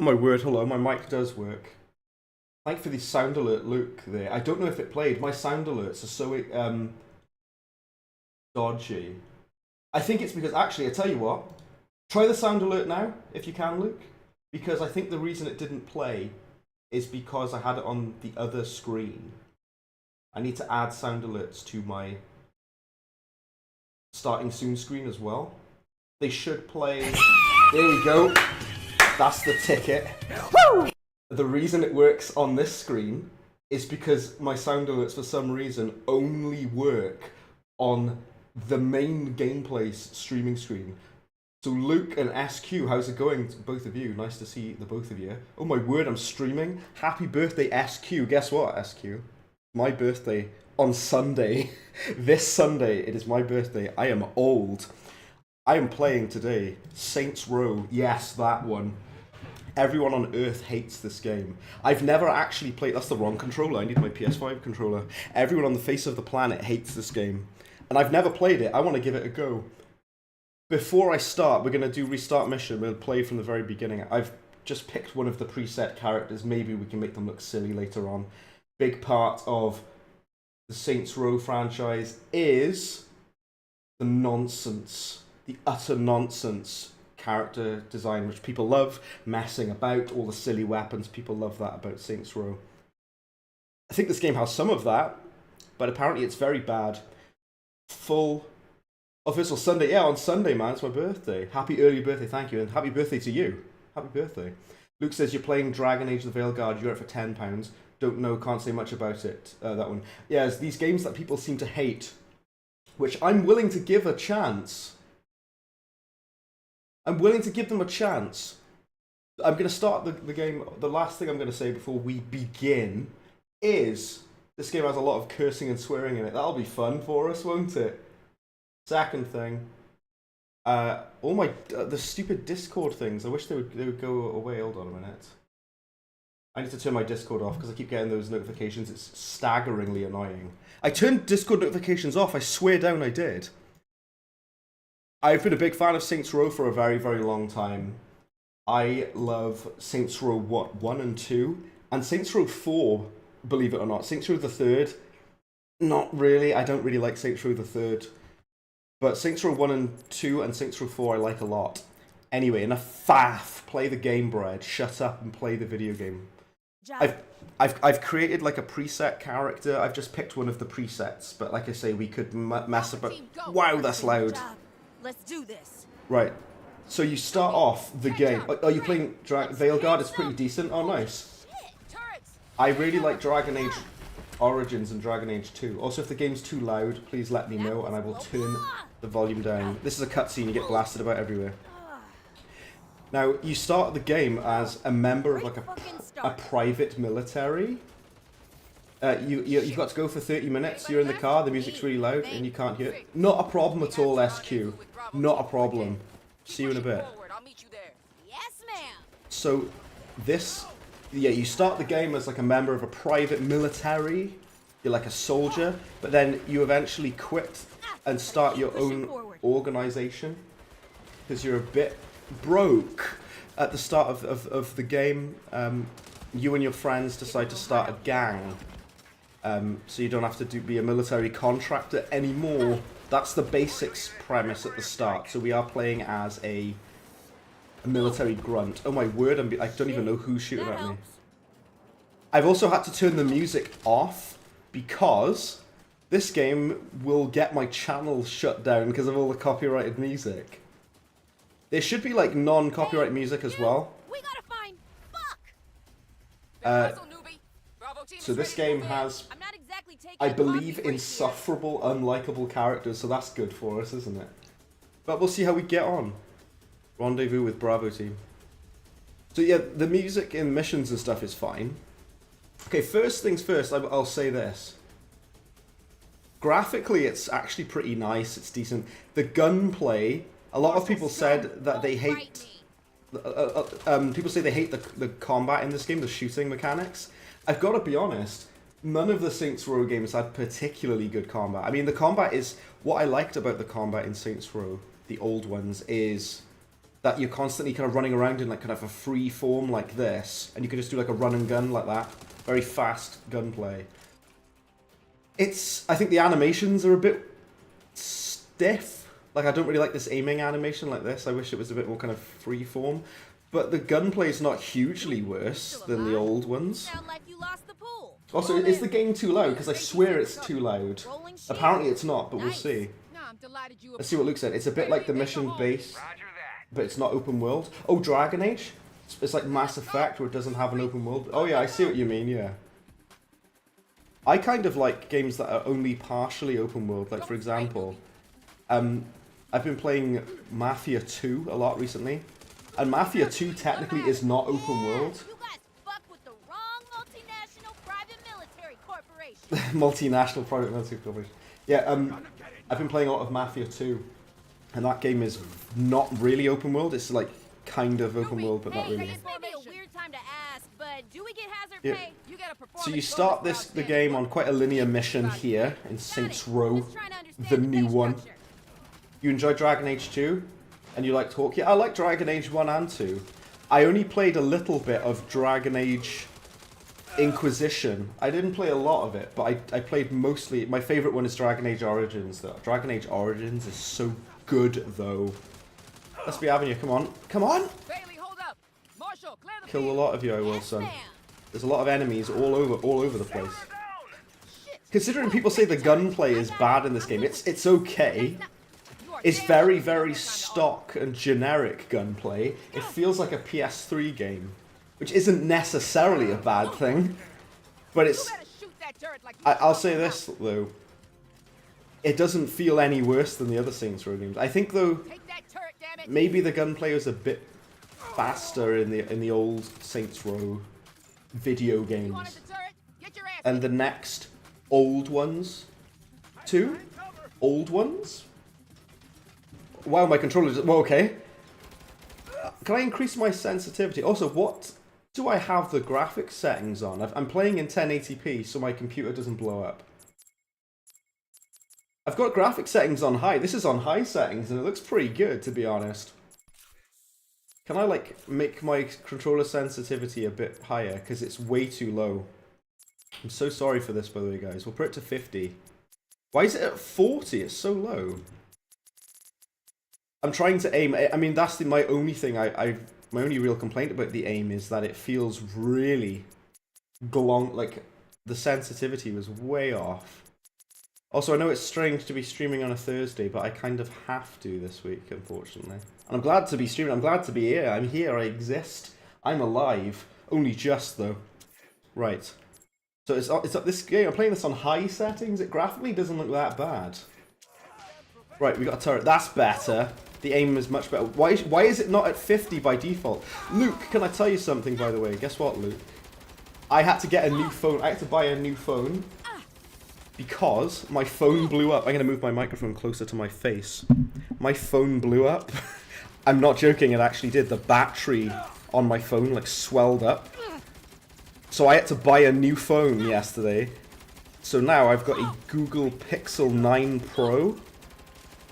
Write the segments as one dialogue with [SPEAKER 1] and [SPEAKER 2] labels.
[SPEAKER 1] Oh my word, hello, my mic does work. Thank you for the sound alert, Luke, there. I don't know if it played. My sound alerts are so dodgy. I think it's because, actually, I tell you what, try the sound alert now, if you can, Luke. Because I think the reason it didn't play is because I had it on the other screen. I need to add sound alerts to my starting soon screen as well. They should play. There we go. That's the ticket. Woo! The reason it works on this screen is because my sound alerts, for some reason, only work on the main gameplay streaming screen. So Luke and SQ, how's it going, both of you? Nice to see the both of you. Oh my word, I'm streaming. Happy birthday, SQ. Guess what, SQ? My birthday on Sunday. This Sunday, it is my birthday. I am old. I am playing today Saints Row. Yes, that one. Everyone on Earth hates this game. I've never actually played... That's the wrong controller. I need my PS5 controller. Everyone on the face of the planet hates this game. And I've never played it. I want to give it a go. Before I start, we're going to do restart mission. We'll play from the very beginning. I've just picked one of the preset characters. Maybe we can make them look silly later on. Big part of the Saints Row franchise is the nonsense. The utter nonsense character design, which people love, messing about, all the silly weapons, people love that about Saints Row. I think this game has some of that, but apparently it's very bad. Full official Sunday, yeah, on Sunday, man, it's my birthday. Happy early birthday, thank you, and happy birthday to you. Happy birthday. Luke says you're playing Dragon Age of the Veilguard, you're out for £10. Don't know, can't say much about it, that one. Yeah, it's these games that people seem to hate, which I'm willing to give a chance. I'm willing to give them a chance. I'm going to start the game. The last thing I'm going to say before we begin is this game has a lot of cursing and swearing in it. That'll be fun for us, won't it? Second thing, all my the stupid Discord things. I wish they would go away. Hold on a minute. I need to turn my Discord off because I keep getting those notifications. It's staggeringly annoying. I turned Discord notifications off. I swear down I did. I've been a big fan of Saints Row for a very, very long time. I love Saints Row 1 and 2, and Saints Row 4, believe it or not. Saints Row the 3rd, not really. I don't really like Saints Row the 3rd. But Saints Row 1 and 2 and Saints Row 4 I like a lot. Anyway, enough faff. Play the game, Bread. Shut up and play the video game.
[SPEAKER 2] job.
[SPEAKER 1] I've created like a preset character. I've just picked one of the presets, but like I say, we could mess about. Wow, that's loud.
[SPEAKER 2] Let's do this.
[SPEAKER 1] Right. So you start off the game. Are you playing Veilguard? It's pretty decent. Oh, nice. I really like Dragon Age Origins and Dragon Age 2. Also, if the game's too loud, please let me know and I will turn the volume down. This is a cutscene, you get blasted about everywhere. Now, you start the game as a member of like a private military. You've got to go for 30 minutes, you're in the car, the music's really loud and you can't hear it. Not a problem at all, SQ. Not a problem. See you in a bit.
[SPEAKER 2] Yes, ma'am.
[SPEAKER 1] So, this... Yeah, you start the game as like a member of a private military. You're like a soldier, but then you eventually quit and start your own organization because you're a bit broke at the start of the game. You and your friends decide to start a gang, so you don't have to be a military contractor anymore. That's the basics premise at the start. So we are playing as a military grunt. Oh my word, I don't even know who's shooting at me. I've also had to turn the music off because this game will get my channel shut down because of all the copyrighted music. There should be like non-copyright music as well.
[SPEAKER 2] We gotta find Buck.
[SPEAKER 1] So this game has, I believe, insufferable, unlikable characters, so that's good for us, isn't it? But we'll see how we get on. Rendezvous with Bravo team. So yeah, the music in missions and stuff is fine. Okay, first things first, I'll say this. Graphically, it's actually pretty nice, it's decent. The gunplay, a lot of people said that they hate... people say they hate the combat in this game, the shooting mechanics. I've got to be honest, none of the Saints Row games had particularly good combat. I mean, the combat is... What I liked about the combat in Saints Row, the old ones, is that you're constantly kind of running around in like kind of a free form like this, and you can just do like a run and gun like that. Very fast gunplay. I think the animations are a bit stiff. Like, I don't really like this aiming animation like this. I wish it was a bit more kind of free form. But the gunplay is not hugely worse than the old ones. Also, is the game too loud? Because I swear it's too loud. Apparently it's not, but we'll see. Let's see what Luke said. It's a bit like the mission-based, but it's not open world. Oh, Dragon Age? It's like Mass Effect, where it doesn't have an open world. Oh yeah, I see what you mean, yeah. I kind of like games that are only partially open world. Like, for example, I've been playing Mafia 2 a lot recently. And Mafia 2 technically is not open world.
[SPEAKER 2] You guys fuck with the wrong multinational private military corporation.
[SPEAKER 1] Multinational private military corporation. Yeah, I've been playing a lot of Mafia 2. And that game is not really open world. It's like kind of open world, but not really.
[SPEAKER 2] This may be a weird time to ask, but do we get hazard
[SPEAKER 1] Yeah.
[SPEAKER 2] pay? You gotta perform.
[SPEAKER 1] So you start the game on quite a linear mission here in Saints Row, the new one. You enjoy Dragon Age 2? And you like Talk? Yeah, I like Dragon Age 1 and 2. I only played a little bit of Dragon Age Inquisition. I didn't play a lot of it, but I played mostly... My favourite one is Dragon Age Origins, though. Dragon Age Origins is so good, though. Let's be having you. Come on. Come on! Kill a lot of you, I will, son. There's a lot of enemies all over the place. Considering people say the gunplay is bad in this game, it's okay. It's very, very stock and generic gunplay. It feels like a PS3 game, which isn't necessarily a bad thing. But it's... I'll say this, though. It doesn't feel any worse than the other Saints Row games. I think, though, maybe the gunplay was a bit faster in the old Saints Row video games. And the next old ones, too? Old ones? Wow, my controller just... Well, okay. Can I increase my sensitivity? Also, what do I have the graphics settings on? I'm playing in 1080p, so my computer doesn't blow up. I've got graphics settings on high. This is on high settings, and it looks pretty good, to be honest. Can I, like, make my controller sensitivity a bit higher? Because it's way too low. I'm so sorry for this, by the way, guys. We'll put it to 50. Why is it at 40? It's so low. I'm trying to aim. I mean, that's my only thing. My only real complaint about the aim is that it feels really, glonk, like the sensitivity was way off. Also, I know it's strange to be streaming on a Thursday, but I kind of have to this week, unfortunately. And I'm glad to be streaming. I'm glad to be here. I'm here. I exist. I'm alive. Only just, though. Right. So it's this game. I'm playing this on high settings. It graphically doesn't look that bad. Right, we got a turret. That's better. The aim is much better. Why is it not at 50 by default? Luke, can I tell you something, by the way? Guess what, Luke? I had to get a new phone. I had to buy a new phone. Because my phone blew up. I'm going to move my microphone closer to my face. My phone blew up. I'm not joking, it actually did. The battery on my phone like swelled up. So I had to buy a new phone yesterday. So now I've got a Google Pixel 9 Pro.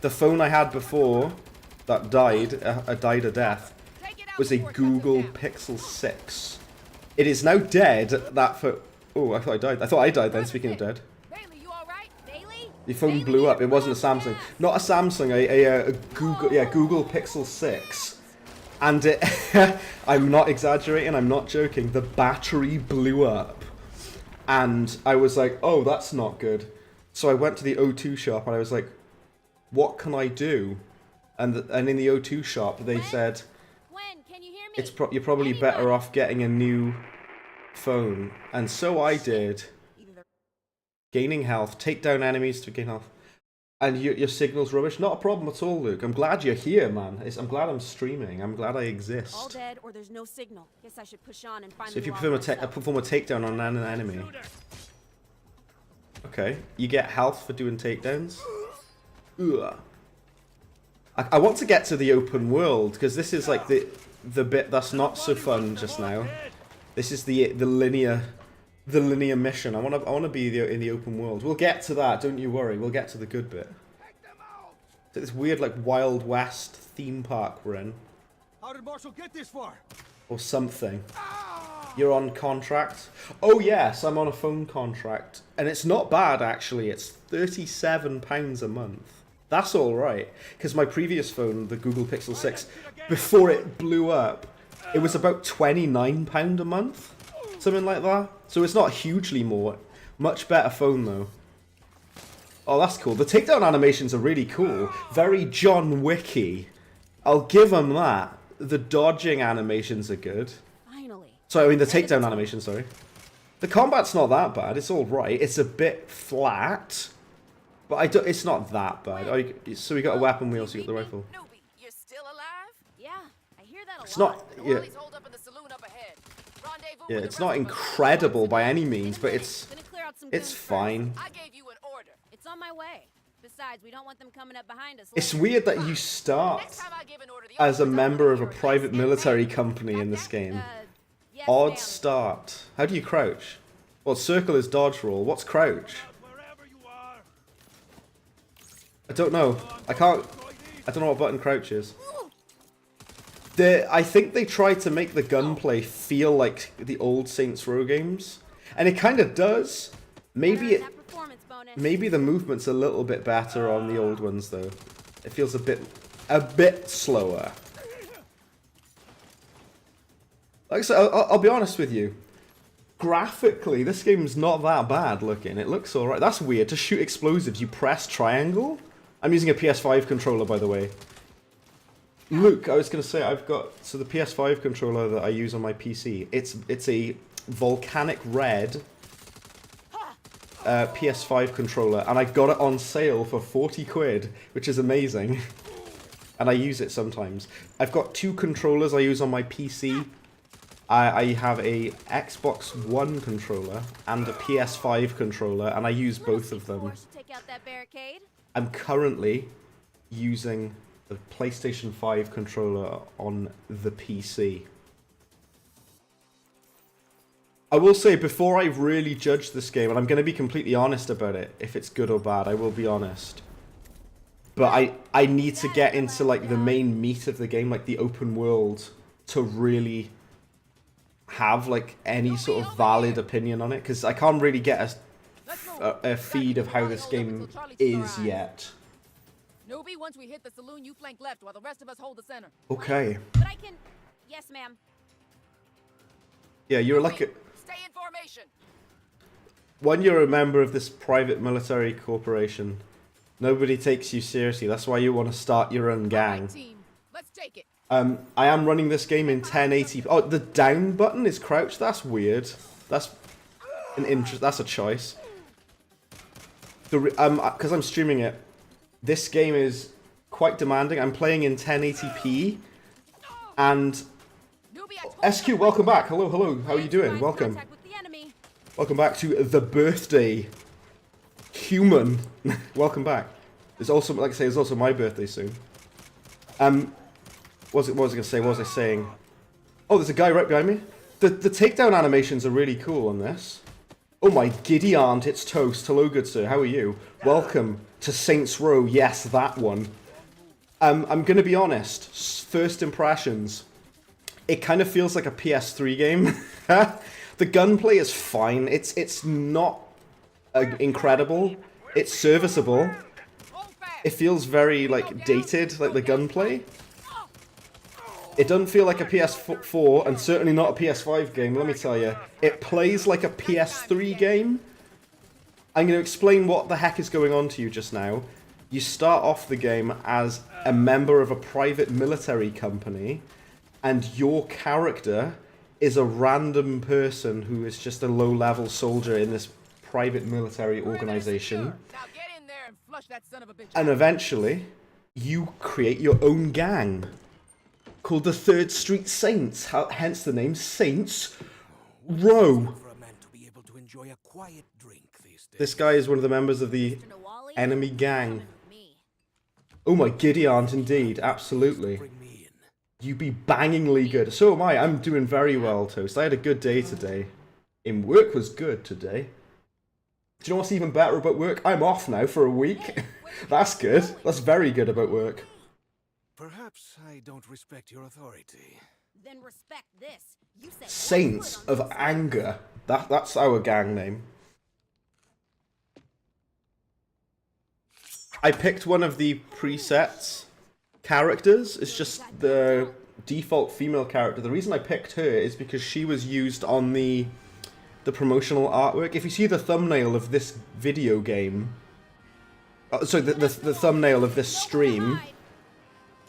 [SPEAKER 1] The phone I had before that died a death was a Google Pixel 6. It is now dead. That for oh, I thought I died. I thought I died then, speaking of dead. The phone blew up. It wasn't a Samsung. Not a Samsung, a Google, yeah, Google Pixel 6. And it, I'm not exaggerating, I'm not joking, the battery blew up. And I was like, oh, that's not good. So I went to the O2 shop and I was like, what can I do? And in the O2 shop, they said,
[SPEAKER 2] Can you hear me?
[SPEAKER 1] you're probably better off getting a new phone. And so I did. Gaining health, take down enemies to gain health. And your signal's rubbish. Not a problem at all, Luke. I'm glad you're here, man. I'm glad I'm streaming. I'm glad I exist.
[SPEAKER 3] All dead or there's no signal. Guess I should push on and find
[SPEAKER 1] So if you perform a takedown on an enemy. Okay. You get health for doing takedowns. Ugh. I want to get to the open world, because this is like the bit that's not so fun just now. This is the linear mission. I want to be in the open world. We'll get to that, don't you worry. We'll get to the good bit. So this weird like Wild West theme park we're in.
[SPEAKER 4] How did Marshall get this far?
[SPEAKER 1] Or something. You're on contract? Oh yes, I'm on a phone contract. And it's not bad actually. It's £37 a month. That's alright. Because my previous phone, the Google Pixel 6, before it blew up, it was about £29 a month. Something like that. So it's not hugely more. Much better phone though. Oh, that's cool. The takedown animations are really cool. Very John Wicky. I'll give them that. The dodging animations are good.
[SPEAKER 3] Finally.
[SPEAKER 1] So I mean the takedown animation, sorry. The combat's not that bad. It's alright. It's a bit flat. But it's not that bad. So we got a weapon, we also got the rifle.
[SPEAKER 2] Newbie, you're still alive?
[SPEAKER 3] Yeah, I hear that a
[SPEAKER 1] It's
[SPEAKER 3] lot.
[SPEAKER 1] not... Yeah.
[SPEAKER 2] Hold up in the saloon up ahead.
[SPEAKER 1] Yeah, it's not incredible by any means, but it's
[SPEAKER 3] Gonna clear out some
[SPEAKER 1] it's
[SPEAKER 3] guns first.
[SPEAKER 1] fine.
[SPEAKER 2] I gave you an order.
[SPEAKER 3] It's on my way. Besides, we don't want them coming up behind us.
[SPEAKER 1] It's
[SPEAKER 3] later.
[SPEAKER 1] weird that you start
[SPEAKER 2] Next time I give an order, the
[SPEAKER 1] as a
[SPEAKER 2] officers
[SPEAKER 1] member of a
[SPEAKER 2] are gonna
[SPEAKER 1] private
[SPEAKER 2] stand
[SPEAKER 1] military
[SPEAKER 2] ready.
[SPEAKER 1] company in
[SPEAKER 2] Got
[SPEAKER 1] this
[SPEAKER 2] that?
[SPEAKER 1] game.
[SPEAKER 3] Yes,
[SPEAKER 1] Odd
[SPEAKER 3] ma'am.
[SPEAKER 1] start. How do you crouch? Well, circle is dodge roll. What's crouch?
[SPEAKER 4] Wherever you are.
[SPEAKER 1] I don't know. I don't know what button crouch is. I think they tried to make the gunplay feel like the old Saints Row games, and it kind of does. Maybe
[SPEAKER 3] That performance bonus.
[SPEAKER 1] maybe the movement's a little bit better on the old ones though. It feels a bit slower. Like I said, I'll be honest with you. Graphically, this game's not that bad looking. It looks alright. That's weird. To shoot explosives, you press triangle? I'm using a PS5 controller, by the way. Luke, I was going to say, so the PS5 controller that I use on my PC, it's a volcanic red PS5 controller, and I got it on sale for 40 quid, which is amazing. And I use it sometimes. I've got two controllers I use on my PC. I have a Xbox One controller and a PS5 controller, and I use both of them.
[SPEAKER 3] Take out that barricade.
[SPEAKER 1] I'm currently using the PlayStation 5 controller on the PC. I will say, before I really judge this game, and I'm going to be completely honest about it, if it's good or bad, I will be honest. But I need to get into like the main meat of the game, like the open world, to really have like any sort of valid opinion on it, because I can't really get a feed of how this game is yet.
[SPEAKER 2] Newbie, once we hit the saloon, you flank left while the rest of us hold the center.
[SPEAKER 1] Okay.
[SPEAKER 3] But I can... Yes, ma'am.
[SPEAKER 1] Yeah, you're like a...
[SPEAKER 5] Stay in formation.
[SPEAKER 1] When you're a member of this private military corporation, nobody takes you seriously. That's why you want to start your own gang.
[SPEAKER 5] Team, let's take it.
[SPEAKER 1] I am running this game in 1080. Oh, the down button is crouched. That's weird. That's That's a choice. Because I'm streaming it. This game is quite demanding. I'm playing in 1080p, and SQ, welcome back. Hello, hello. How are you doing? Welcome.
[SPEAKER 3] Contact with the enemy.
[SPEAKER 1] Welcome back to the birthday. Human. Welcome back. There's also, like I say, it's also my birthday soon. What was I going to say? What was I saying? Oh, there's a guy right behind me. The takedown animations are really cool on this. Oh my giddy aunt, it's Toast. Hello, good sir. How are you? Welcome to Saints Row. Yes, that one. I'm going to be honest. First impressions. It kind of feels like a PS3 game. The gunplay is fine. It's not incredible. It's serviceable. It feels very like dated, like the gunplay. It doesn't feel like a PS4 and certainly not a PS5 game, let me tell you. It plays like a PS3 game. I'm going to explain what the heck is going on to you just now. You start off the game as a member of a private military company, and your character is a random person who is just a low-level soldier in this private military organization.
[SPEAKER 5] Now get in there and flush that son of a bitch
[SPEAKER 1] And
[SPEAKER 5] out.
[SPEAKER 1] eventually, you create your own gang called the 3rd Street Saints, hence the name Saints Row.
[SPEAKER 4] For a man to be able to enjoy a quiet drink these days.
[SPEAKER 1] This guy is one of the members of the
[SPEAKER 3] Mr. Nawali,
[SPEAKER 1] enemy
[SPEAKER 3] coming
[SPEAKER 1] gang.
[SPEAKER 3] with me.
[SPEAKER 1] Oh my giddy aunt, indeed, absolutely.
[SPEAKER 4] Bring me in.
[SPEAKER 1] You be bangingly good. So am I. I'm doing very well, Toast. I had a good day today. In work was good today. Do you know what's even better about work? I'm off now for a week. That's good. That's very good about work.
[SPEAKER 4] Perhaps I don't respect your authority.
[SPEAKER 3] Then respect this. You said one
[SPEAKER 1] Saints
[SPEAKER 3] foot on
[SPEAKER 1] of
[SPEAKER 3] this.
[SPEAKER 1] Anger. That's our gang name. I picked one of the presets characters. It's just the default female character. The reason I picked her is because she was used on the promotional artwork. If you see the thumbnail of this video game, sorry, the thumbnail of this stream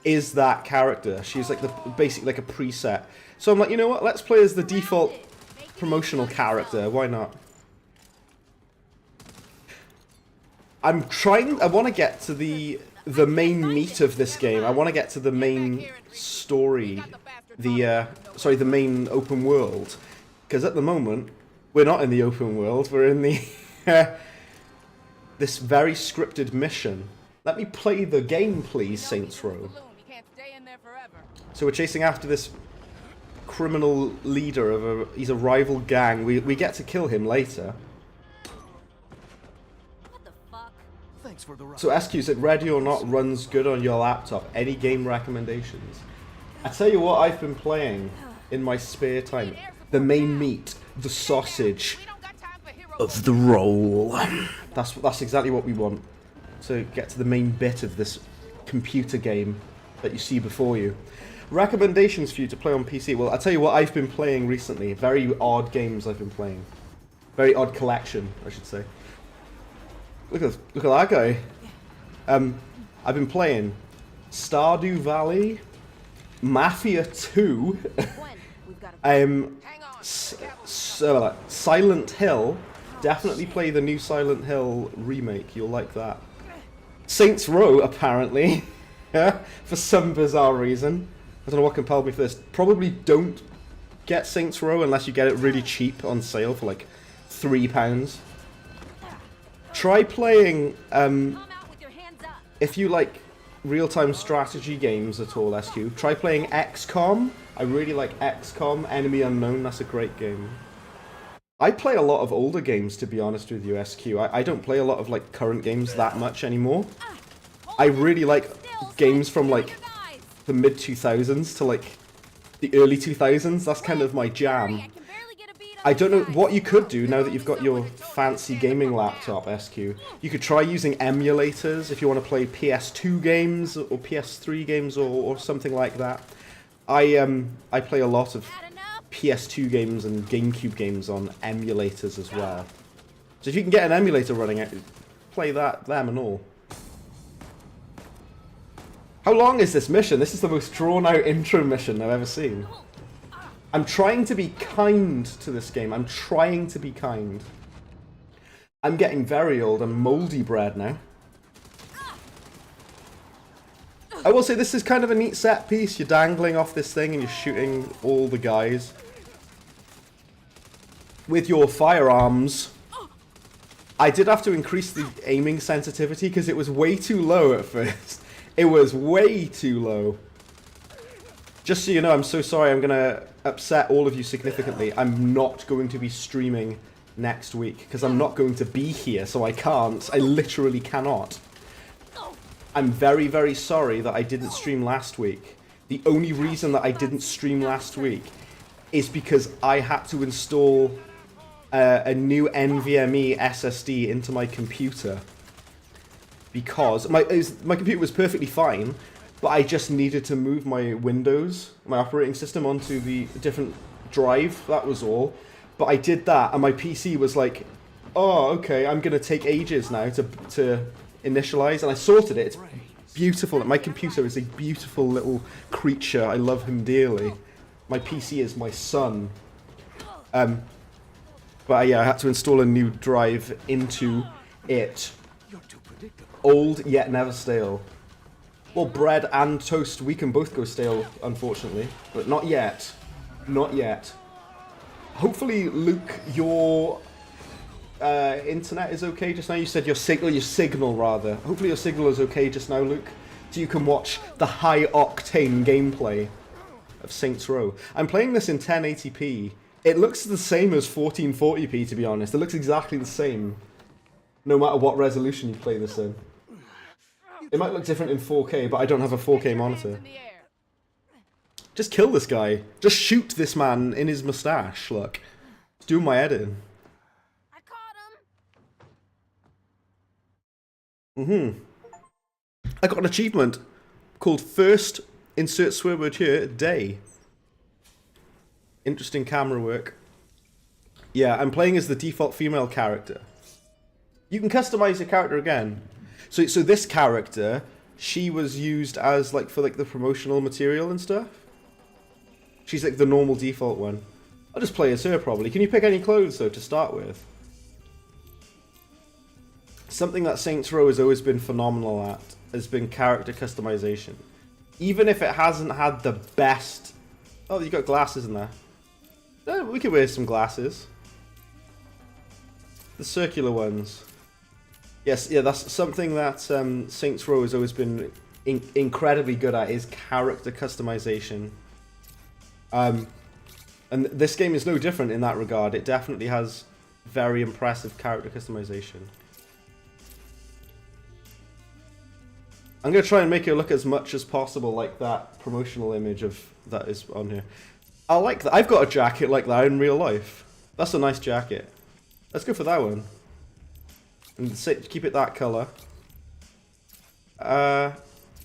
[SPEAKER 1] is that character. She's like basically like a preset. So I'm like, you know what? Let's play as the default promotional character. Why not? I want to get to the main meat of this game. I want to get to the main story, the main open world. Because at the moment, we're not in the open world. We're in the this very scripted mission. Let me play the game, please, Saints Row.
[SPEAKER 5] You can't stay in there forever.
[SPEAKER 1] So we're chasing after this criminal leader of he's a rival gang. We get to kill him later.
[SPEAKER 3] What the fuck?
[SPEAKER 4] Thanks for the ride.
[SPEAKER 1] So SQ said, Ready or Not runs good on your laptop. Any game recommendations? I tell you what I've been playing in my spare time. The main meat, the sausage
[SPEAKER 5] We don't got time for heroes.
[SPEAKER 1] of the roll. That's exactly what we want. To get to the main bit of this computer game that you see before you. Recommendations for you to play on PC. Well, I'll tell you what I've been playing recently. Very odd games I've been playing. Very odd collection, I should say. Look at that guy. I've been playing Stardew Valley, Mafia 2,
[SPEAKER 3] When? We've got a
[SPEAKER 5] Hang on.
[SPEAKER 1] Silent Hill. Definitely play the new Silent Hill remake. You'll like that. Saints Row, apparently, for some bizarre reason. I don't know what compelled me for this. Probably don't get Saints Row unless you get it really cheap on sale for like £3. Try playing,
[SPEAKER 3] come out with your hands up.
[SPEAKER 1] if you like real-time strategy games at all, SQ, try playing XCOM. I really like XCOM, Enemy Unknown, that's a great game. I play a lot of older games, to be honest with you, SQ. I don't play a lot of like current games that much anymore. I really like games from like the mid-2000s to like the early 2000s. That's kind of my jam. I don't know what you could do now that you've got your fancy gaming laptop, SQ. You could try using emulators if you want to play PS2 games or PS3 games or something like that. I play a lot of PS2 games and GameCube games on emulators as well. So if you can get an emulator running it, play them and all. How long is this mission? This is the most drawn-out intro mission I've ever seen. I'm trying to be kind to this game. I'm trying to be kind. I'm getting very old and moldy bread now. I will say this is kind of a neat set piece. You're dangling off this thing and you're shooting all the guys with your firearms. I did have to increase the aiming sensitivity because it was way too low at first. It was way too low. Just so you know, I'm so sorry. I'm going to upset all of you significantly. I'm not going to be streaming next week because I'm not going to be here, so I can't. I literally cannot. I'm very, very sorry that I didn't stream last week. The only reason that I didn't stream last week is because I had to install a new NVMe SSD into my computer. Because my computer was perfectly fine, but I just needed to move my Windows, my operating system, onto the different drive. That was all. But I did that, and my PC was like, oh, okay, I'm going to take ages now to initialize, and I sorted it. It's beautiful. My computer is a beautiful little creature. I love him dearly. My PC is my son. But yeah, I had to install a new drive into it. Old yet never stale. Well, bread and toast, we can both go stale, unfortunately. But not yet. Not yet. Hopefully, Luke, your internet is okay just now. You said your signal rather. Hopefully your signal is okay just now, Luke. So you can watch the high-octane gameplay of Saints Row. I'm playing this in 1080p. It looks the same as 1440p, to be honest. It looks exactly the same, no matter what resolution you play this in. It might look different in 4K, but I don't have a 4K monitor. Just kill this guy. Just shoot this man in his mustache, look. It's doing my head in.
[SPEAKER 3] I caught him.
[SPEAKER 1] I got an achievement called First, insert swear word here, Day. Interesting camera work. Yeah, I'm playing as the default female character. You can customize your character again. So this character, she was used as like for like the promotional material and stuff. She's like the normal default one. I'll just play as her probably. Can you pick any clothes though to start with? Something that Saints Row has always been phenomenal at has been character customization. Even if it hasn't had the best... Oh, you got glasses in there. We could wear some glasses. The circular ones. Yes, yeah, that's something that Saints Row has always been incredibly good at, is character customization. And this game is no different in that regard. It definitely has very impressive character customization. I'm going to try and make it look as much as possible like that promotional image of that is on here. I like that. I've got a jacket like that in real life. That's a nice jacket. Let's go for that one. And keep it that colour.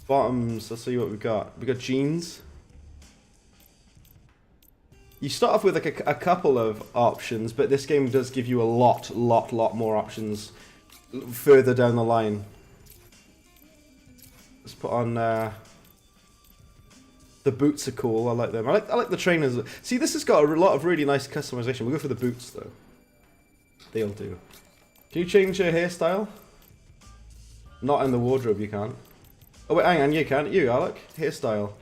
[SPEAKER 1] Bottoms, let's see what we got. We got jeans. You start off with like a couple of options, but this game does give you a lot more options further down the line. Let's put on the boots are cool. I like them. I like the trainers. See, this has got a lot of really nice customization. We'll go for the boots though. They'll do. Can you change your hairstyle? Not in the wardrobe, you can't. Oh wait, hang on, you can. You, Alec, hairstyle.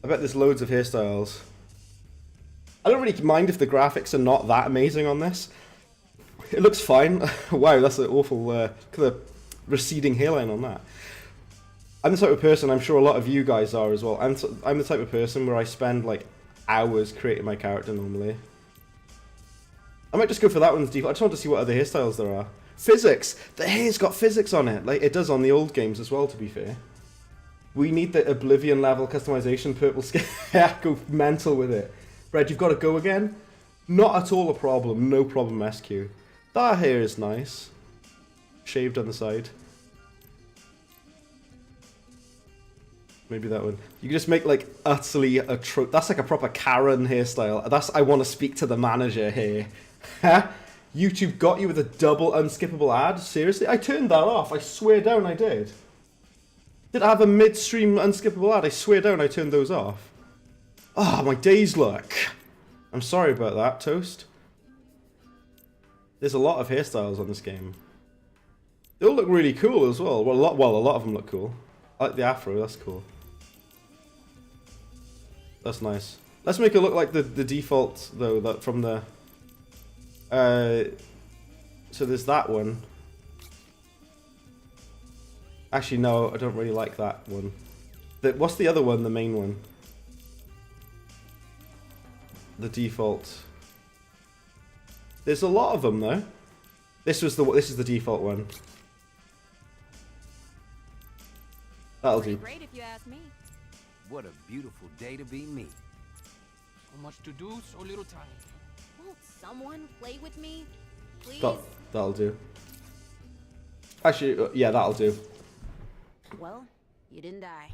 [SPEAKER 1] I bet there's loads of hairstyles. I don't really mind if the graphics are not that amazing on this. It looks fine. Wow, that's an awful look at the receding hairline on that. I'm the type of person, I'm sure a lot of you guys are as well. I'm the type of person where I spend like hours creating my character normally. I might just go for that one's default. I just want to see what other hairstyles there are. Physics! The hair's got physics on it, like it does on the old games as well, to be fair. We need the Oblivion level customization, purple skin. Yeah, go mental with it. Red, you've got to go again? Not at all a problem, no problem SQ. That hair is nice. Shaved on the side. Maybe that one. You can just make like utterly that's like a proper Karen hairstyle. That's I want to speak to the manager here. YouTube got you with a double unskippable ad? Seriously? I turned that off. I swear down I did. Did I have a midstream unskippable ad? I swear down I turned those off. Oh, my days look. I'm sorry about that, Toast. There's a lot of hairstyles on this game. They all look really cool as well. Well, a lot of them look cool. I like the afro, that's cool. That's nice. Let's make it look like the default, though, that from the... so there's that one. Actually, no, I don't really like that one. What's the other one, the main one? The default. There's a lot of them, though. This is the default one. That'll do.
[SPEAKER 3] Great if you ask me.
[SPEAKER 6] What a beautiful day to be me.
[SPEAKER 7] So much to do, so little time.
[SPEAKER 3] Won't someone play with me? Please?
[SPEAKER 1] That'll do. Actually, yeah, that'll do.
[SPEAKER 3] Well, you didn't die.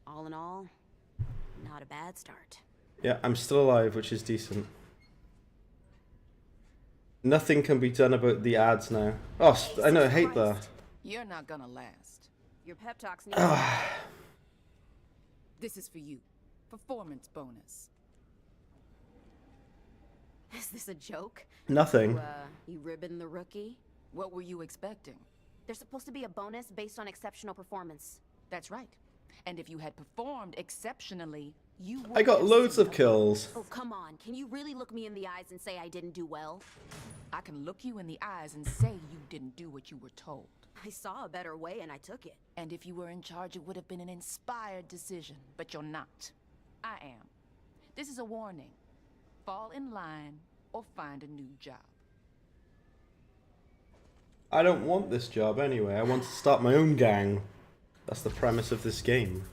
[SPEAKER 3] All in all, not a bad start.
[SPEAKER 1] Yeah, I'm still alive, which is decent. Nothing can be done about the ads now. Oh, I know, I hate that.
[SPEAKER 5] You're not gonna last.
[SPEAKER 3] Your pep talks need.
[SPEAKER 5] This is for you. Performance bonus.
[SPEAKER 3] Is this a joke?
[SPEAKER 1] Nothing.
[SPEAKER 3] You ribbon the rookie?
[SPEAKER 5] What were you expecting?
[SPEAKER 3] There's supposed to be a bonus based on exceptional performance.
[SPEAKER 5] That's right. And if you had performed exceptionally, you would
[SPEAKER 1] I got
[SPEAKER 5] have
[SPEAKER 1] loads
[SPEAKER 5] seen
[SPEAKER 1] of kills.
[SPEAKER 3] Oh, come on. Can you really look me in the eyes and say I didn't do well?
[SPEAKER 5] I can look you in the eyes and say you didn't do what you were told.
[SPEAKER 3] I saw a better way and I took it.
[SPEAKER 5] And if you were in charge, it would have been an inspired decision. But you're not. I am. This is a warning. Fall in line or find a new job.
[SPEAKER 1] I don't want this job anyway. I want to start my own gang. That's the premise of this game.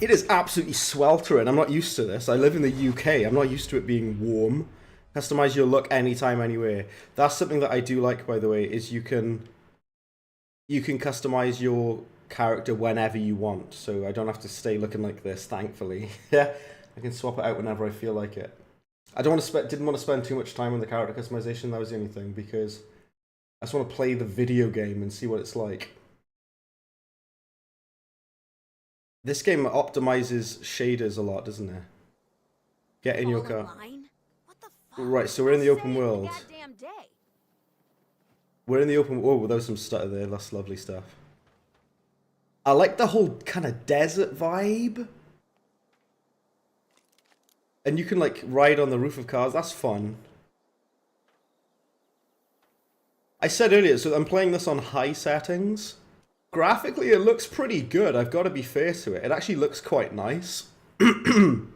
[SPEAKER 1] It is absolutely sweltering. I'm not used to this. I live in the UK. I'm not used to it being warm. Customize your look anytime, anywhere. That's something that I do like, by the way, is you can customize your character whenever you want. So I don't have to stay looking like this, thankfully. Yeah, I can swap it out whenever I feel like it. I didn't want to spend too much time on the character customization. That was the only thing, because I just want to play the video game and see what it's like. This game optimizes shaders a lot, doesn't it? Get in your
[SPEAKER 3] Fall in
[SPEAKER 1] car.
[SPEAKER 3] line? What the fuck?
[SPEAKER 1] Right, so we're in the open
[SPEAKER 3] Say it
[SPEAKER 1] world.
[SPEAKER 3] goddamn day.
[SPEAKER 1] We're in the open... Oh, there was some stutter there. That's lovely stuff. I like the whole kind of desert vibe. And you can, like, ride on the roof of cars. That's fun. I said earlier, so I'm playing this on high settings. Graphically, it looks pretty good. I've got to be fair to it. It actually looks quite nice. I'm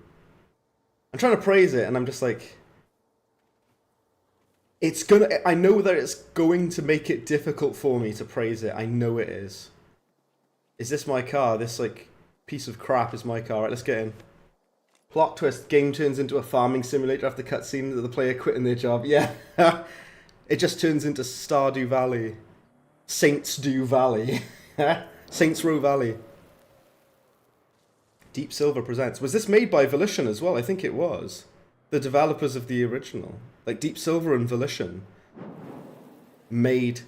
[SPEAKER 1] trying to praise it, and I'm just like... I know that it's going to make it difficult for me to praise it. I know it is. Is this my car? This, like, piece of crap is my car. Right, let's get in. Plot twist. Game turns into a farming simulator after cutscene of the player quitting their job. Yeah. It just turns into Stardew Valley. Saints Dew Valley. Saints Row Valley. Deep Silver presents. Was this made by Volition as well? I think it was. The developers of the original. Like Deep Silver and Volition made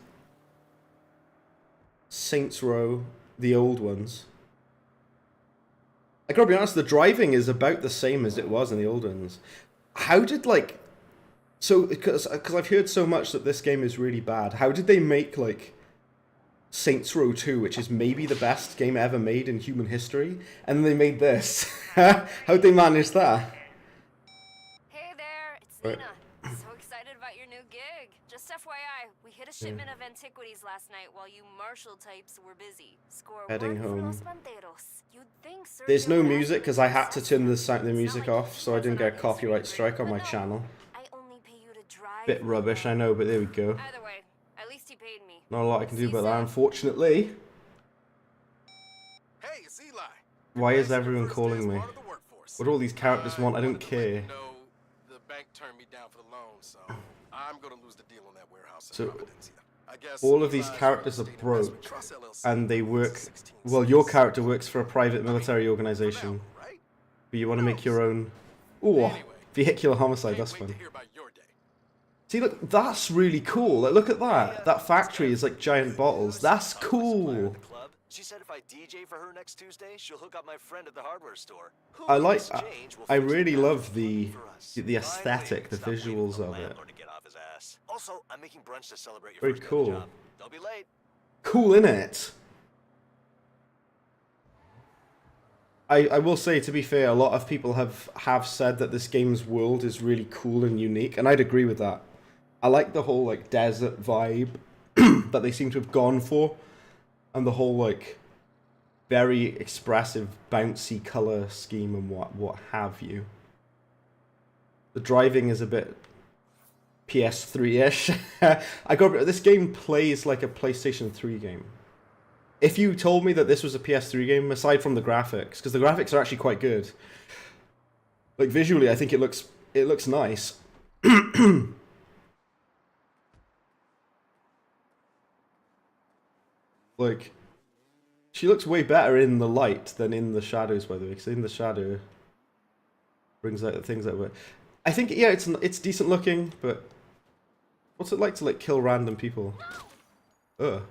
[SPEAKER 1] Saints Row, the old ones. I gotta be honest, the driving is about the same as it was in the old ones. How did, like... So, because I've heard so much that this game is really bad, how did they make, like, Saints Row 2, which is maybe the best game ever made in human history, and then they made this? How'd they manage that?
[SPEAKER 8] Hey there, it's
[SPEAKER 1] Right.
[SPEAKER 8] Nina. So excited about your new gig. Just FYI, we hit a shipment of antiquities last night while you Marshall types were busy. Score
[SPEAKER 1] Heading
[SPEAKER 8] one for
[SPEAKER 1] home.
[SPEAKER 8] Los Panteros. You'd think Sergio
[SPEAKER 1] There's no
[SPEAKER 8] would ask
[SPEAKER 1] music
[SPEAKER 8] you
[SPEAKER 1] because
[SPEAKER 8] to
[SPEAKER 1] I had to turn
[SPEAKER 8] assess
[SPEAKER 1] the
[SPEAKER 8] them.
[SPEAKER 1] music
[SPEAKER 8] It's not like
[SPEAKER 1] off,
[SPEAKER 8] he
[SPEAKER 1] so I didn't
[SPEAKER 8] doesn't
[SPEAKER 1] get a
[SPEAKER 8] have
[SPEAKER 1] copyright
[SPEAKER 8] history,
[SPEAKER 1] strike on
[SPEAKER 8] but
[SPEAKER 1] my
[SPEAKER 8] no,
[SPEAKER 1] channel.
[SPEAKER 8] I only pay you to drive.
[SPEAKER 1] Bit rubbish, I know, but there we go.
[SPEAKER 8] Either way, at least he paid me.
[SPEAKER 1] Not a lot I can do
[SPEAKER 8] See
[SPEAKER 1] about that,
[SPEAKER 8] soon.
[SPEAKER 1] unfortunately.
[SPEAKER 4] Hey, it's Eli.
[SPEAKER 1] Why is
[SPEAKER 4] Congrats on your
[SPEAKER 1] everyone
[SPEAKER 4] first
[SPEAKER 1] calling
[SPEAKER 4] day as
[SPEAKER 1] me?
[SPEAKER 4] part of the workforce.
[SPEAKER 1] What do all these characters want? I don't
[SPEAKER 4] wanted to let
[SPEAKER 1] care.
[SPEAKER 4] you know the bank turned me down for the loan, so I'm gonna lose the deal on that warehouse in
[SPEAKER 1] So-
[SPEAKER 4] Providencia. I
[SPEAKER 1] all of these characters are broke, and they work. Well, your character works for a private military organization, but you want to make your own. Ooh, vehicular homicide. That's fun. See, look, that's really cool. Like, look at that. That factory is like giant bottles. That's cool.
[SPEAKER 9] She said if I DJ for her next Tuesday, she'll hook up my friend at the hardware store.
[SPEAKER 1] I really love the aesthetic, the visuals of it.
[SPEAKER 9] Also, I'm making brunch to celebrate your
[SPEAKER 1] Very
[SPEAKER 9] first
[SPEAKER 1] cool.
[SPEAKER 9] job. Don't be late.
[SPEAKER 1] Cool, innit? I will say, to be fair, a lot of people have said that this game's world is really cool and unique, and I'd agree with that. I like the whole like desert vibe that they seem to have gone for, and the whole like very expressive, bouncy color scheme and what have you. The driving is a bit PS3-ish. This game plays like a PlayStation 3 game. If you told me that this was a PS3 game, aside from the graphics, because the graphics are actually quite good, like visually, I think it looks nice. Like, she looks way better in the light than in the shadows, by the way, because in the shadow brings out the things that were. I think, yeah, it's decent looking, but what's it like to like kill random people? Ugh.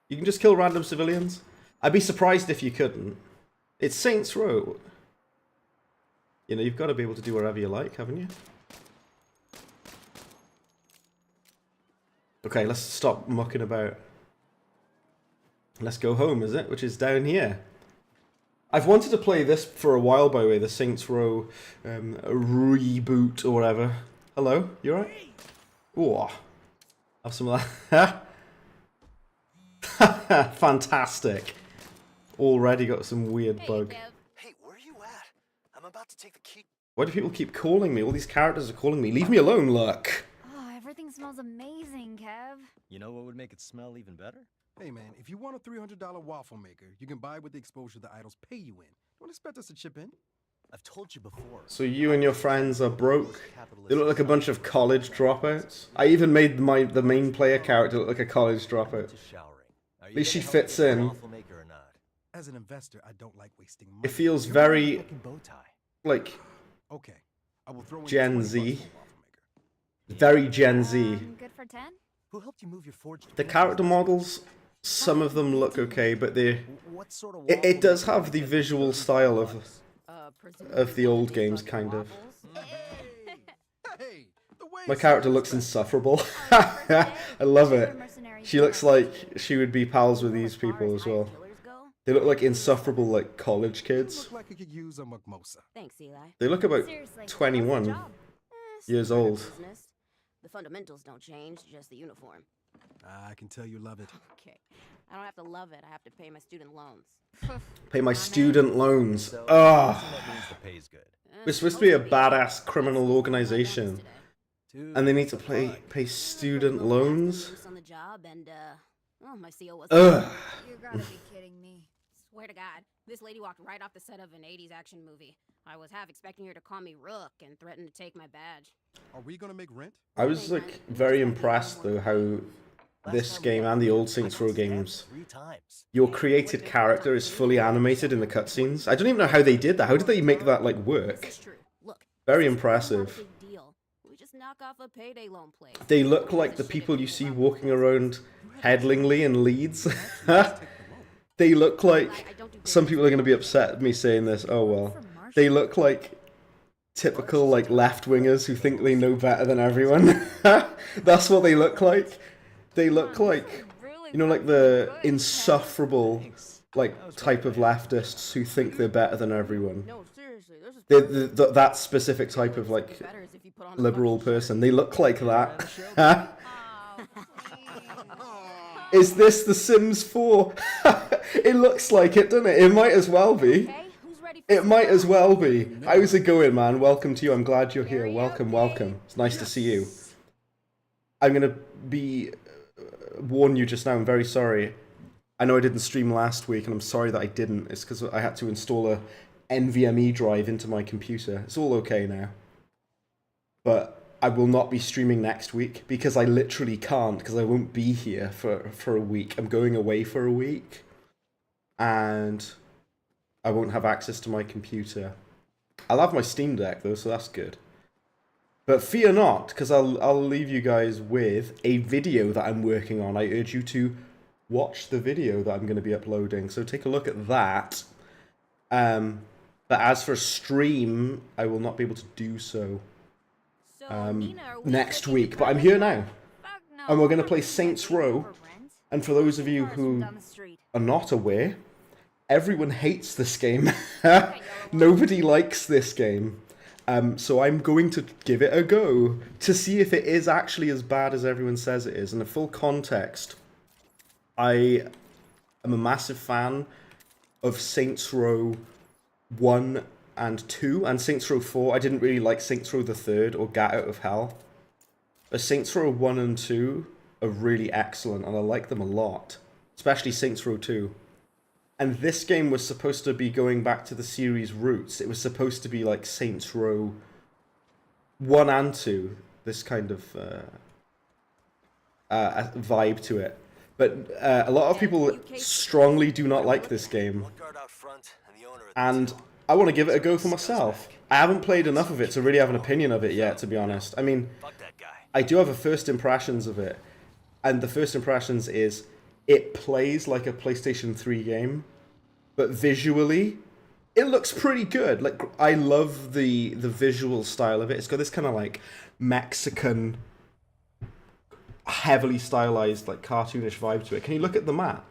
[SPEAKER 1] You can just kill random civilians? I'd be surprised if you couldn't. It's Saints Row. You know, you've got to be able to do whatever you like, haven't you? Okay, let's stop mucking about. Let's go home, is it? Which is down here. I've wanted to play this for a while, by the way, the Saints Row reboot or whatever. Hello, you alright? Ooh, have some of that. Fantastic. Already got some weird bug.
[SPEAKER 2] Kev.
[SPEAKER 9] Hey, where are you at? I'm about to take the key.
[SPEAKER 1] Why do people keep calling me? All these characters are calling me. Leave me alone, look.
[SPEAKER 2] Oh, everything smells amazing, Kev.
[SPEAKER 10] You know what would make it smell even better?
[SPEAKER 7] Hey man, if you want a $300 waffle maker, you can buy with the exposure the idols pay you in. Don't expect us to chip in.
[SPEAKER 10] I've told you before.
[SPEAKER 1] So you and your friends are broke? They look like a bunch of college dropouts. I even made the main player character look like a college dropout. At least she fits in.
[SPEAKER 7] As an investor, I don't like wasting money.
[SPEAKER 1] It feels very, like,
[SPEAKER 7] Okay, I will throw in
[SPEAKER 1] Gen
[SPEAKER 7] 20
[SPEAKER 1] Z.
[SPEAKER 7] bucks for waffle maker.
[SPEAKER 1] Very Gen Z.
[SPEAKER 2] Good for 10?
[SPEAKER 10] Who helped you move your forged?
[SPEAKER 1] The character models, some of them look okay, but
[SPEAKER 10] What sort of
[SPEAKER 1] it does have the visual style of the old
[SPEAKER 3] presumably
[SPEAKER 1] games,
[SPEAKER 3] fucking
[SPEAKER 1] kind of.
[SPEAKER 3] waffles.
[SPEAKER 7] Hey, the way
[SPEAKER 1] My character looks insufferable. I love it. She looks like she would be pals with these people as well. They look like insufferable, like, college kids.
[SPEAKER 7] look like it could use a mukmosa.
[SPEAKER 3] Thanks, Eli.
[SPEAKER 1] They look about
[SPEAKER 2] Seriously,
[SPEAKER 1] 21
[SPEAKER 3] Eh,
[SPEAKER 1] years
[SPEAKER 3] standard
[SPEAKER 1] old.
[SPEAKER 3] business. The fundamentals don't change, just the uniform.
[SPEAKER 7] I can tell you love it.
[SPEAKER 3] Okay. I don't have to love it. I have to pay my student loans.
[SPEAKER 1] Pay my student loans.
[SPEAKER 10] So,
[SPEAKER 1] Ugh.
[SPEAKER 10] that means the pay's good.
[SPEAKER 1] We're supposed to be a badass criminal organization,
[SPEAKER 10] Dude,
[SPEAKER 1] and they need to pay student loans?
[SPEAKER 3] On the job, and oh, my CO was.
[SPEAKER 1] Ugh.
[SPEAKER 2] You gotta be kidding me.
[SPEAKER 3] Swear to God, this lady walked right off the set of an 80s action movie. I was half expecting her to call me Rook and threaten to take my badge.
[SPEAKER 7] Are we gonna make rent?
[SPEAKER 1] I was, like, very impressed, though, how this game and the old Saints Row games,
[SPEAKER 10] 3 times.
[SPEAKER 1] your created character is fully animated in the cutscenes. I don't even know how they did that. How did they make that, like, work?
[SPEAKER 3] This is true. Look,
[SPEAKER 1] Very
[SPEAKER 3] this is not a
[SPEAKER 1] impressive.
[SPEAKER 3] big deal. We just knock off a payday loan place.
[SPEAKER 1] They look like the people you see walking around Headlingley in Leeds. They look like... Some people are going to be upset at me saying this. Oh, well. They look like typical, like, left-wingers who think they know better than everyone. That's what they look like. They look like, you know, like the insufferable, like, type of leftists who think they're better than everyone.
[SPEAKER 3] No, seriously, this is
[SPEAKER 1] That specific type of, like,
[SPEAKER 3] better as if you put on a
[SPEAKER 1] liberal
[SPEAKER 3] fucking shirt.
[SPEAKER 1] person. They look like that. Is this The Sims 4? It looks like it, doesn't it? It might as well be.
[SPEAKER 2] Okay, who's ready for
[SPEAKER 1] It might as well be. How's it going, man? Welcome to you. I'm glad you're here. Welcome, welcome. It's nice to see you. I'm gonna warn you just now. I'm very sorry. I know I didn't stream last week, and I'm sorry that I didn't. It's because I had to install a NVMe drive into my computer. It's all okay now. But I will not be streaming next week because I literally can't, because I won't be here for a week. I'm going away for a week, and I won't have access to my computer. I'll have my Steam Deck though, so that's good. But fear not, because I'll leave you guys with a video that I'm working on. I urge you to watch the video that I'm going to be uploading, so take a look at that. But as for stream, I will not be able to do so next week. But I'm here now, and we're going to play Saints Row. And for those of you who are not aware, everyone hates this game. Nobody likes this game. So I'm going to give it a go to see if it is actually as bad as everyone says it is. And the full context, I am a massive fan of Saints Row 1 and 2, and Saints Row 4. I didn't really like Saints Row the 3rd or Get Out of Hell. But Saints Row 1 and 2 are really excellent, and I like them a lot. Especially Saints Row 2. And this game was supposed to be going back to the series' roots. It was supposed to be like Saints Row 1 and 2. This kind of vibe to it. But a lot of people strongly do not like this game. And I want to give it a go for myself. I haven't played enough of it to really have an opinion of it yet, to be honest. I mean, I do have a first impressions of it. And the first impressions is, it plays like a PlayStation 3 game, but visually, it looks pretty good. Like, I love the visual style of it. It's got this kind of like Mexican, heavily stylized, like cartoonish vibe to it. Can you look at the map?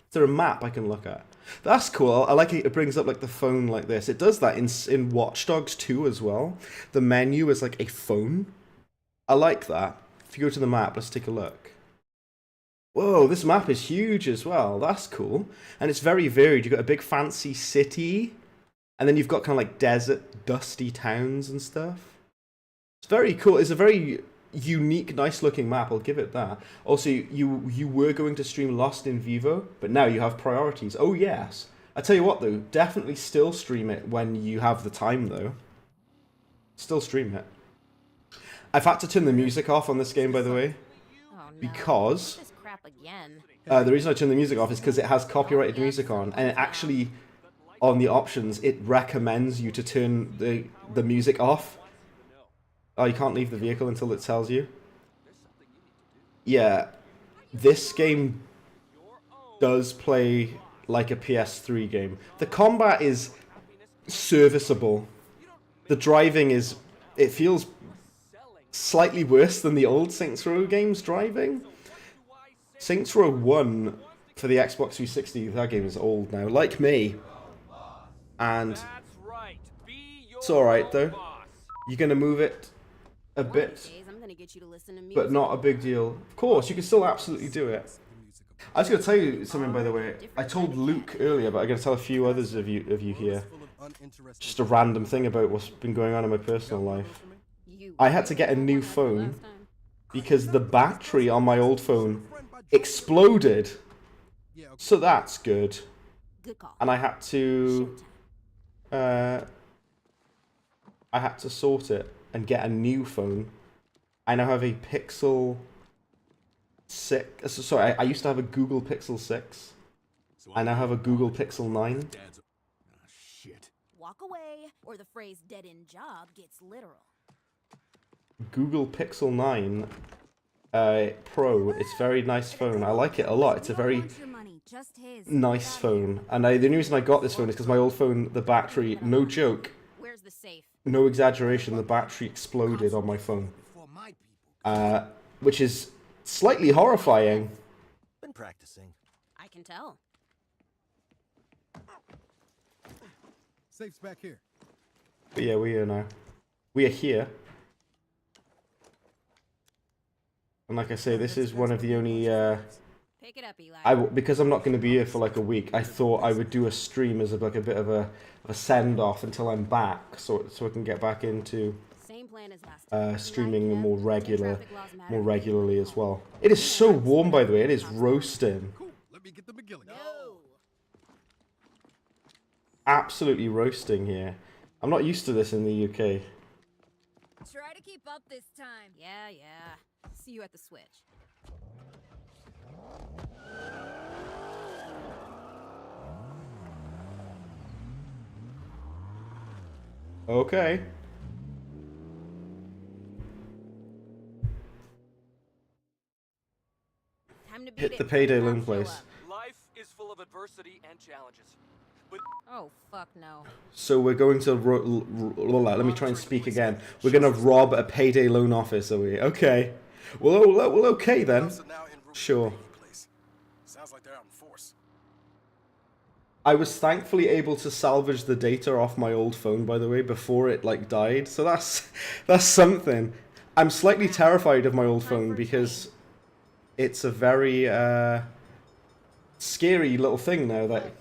[SPEAKER 1] Is there a map I can look at? That's cool. I like it. It brings up like the phone like this. It does that in Watch Dogs 2 as well. The menu is like a phone. I like that. If you go to the map, let's take a look. Whoa, this map is huge as well. That's cool. And it's very varied. You've got a big fancy city, and then you've got kind of like desert, dusty towns and stuff. It's very cool. It's a very unique, nice looking map. I'll give it that. Also, you were going to stream Lost in Vivo, but now you have priorities. Oh, yes. I tell you what, though. Definitely still stream it when you have the time, though. Still stream it. I've had to turn the music off on this game, by the way, because the reason I turn the music off is because it has copyrighted music on, and it actually, on the options, it recommends you to turn the music off. Oh, you can't leave the vehicle until it tells you? Yeah, this game does play like a PS3 game. The combat is serviceable. The driving is, it feels slightly worse than the old Saints Row games driving. Saints Row 1 for the Xbox 360, that game is old now, like me. And it's alright though. You're gonna move it a bit, but not a big deal. Of course, you can still absolutely do it. I was gonna tell you something, by the way. I told Luke earlier, but I'm gonna tell a few others of you here. Just a random thing about what's been going on in my personal life. I had to get a new phone because the battery on my old phone exploded. So that's good. And I had to sort it and get a new phone. I now have a Pixel 6. Sorry, I used to have a Google Pixel 6. I now have a Google Pixel 9.
[SPEAKER 3] Walk away, or the phrase dead-end job gets literal.
[SPEAKER 1] Google Pixel 9 Pro. It's a very nice phone. I like it a lot. It's a very nice phone. And the only reason I got this phone is because my old phone, the battery, no joke, no exaggeration, the battery exploded on my phone. Which is slightly horrifying.
[SPEAKER 9] Been practicing.
[SPEAKER 3] I can tell.
[SPEAKER 7] Safe's back here.
[SPEAKER 1] But yeah, we are now. We are here. And like I say, this is one of the only,
[SPEAKER 3] Pick it up, Eli.
[SPEAKER 1] because I'm not going to be here for like a week, I thought I would do a stream as like a bit of a send-off until I'm back, so I can get back into streaming more regularly as well. It is so warm, by the way. It is roasting.
[SPEAKER 7] Let me get the McGilligan.
[SPEAKER 1] Absolutely roasting here. I'm not used to this in the UK.
[SPEAKER 3] Try to keep up this time. Yeah, yeah. See you at the switch.
[SPEAKER 1] Okay.
[SPEAKER 3] Time to beat
[SPEAKER 1] Hit
[SPEAKER 3] it.
[SPEAKER 1] the payday loan
[SPEAKER 3] Show
[SPEAKER 1] place.
[SPEAKER 3] up.
[SPEAKER 11] Life is full of adversity and challenges. But
[SPEAKER 3] Oh, fuck no.
[SPEAKER 1] So we're going to let me try and speak again. We're gonna rob a payday loan office, are we? Okay. Well, okay then.
[SPEAKER 7] Also now en route to
[SPEAKER 1] Sure.
[SPEAKER 7] the paying place. Sounds like they're out in force.
[SPEAKER 1] I was thankfully able to salvage the data off my old phone, by the way, before it like died. So that's something. I'm slightly terrified of my old phone because it's a very scary little thing now that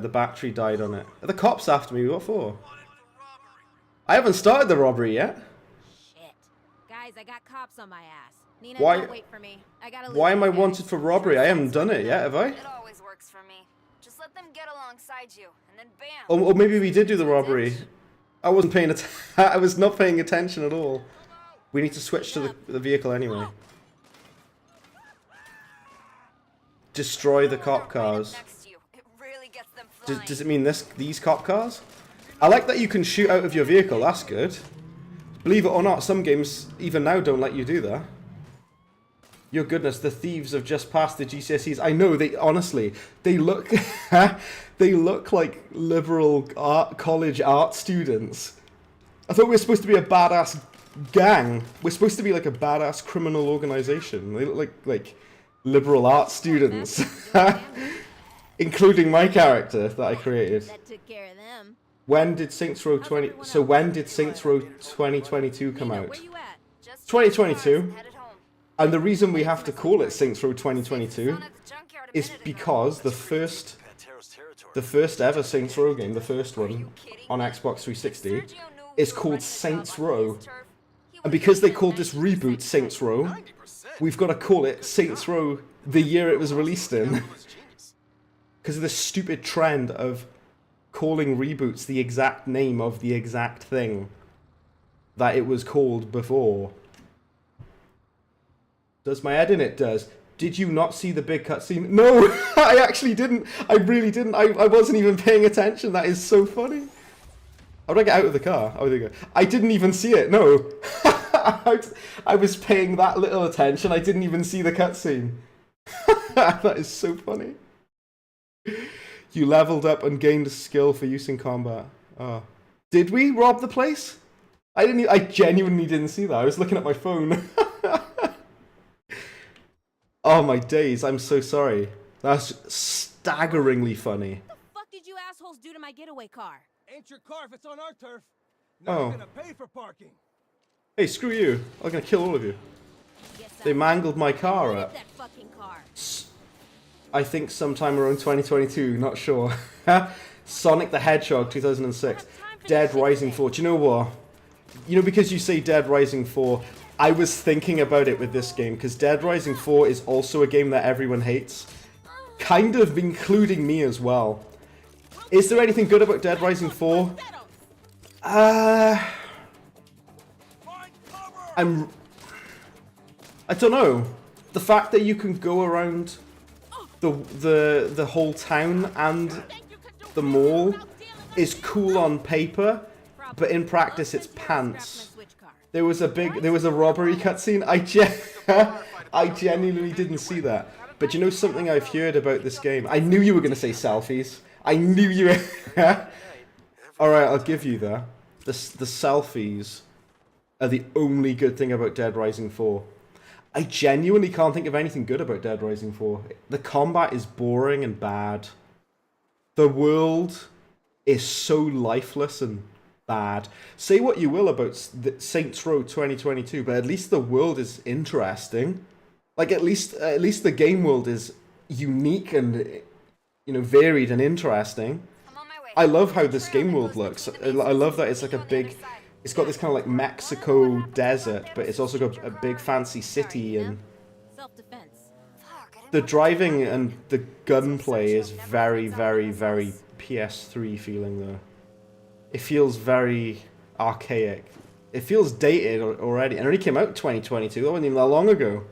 [SPEAKER 1] the battery died on it. Are the cops after me? What for? I haven't started the robbery yet.
[SPEAKER 3] Shit. Guys, I got cops on my ass. Nina,
[SPEAKER 1] Why-
[SPEAKER 3] don't wait for me. I gotta
[SPEAKER 1] Why
[SPEAKER 3] leave
[SPEAKER 1] am I
[SPEAKER 3] these
[SPEAKER 1] wanted
[SPEAKER 3] guys.
[SPEAKER 1] for robbery? I haven't done it yet, have I?
[SPEAKER 8] It always works for me. Just let them get alongside you, and then bam.
[SPEAKER 1] Or maybe we did do the robbery. I wasn't paying I was not paying attention at all. We need to switch to the vehicle anyway. Destroy the cop cars.
[SPEAKER 8] Next to you. It really gets them
[SPEAKER 1] Does,
[SPEAKER 8] flying.
[SPEAKER 1] does it mean these cop cars? I like that you can shoot out of your vehicle. That's good. Believe it or not, some games even now don't let you do that. Your goodness, the thieves have just passed the GCSEs. I know, they honestly, they look they look like liberal college art students. I thought we were supposed to be a badass gang. We're supposed to be like a badass criminal organization. They look like liberal art students. Including my character that I created.
[SPEAKER 3] That took care of them.
[SPEAKER 1] When did Saints Row 20 So when did Saints Row 2022 come
[SPEAKER 3] Nina,
[SPEAKER 1] out?
[SPEAKER 3] where you at?
[SPEAKER 8] Just
[SPEAKER 1] 2022.
[SPEAKER 8] headed home.
[SPEAKER 1] And the reason we have to call it Saints Row 2022
[SPEAKER 8] Found at the junkyard a
[SPEAKER 1] is
[SPEAKER 8] minute ago.
[SPEAKER 1] because the first
[SPEAKER 9] Pantero's territory.
[SPEAKER 1] ever Saints Row game, the first one on Xbox 360,
[SPEAKER 8] Sergio knew
[SPEAKER 1] is
[SPEAKER 8] who
[SPEAKER 1] called
[SPEAKER 8] rented the
[SPEAKER 1] Saints
[SPEAKER 8] job on
[SPEAKER 1] Row.
[SPEAKER 8] his turf. He
[SPEAKER 1] And
[SPEAKER 8] would
[SPEAKER 1] because they
[SPEAKER 8] have
[SPEAKER 1] called
[SPEAKER 8] been
[SPEAKER 1] this reboot
[SPEAKER 8] 90%
[SPEAKER 1] Saints Row,
[SPEAKER 7] 90%.
[SPEAKER 1] we've got to call it Saints Row the year it was released in.
[SPEAKER 7] Was genius.
[SPEAKER 1] Because of this stupid trend of calling reboots the exact name of the exact thing that it was called before. Does my head in? It does. Did you not see the big cutscene? No, I actually didn't. I really didn't. I wasn't even paying attention. That is so funny. How do I get out of the car? Oh, there you go. I didn't even see it. No. I was paying that little attention. I didn't even see the cutscene. That is so funny. You leveled up and gained a skill for use in combat. Oh. Did we rob the place? I genuinely didn't see that. I was looking at my phone. Oh my days, I'm so sorry. That's staggeringly funny.
[SPEAKER 3] What the fuck did you assholes do to my getaway car?
[SPEAKER 11] ain't your car if it's on our turf. Now
[SPEAKER 1] Oh.
[SPEAKER 11] you're gonna pay for parking.
[SPEAKER 1] Hey, screw you. I'm gonna kill all of you.
[SPEAKER 3] Yes,
[SPEAKER 1] They
[SPEAKER 3] I
[SPEAKER 1] mangled my car
[SPEAKER 3] wanted
[SPEAKER 1] up.
[SPEAKER 3] that fucking car.
[SPEAKER 1] I think sometime around 2022, not sure. Sonic the Hedgehog 2006. Dead Rising 4. Do you know what? You know, because you say Dead Rising 4, I was thinking about it with this game, because Dead Rising 4 is also a game that everyone hates. Kind of including me as well. Is there anything good about Dead Rising 4? I don't know. The fact that you can go around the whole town and the mall is cool on paper, but in practice it's pants. There was a robbery cutscene. I genuinely didn't see that. But you know something I've heard about this game? I knew you were gonna say selfies. I knew you were. Alright, I'll give you that. The selfies are the only good thing about Dead Rising 4. I genuinely can't think of anything good about Dead Rising 4. The combat is boring and bad. The world is so lifeless and bad. Say what you will about Saints Row 2022, but at least the world is interesting. Like at least the game world is unique and, you know, varied and interesting.
[SPEAKER 8] I'm on my way.
[SPEAKER 1] I love how this game world looks. I love that it's like a big, it's got this kind of like Mexico desert, but it's also got a big fancy city, and
[SPEAKER 3] Self-defense.
[SPEAKER 8] Fuck, I didn't
[SPEAKER 1] the
[SPEAKER 8] know
[SPEAKER 1] driving and the gunplay is very, very, very PS3 feeling though. It feels very archaic. It feels dated already. And it only came out in 2022. That wasn't even that long ago.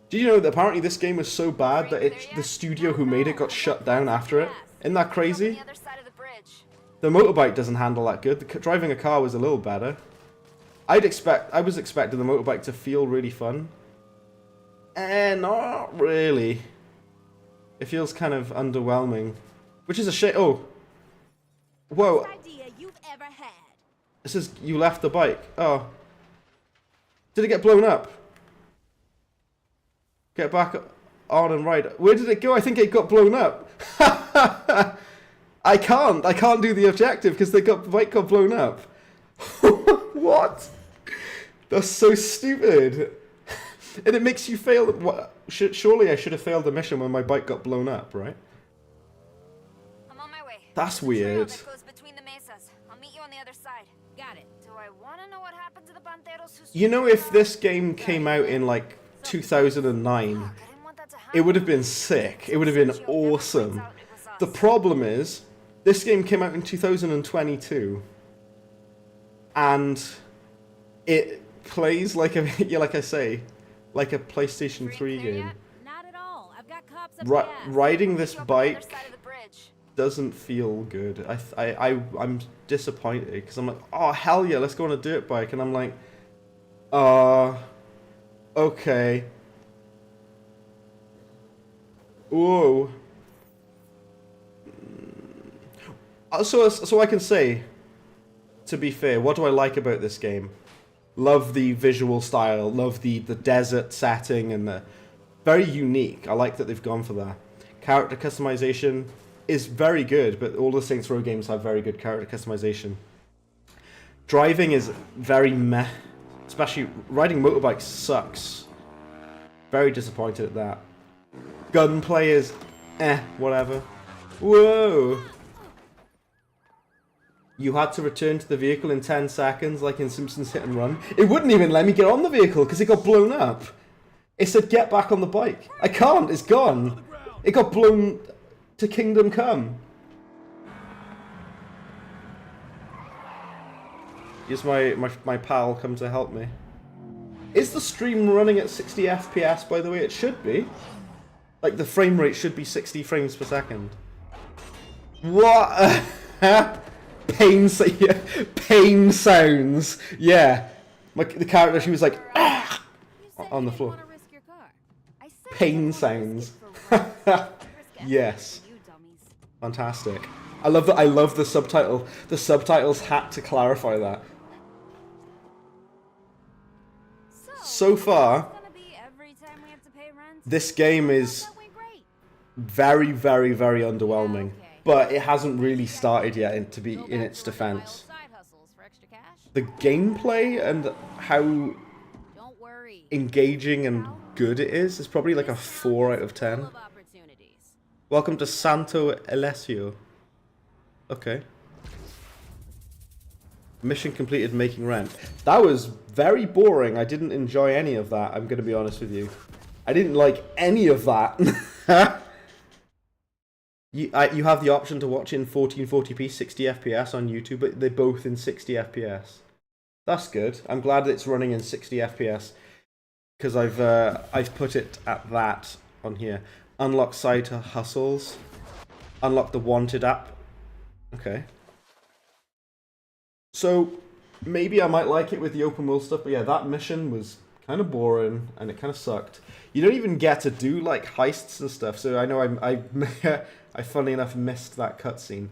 [SPEAKER 1] Did you know that apparently this game was so bad that the studio who made it got shut down after it? Isn't that crazy? The motorbike doesn't handle that good. Driving a car was a little better. I was expecting the motorbike to feel really fun. Not really. It feels kind of underwhelming. Which is a shame. Oh. Whoa.
[SPEAKER 2] Best idea you've ever had.
[SPEAKER 1] It says you left the bike. Oh. Did it get blown up? Get back on and ride. Where did it go? I think it got blown up. I can't do the objective because the bike got blown up. What? That's so stupid. And it makes you fail. What? Surely I should have failed the mission when my bike got blown up, right?
[SPEAKER 8] I'm on my way.
[SPEAKER 1] That's
[SPEAKER 8] There's a trail
[SPEAKER 1] weird.
[SPEAKER 8] that goes between the mesas. I'll meet you on the other side.
[SPEAKER 3] Got it.
[SPEAKER 8] Do I want to know what happened to the Banderos who
[SPEAKER 1] You know, if this game came out in like 2009, it would have been sick. It would have been awesome. The problem is, this game came out in 2022, and it plays like a yeah, like I say, like a PlayStation 3 game.
[SPEAKER 3] Not at all. I've got cops up the ass.
[SPEAKER 1] Riding this bike doesn't feel good. I'm disappointed because I'm like, oh hell yeah, let's go on a dirt bike, and I'm like, okay. Whoa. So I can say, to be fair, what do I like about this game? Love the visual style, love the desert setting, and the very unique. I like that they've gone for that. Character customization is very good, but all the Saints Row games have very good character customization. Driving is very meh, especially riding motorbikes sucks. Very disappointed at that. Gunplay is whatever. Whoa! You had to return to the vehicle in 10 seconds, like in Simpsons Hit and Run. It wouldn't even let me get on the vehicle because it got blown up. It said get back on the bike. I can't, it's gone. It got blown to Kingdom Come. Here's my pal come to help me. Is the stream running at 60 FPS, by the way? It should be. Like, the frame rate should be 60 frames per second. What? Pain sounds. Yeah. The character, she was like, ah! On the floor. Pain sounds. Yes. Fantastic. I love that. I love the subtitle. The subtitles had to clarify that. So far, this game is very, very, very underwhelming. But it hasn't really started yet to be in its defense. The gameplay and how engaging and good it is probably like a 4 out of 10. Welcome to Santo Alessio. Okay. Mission completed making rent. That was very boring. I didn't enjoy any of that, I'm going to be honest with you. I didn't like any of that. You have the option to watch in 1440p 60 FPS on YouTube, but they're both in 60 FPS. That's good. I'm glad it's running in 60 FPS because I've put it at that on here. Unlock side hustles. Unlock the Wanted app. Okay. So maybe I might like it with the open world stuff, but yeah, that mission was kind of boring and it kind of sucked. You don't even get to do like heists and stuff, so I know I funnily enough missed that cutscene.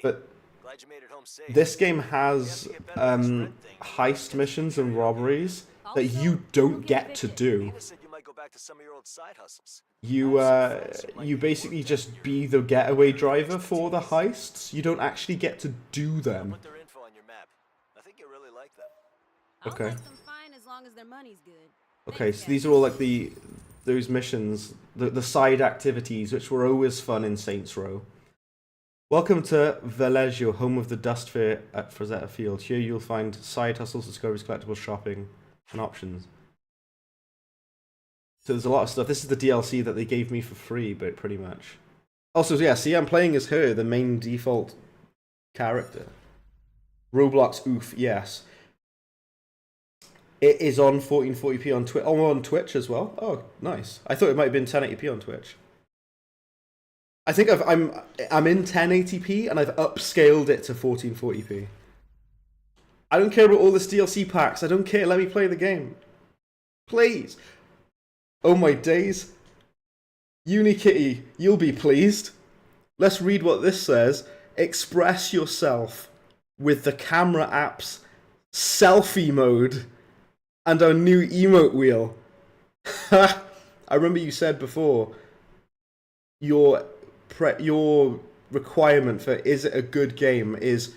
[SPEAKER 1] But
[SPEAKER 9] glad you made it home safe.
[SPEAKER 1] This game has heist missions and robberies that you don't get to do. You basically just be the getaway driver for the heists. You don't actually get to do them.
[SPEAKER 9] I think you really like them.
[SPEAKER 1] Okay.
[SPEAKER 3] As long as their money's good.
[SPEAKER 1] Okay, so these are all like those missions, the side activities, which were always fun in Saints Row. Welcome to Vallejo, home of the Dust Fair at Frazetta Field. Here you'll find side hustles, discoveries, collectibles, shopping, and options. So there's a lot of stuff. This is the DLC that they gave me for free, but pretty much. Also, yeah, see, I'm playing as her, the main default character. Roblox, oof, yes. It is on 1440p on Twitch. Oh, on Twitch as well. Oh, nice. I thought it might have been 1080p on Twitch. I think I'm in 1080p and I've upscaled it to 1440p. I don't care about all this DLC packs. I don't care. Let me play the game, please. Oh my days. Unikitty, you'll be pleased. Let's read what this says. Express yourself with the camera app's selfie mode and our new emote wheel. I remember you said before your requirement for is it a good game is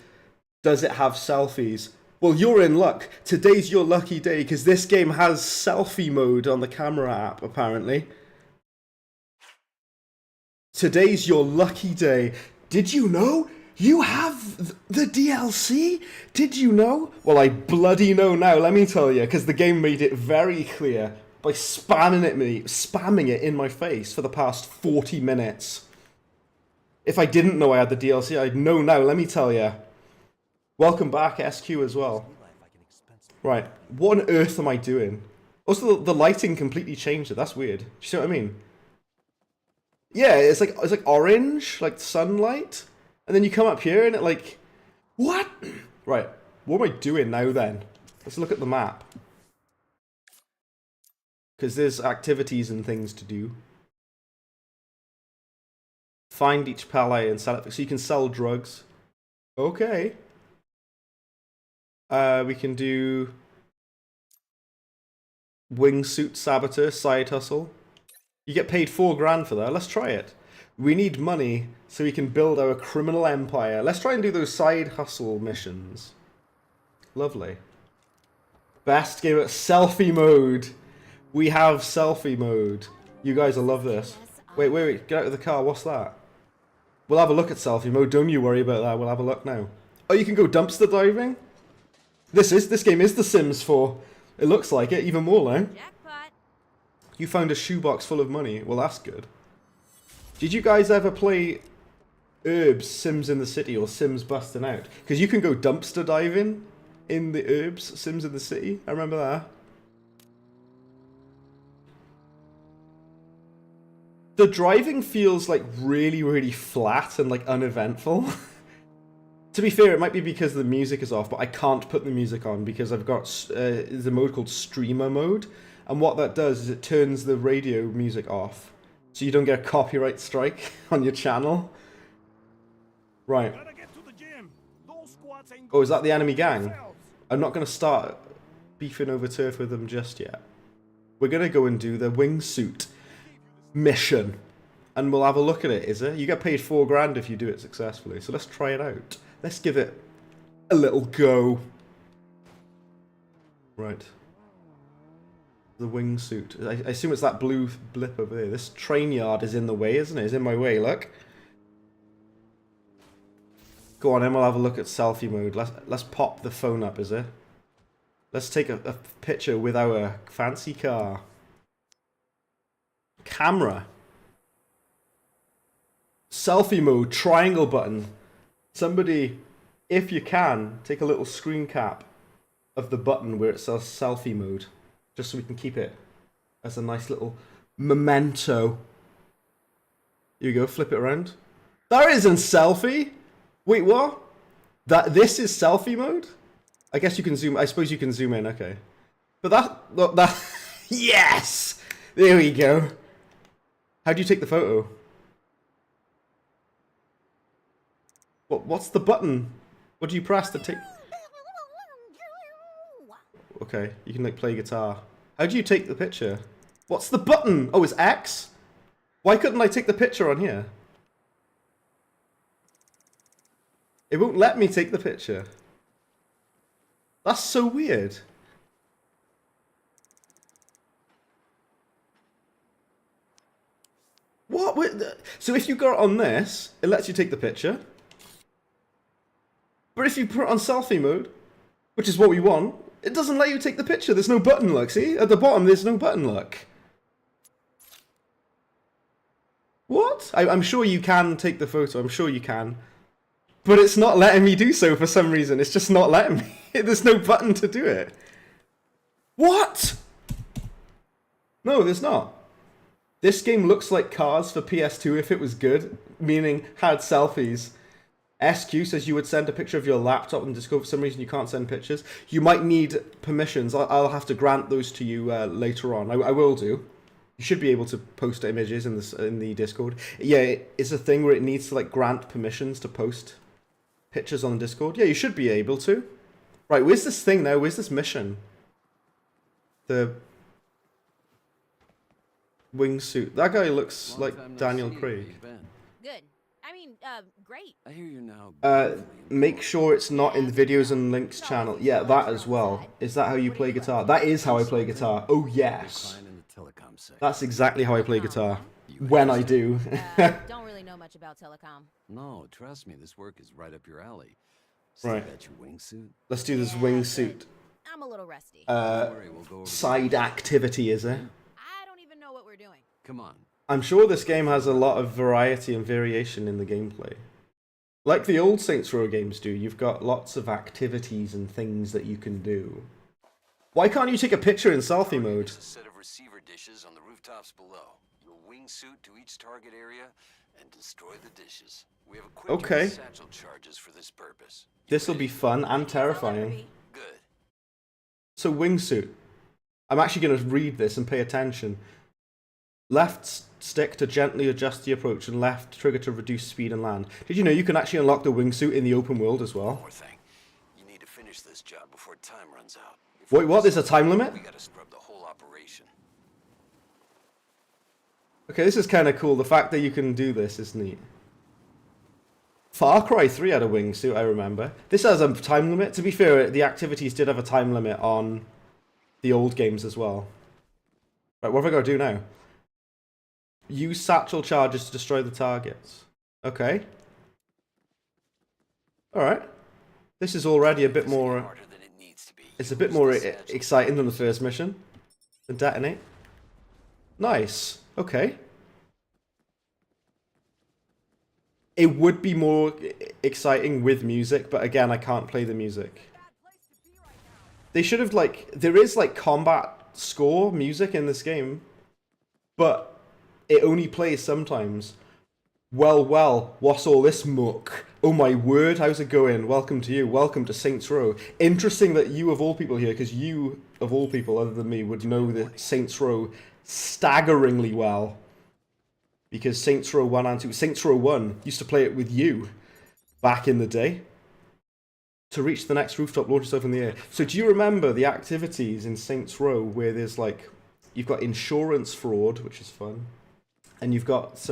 [SPEAKER 1] does it have selfies? Well, you're in luck. Today's your lucky day because this game has selfie mode on the camera app apparently. Today's your lucky day. Did you know? You have the DLC? Did you know? Well, I bloody know now, let me tell you, because the game made it very clear by spamming it in my face for the past 40 minutes. If I didn't know I had the DLC, I'd know now, let me tell you. Welcome back, SQ as well. Right, what on earth am I doing? Also, the lighting completely changed it, that's weird. Do you see what I mean? Yeah, it's like orange, like sunlight, and then you come up here and it like, what? Right, what am I doing now then? Let's look at the map. Because there's activities and things to do. Find each pallet and sell it, so you can sell drugs. Okay. We can do wingsuit saboteur, side hustle. You get paid $4 grand for that. Let's try it. We need money so we can build our criminal empire. Let's try and do those side hustle missions. Lovely. Best game at selfie mode. We have selfie mode. You guys will love this. Wait. Get out of the car. What's that? We'll have a look at selfie mode. Don't you worry about that. We'll have a look now. Oh, you can go dumpster diving? This game is The Sims 4. It looks like it. Even more now.
[SPEAKER 2] Jackpot.
[SPEAKER 1] You found a shoebox full of money. Well, that's good. Did you guys ever play Herbs, Sims in the City, or Sims Busting Out? Because you can go dumpster diving in the Herbs, Sims in the City. I remember that. The driving feels like really, really flat and like uneventful. To be fair, it might be because the music is off, but I can't put the music on because I've got the mode called streamer mode. And what that does is it turns the radio music off. So you don't get a copyright strike on your channel. Right. Oh, is that the enemy gang? I'm not going to start beefing over turf with them just yet. We're going to go and do the wingsuit mission. And we'll have a look at it, is it? You get paid $4 grand if you do it successfully. So let's try it out. Let's give it a little go. Right. The wingsuit. I assume it's that blue blip over there. This train yard is in the way, isn't it? It's in my way, look. Go on, then we'll have a look at selfie mode. Let's pop the phone up, is it? Let's take a picture with our fancy car. Camera. Selfie mode, triangle button. Somebody, if you can, take a little screen cap of the button where it says selfie mode. Just so we can keep it as a nice little memento. Here you go, flip it around. That isn't selfie! Wait, what? This is selfie mode? I guess you can zoom, I suppose you can zoom in, okay. But that yes! There we go. How do you take the photo? What's the button? What do you press to take? Okay, you can like play guitar. How do you take the picture? What's the button? Oh, it's X? Why couldn't I take the picture on here? It won't let me take the picture. That's so weird. What? So if you got it on this, it lets you take the picture. But if you put it on selfie mode, which is what we want, it doesn't let you take the picture. There's no button, look. See? At the bottom, there's no button, look. What? I'm sure you can take the photo. I'm sure you can. But it's not letting me do so for some reason. It's just not letting me. There's no button to do it. What? No, there's not. This game looks like Cars for PS2 if it was good, meaning had selfies. SQ says you would send a picture of your laptop and Discord. For some reason you can't send pictures. You might need permissions. I'll have to grant those to you later on. I will do. You should be able to post images in the Discord. Yeah, it's a thing where it needs to like grant permissions to post pictures on Discord. Yeah, you should be able to. Right, where's this thing now? Where's this mission? The wingsuit. That guy looks like Daniel Craig.
[SPEAKER 3] Good. I mean, great.
[SPEAKER 6] I hear you're now.
[SPEAKER 1] Make sure it's not in the videos and links channel. Yeah, that as well. Is that how you play guitar? That is how I play guitar. Oh yes. That's exactly how I play guitar. When I do.
[SPEAKER 3] Don't really know much about telecom.
[SPEAKER 6] No, trust me, this work is right up your alley.
[SPEAKER 1] Right.
[SPEAKER 6] That your wingsuit?
[SPEAKER 1] Let's do this wingsuit.
[SPEAKER 3] I'm a little rusty.
[SPEAKER 1] Side activity, is it?
[SPEAKER 3] I don't even know what we're doing.
[SPEAKER 6] Come on.
[SPEAKER 1] I'm sure this game has a lot of variety and variation in the gameplay. Like the old Saints Row games do, you've got lots of activities and things that you can do. Why can't you take a picture in selfie mode?
[SPEAKER 6] A set of receiver dishes on the rooftops below. Your wingsuit to each target area and destroy the dishes. We have equipped you with satchel charges for this purpose.
[SPEAKER 1] This will be fun and terrifying.
[SPEAKER 6] Good.
[SPEAKER 1] So wingsuit. I'm actually going to read this and pay attention. Left stick to gently adjust the approach and left trigger to reduce speed and land. Did you know you can actually unlock the wingsuit in the open world as well?
[SPEAKER 6] One more thing. You need to finish this job before time runs out.
[SPEAKER 1] Wait, what? There's a time limit?
[SPEAKER 6] We gotta scrub the whole operation.
[SPEAKER 1] Okay, this is kind of cool. The fact that you can do this is neat. Far Cry 3 had a wingsuit, I remember. This has a time limit. To be fair, the activities did have a time limit on the old games as well. Right, what have I got to do now? Use satchel charges to destroy the targets. Okay. Alright. This is already a bit more... It's a bit more exciting than the first mission. The detonate. Nice. Okay. It would be more exciting with music, but again, I can't play the music. They should have, like... There is, like, combat score music in this game, but it only plays sometimes. Well, what's all this muck? Oh my word, how's it going? Welcome to you. Welcome to Saints Row. Interesting that you of all people here, because you of all people other than me would know the Saints Row staggeringly well. Because Saints Row 1 and 2... Saints Row 1 used to play it with you back in the day. To reach the next rooftop, launch yourself in the air. So do you remember the activities in Saints Row where there's like... You've got insurance fraud, which is fun. And you've got...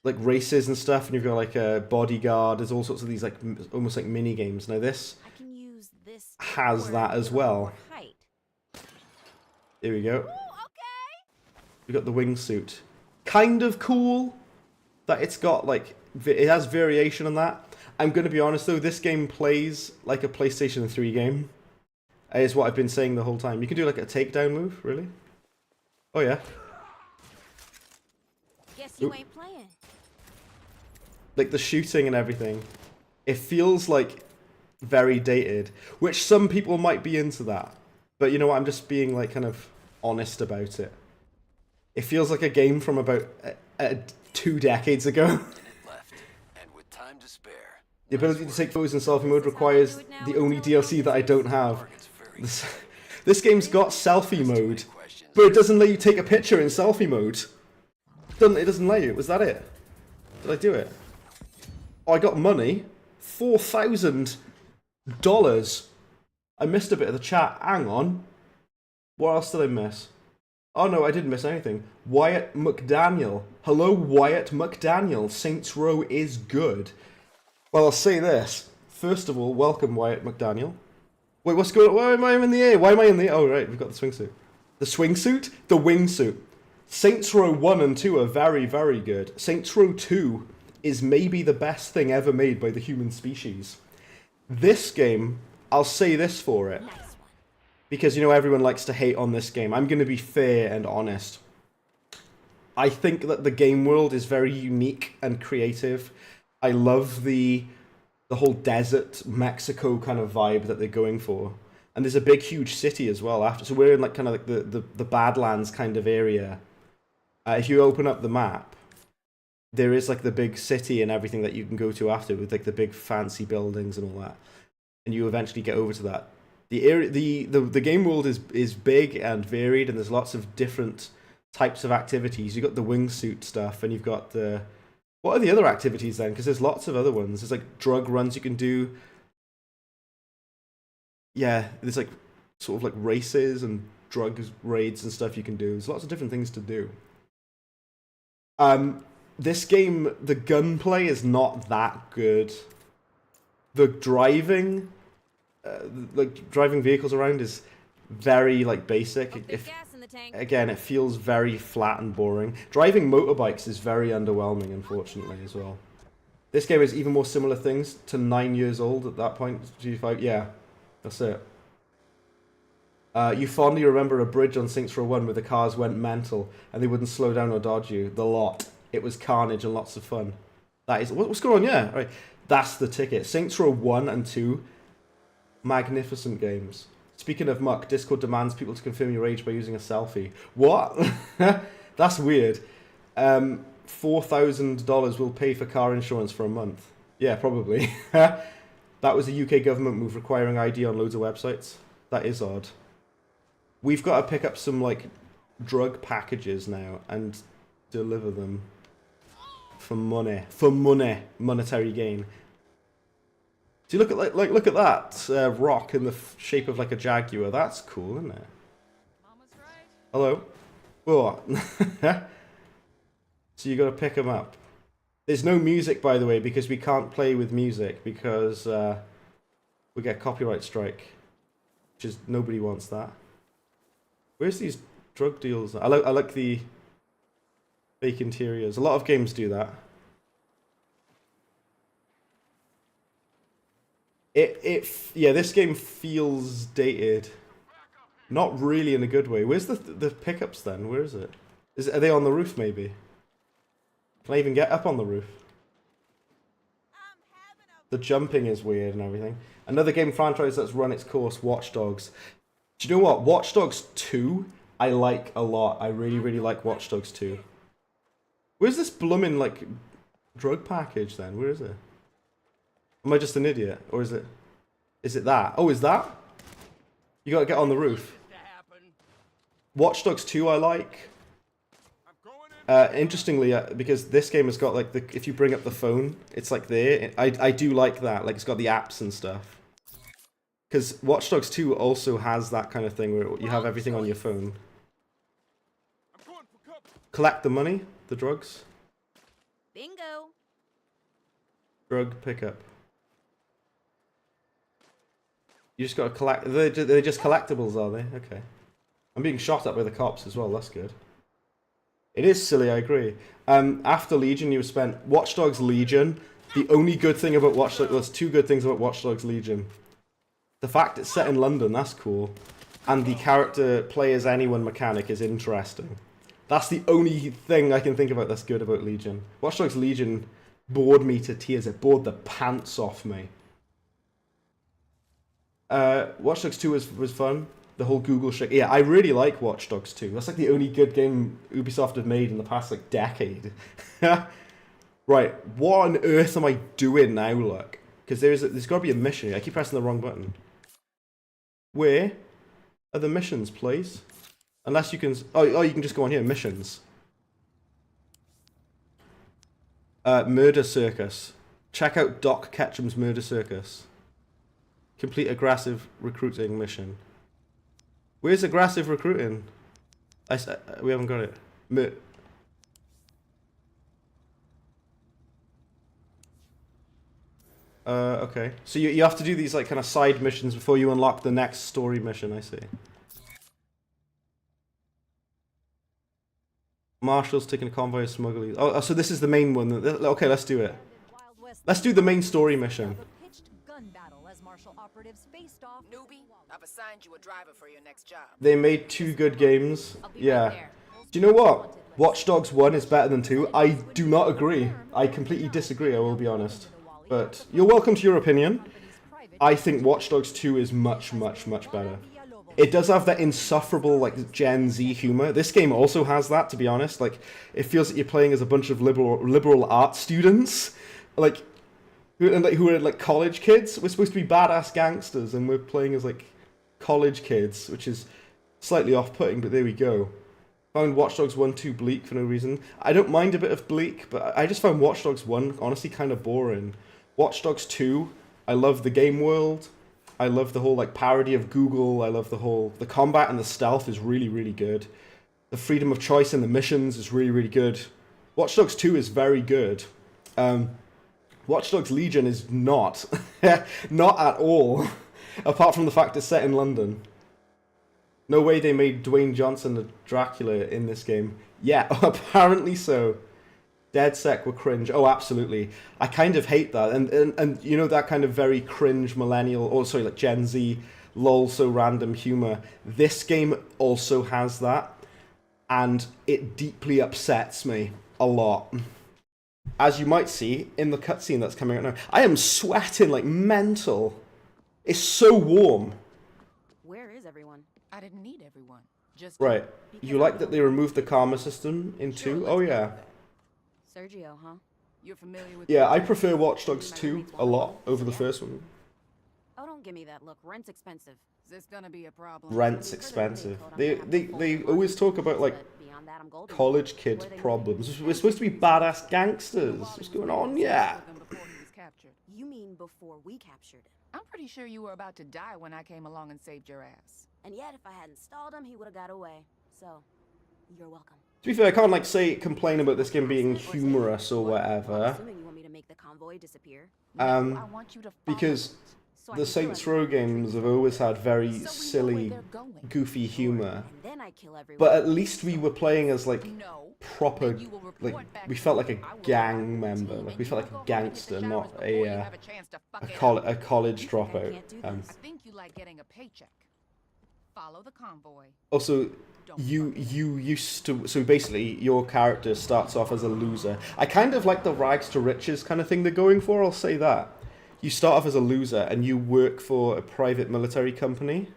[SPEAKER 1] like races and stuff, and you've got like a bodyguard. There's all sorts of these like almost like mini games. Now this has that as well. Here we go. We got the wingsuit. Kind of cool that it's got like it has variation on that. I'm gonna be honest though, this game plays like a PlayStation 3 game. Is what I've been saying the whole time. You can do like a takedown move, really? Oh yeah.
[SPEAKER 3] Guess you ain't playing.
[SPEAKER 1] Like the shooting and everything, it feels like very dated, which some people might be into that, but you know what, I'm just being like kind of honest about it. It feels like a game from about 2 decades ago.
[SPEAKER 6] And with time to spare.
[SPEAKER 1] The ability to take photos in selfie mode requires the only DLC that I don't have. This game's got selfie mode, but it doesn't let you take a picture in selfie mode. It doesn't let you. Was that it? Did I do it? Oh, I got money. $4,000. I missed a bit of the chat. Hang on. What else did I miss? Oh no, I didn't miss anything. Wyatt McDaniel. Hello, Wyatt McDaniel. Saints Row is good. Well, I'll say this. First of all, welcome, Wyatt McDaniel. Wait, what's going on? Why am I in the air? Why am I in the air? Oh, right, we've got the swingsuit. The swingsuit? The wingsuit. Saints Row 1 and 2 are very, very good. Saints Row 2 is maybe the best thing ever made by the human species. This game, I'll say this for it. Because, you know, everyone likes to hate on this game. I'm going to be fair and honest. I think that the game world is very unique and creative. I love the whole desert Mexico kind of vibe that they're going for. And there's a big, huge city as well after. So we're in like kind of like the Badlands kind of area. If you open up the map, there is like the big city and everything that you can go to after, with like the big fancy buildings and all that. And you eventually get over to that. The area, the game world is big and varied, and there's lots of different types of activities. You've got the wingsuit stuff, and you've got the... What are the other activities then? Because there's lots of other ones. There's like drug runs you can do. Yeah, there's like sort of like races and drug raids and stuff you can do. There's lots of different things to do. This game, the gunplay is not that good. The driving, like driving vehicles around, is very like basic. Again, it feels very flat and boring. Driving motorbikes is very underwhelming, unfortunately, as well. This game is even more similar things to 9 years old at that point. G5, yeah, that's it. You fondly remember a bridge on Saints Row 1 where the cars went mental and they wouldn't slow down or dodge you. The lot. It was carnage and lots of fun. That is... What's going on? Yeah, right. That's the ticket. Saints Row 1 and 2. Magnificent games. Speaking of muck, Discord demands people to confirm your age by using a selfie. What? That's weird. $4,000 will pay for car insurance for a month. Yeah, probably. That was a UK government move requiring ID on loads of websites. That is odd. We've got to pick up some, like, drug packages now and deliver them for money. For money. Monetary gain. Do you look at look at that rock in the shape of like a jaguar? That's cool, isn't it? Hello. Oh. So you got to pick them up. There's no music, by the way, because we can't play with music because we get copyright strike. Which is, nobody wants that. Where's these drug deals? I like the fake interiors. A lot of games do that. Yeah, this game feels dated. Not really in a good way. Where's the pickups then? Where is it? Are they on the roof maybe? Can I even get up on the roof? The jumping is weird and everything. Another game franchise that's run its course, Watch Dogs. Do you know what? Watch Dogs 2 I like a lot. I really, really like Watch Dogs 2. Where's this blooming, like, drug package then? Where is it? Am I just an idiot? Or is it... Is it that? Oh, is that? You gotta get on the roof. Watch Dogs 2 I like. Interestingly, because this game has got, like, if you bring up the phone, it's, like, there. I do like that. Like, it's got the apps and stuff. Because Watch Dogs 2 also has that kind of thing where you have everything on your phone. Collect the money, the drugs.
[SPEAKER 2] Bingo.
[SPEAKER 1] Drug pickup. You just gotta collect. They're just collectibles, are they? Okay. I'm being shot at by the cops as well. That's good. It is silly, I agree. After Legion, you spent Watch Dogs Legion. The only good thing about Watch Dogs, there's two good things about Watch Dogs Legion. The fact it's set in London, that's cool. And the character play as anyone mechanic is interesting. That's the only thing I can think about that's good about Legion. Watch Dogs Legion bored me to tears. It bored the pants off me. Watch Dogs 2 was fun. The whole Google shit. Yeah, I really like Watch Dogs 2. That's like the only good game Ubisoft have made in the past like decade. Right, what on earth am I doing now, look? Because there's got to be a mission here. I keep pressing the wrong button. Where are the missions, please? Unless you can... Oh, you can just go on here. Missions. Murder Circus. Check out Doc Ketchum's Murder Circus. Complete aggressive recruiting mission. Where's aggressive recruiting? We haven't got it. Okay. So you have to do these like kind of side missions before you unlock the next story mission, I see. Marshall's taking a convoy of smugglers. Oh, so this is the main one. Okay, let's do it. Let's do the main story mission.
[SPEAKER 5] Newbie, I've assigned you a driver for your next job.
[SPEAKER 1] They made two good games. Yeah. Do you know what? Watch Dogs 1 is better than 2. I do not agree. I completely disagree, I will be honest. But you're welcome to your opinion. I think Watch Dogs 2 is much, much, much better. It does have that insufferable, like, Gen Z humor. This game also has that, to be honest. Like, it feels like you're playing as a bunch of liberal arts students. Like, who are, like, college kids. We're supposed to be badass gangsters, and we're playing as, like, college kids, which is slightly off-putting, but there we go. Found Watch Dogs 1 too bleak for no reason. I don't mind a bit of bleak, but I just found Watch Dogs 1 honestly kind of boring. Watch Dogs 2, I love the game world. I love the whole like parody of Google. I love the combat and the stealth is really, really good. The freedom of choice in the missions is really, really good. Watch Dogs 2 is very good. Watch Dogs Legion is not. Not at all. Apart from the fact it's set in London. No way they made Dwayne Johnson a Dracula in this game. Yeah, apparently so. DedSec were cringe. Oh, absolutely. I kind of hate that. And you know that kind of very cringe millennial, or sorry, like Gen Z, lol, so random humor. This game also has that. And it deeply upsets me a lot. As you might see in the cutscene that's coming out now. I am sweating like mental. It's so warm.
[SPEAKER 3] Where is everyone?
[SPEAKER 5] I didn't need everyone. Just
[SPEAKER 1] Right. You like that they removed the karma system in 2? Oh yeah.
[SPEAKER 3] Sergio, huh?
[SPEAKER 5] You're familiar with
[SPEAKER 1] Yeah, I prefer Watch Dogs 2 a lot over the first one.
[SPEAKER 3] Oh, don't give me that look. Rent's expensive.
[SPEAKER 5] Is this gonna be a problem?
[SPEAKER 1] Rent's expensive. They always talk about like college kid problems. We're supposed to be badass gangsters. What's going on? Yeah.
[SPEAKER 3] You mean before we captured him?
[SPEAKER 5] I'm pretty sure you were about to die when I came along and saved your ass.
[SPEAKER 3] And yet, if I hadn't stalled him, he would have got away. So, you're welcome.
[SPEAKER 1] To be fair, I can't like complain about this game being humorous or whatever.
[SPEAKER 3] Assuming you want me to make the convoy disappear.
[SPEAKER 1] Because the Saints Row games have always had very silly, goofy humor. But at least we were playing as like proper, like we felt like a gang member, like we felt like a gangster, not a college dropout.
[SPEAKER 5] I think you like getting a paycheck. Follow the convoy.
[SPEAKER 1] Also, you used to, so basically your character starts off as a loser. I kind of like the rags to riches kind of thing they're going for, I'll say that. You start off as a loser and you work for a private military company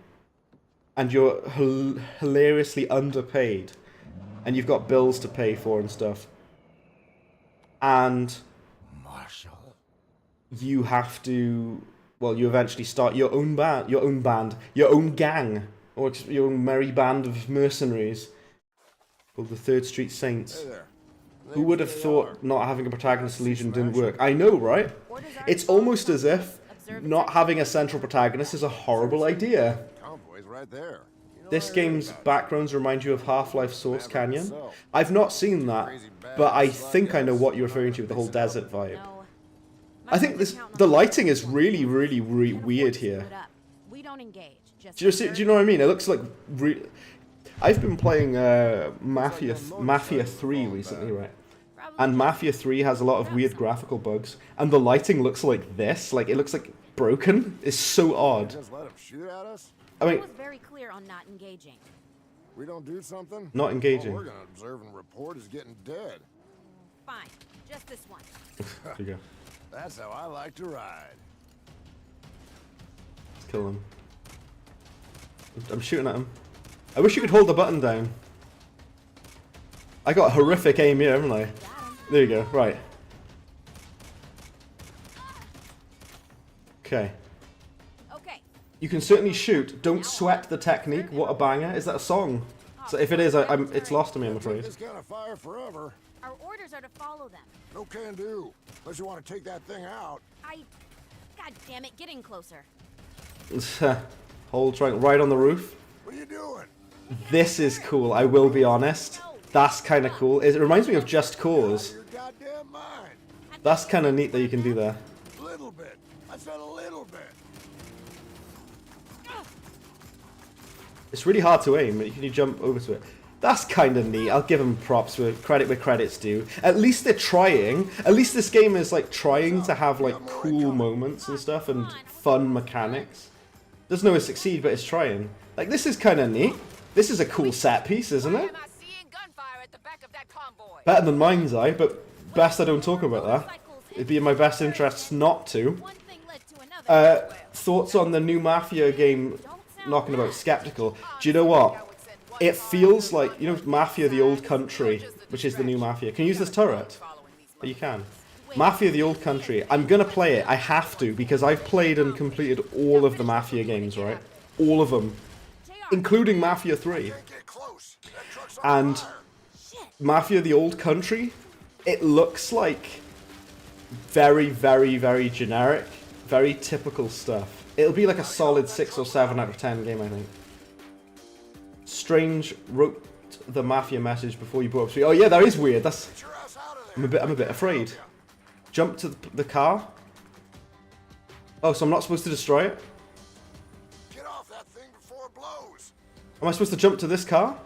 [SPEAKER 1] and you're hilariously underpaid and you've got bills to pay for and stuff. And you have to, well, you eventually start your own gang. Or your own merry band of mercenaries called the Third Street Saints. Who would have thought not having a protagonist Legion didn't work? I know, right? It's almost as if not having a central protagonist is a horrible idea. This game's backgrounds remind you of Half-Life Source Canyon. I've not seen that, but I think I know what you're referring to with the whole desert vibe. I think the lighting is really, really, really weird here.
[SPEAKER 3] We don't engage.
[SPEAKER 1] Do you know what I mean? It looks like I've been playing Mafia 3 recently, right? And Mafia 3 has a lot of weird graphical bugs, and the lighting looks like this. Like it looks like broken. It's so odd.
[SPEAKER 7] Just let him shoot at us?
[SPEAKER 1] I mean,
[SPEAKER 3] was very clear on not engaging.
[SPEAKER 7] We don't do something?
[SPEAKER 1] Not engaging.
[SPEAKER 7] All we're gonna observe and report is getting dead.
[SPEAKER 3] Fine, just this one.
[SPEAKER 1] There you go.
[SPEAKER 7] That's how I like to ride.
[SPEAKER 1] Let's kill him. I'm shooting at him. I wish you could hold the button down. I got horrific aim here, haven't I? There you go, right. Okay. You can certainly shoot. Don't sweat the technique. What a banger. Is that a song? So if it is, it's lost to me, I'm afraid.
[SPEAKER 7] This kind of fire forever.
[SPEAKER 3] Our orders are to follow them.
[SPEAKER 7] No can do. Unless you want to take that thing out.
[SPEAKER 3] God damn it, get in closer.
[SPEAKER 1] Hold triangle right on the roof.
[SPEAKER 7] What are you doing?
[SPEAKER 1] This is cool, I will be honest. That's kind of cool. It reminds me of Just Cause.
[SPEAKER 7] Your goddamn mind.
[SPEAKER 1] That's kind of neat that you can do that.
[SPEAKER 7] A little bit. I said a little bit.
[SPEAKER 1] It's really hard to aim, but you can jump over to it. That's kind of neat. I'll give them props with credit where credit's due. At least they're trying. At least this game is like trying to have like cool moments and stuff and fun mechanics. Doesn't always succeed, but it's trying. Like this is kind of neat. This is a cool set piece, isn't it? Better than mine's eye, but best I don't talk about that. It'd be in my best interests not to.
[SPEAKER 2] One thing led to another.
[SPEAKER 1] Thoughts on the new Mafia game, knocking about skeptical. Do you know what? It feels like, you know, Mafia the Old Country, which is the new Mafia. Can you use this turret? Oh, you can. Mafia the Old Country. I'm gonna play it. I have to, because I've played and completed all of the Mafia games, right? All of them. Including Mafia 3. And Mafia the Old Country, it looks like very, very, very generic, very typical stuff. It'll be like a solid 6 or 7 out of 10 game, I think. Strange wrote the Mafia message before you brought up. Oh yeah, that is weird. That's. I'm a bit afraid. Jump to the car. Oh, so I'm not supposed to destroy it?
[SPEAKER 9] Get off that thing before it blows.
[SPEAKER 1] Am I supposed to jump to this car?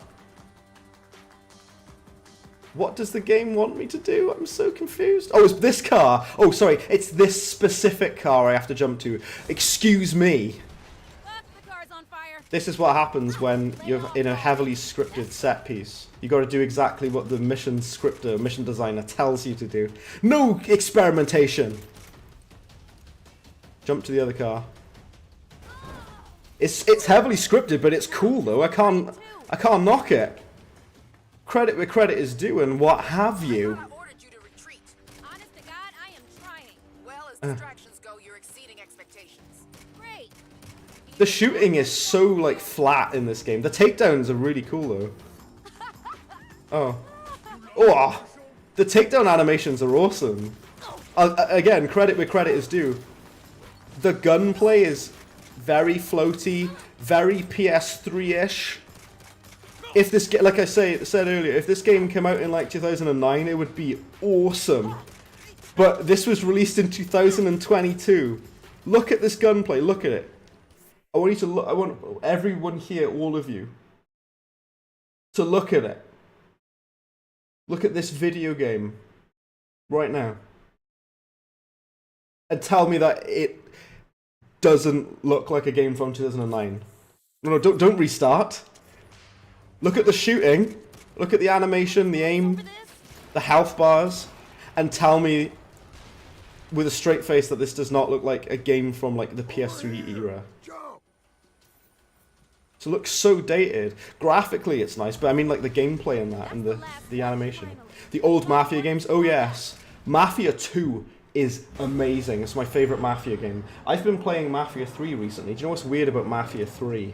[SPEAKER 1] What does the game want me to do? I'm so confused. Oh, it's this car. Oh, sorry. It's this specific car I have to jump to. Excuse me.
[SPEAKER 2] The car's on fire.
[SPEAKER 1] This is what happens when you're in a heavily scripted set piece. You got to do exactly what the mission scripter, mission designer tells you to do. No experimentation. Jump to the other car. It's heavily scripted, but it's cool though. I can't knock it. Credit where credit is due, and what have you?
[SPEAKER 2] Honest to God, I am trying.
[SPEAKER 5] Well, as distractions go, you're exceeding expectations.
[SPEAKER 2] Great.
[SPEAKER 1] The shooting is so like flat in this game. The takedowns are really cool though. Oh. Oh! The takedown animations are awesome. Again, credit where credit is due. The gunplay is very floaty, very PS3-ish. If this, like I said earlier, if this game came out in like 2009, it would be awesome. But this was released in 2022. Look at this gunplay. Look at it. I want you to look. I want everyone here, all of you, to look at it. Look at this video game right now, and tell me that it doesn't look like a game from 2009. No, don't restart. Look at the shooting. Look at the animation, the aim, the health bars, and tell me with a straight face that this does not look like a game from like the PS3 era. So it looks so dated. Graphically it's nice, but I mean like the gameplay in that and the animation. The old Mafia games, oh yes. Mafia 2 is amazing. It's my favourite Mafia game. I've been playing Mafia 3 recently. Do you know what's weird about Mafia 3?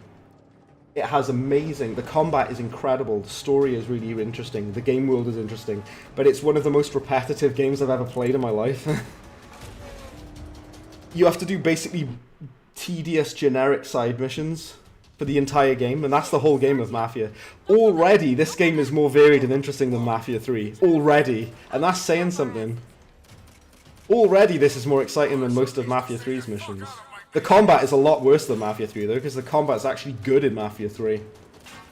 [SPEAKER 1] It has amazing, the combat is incredible, the story is really interesting, the game world is interesting, but it's one of the most repetitive games I've ever played in my life. You have to do basically tedious generic side missions for the entire game, and that's the whole game of Mafia. Already, this game is more varied and interesting than Mafia 3. Already. And that's saying something. Already, this is more exciting than most of Mafia 3's missions. The combat is a lot worse than Mafia 3 though, because the combat's actually good in Mafia 3.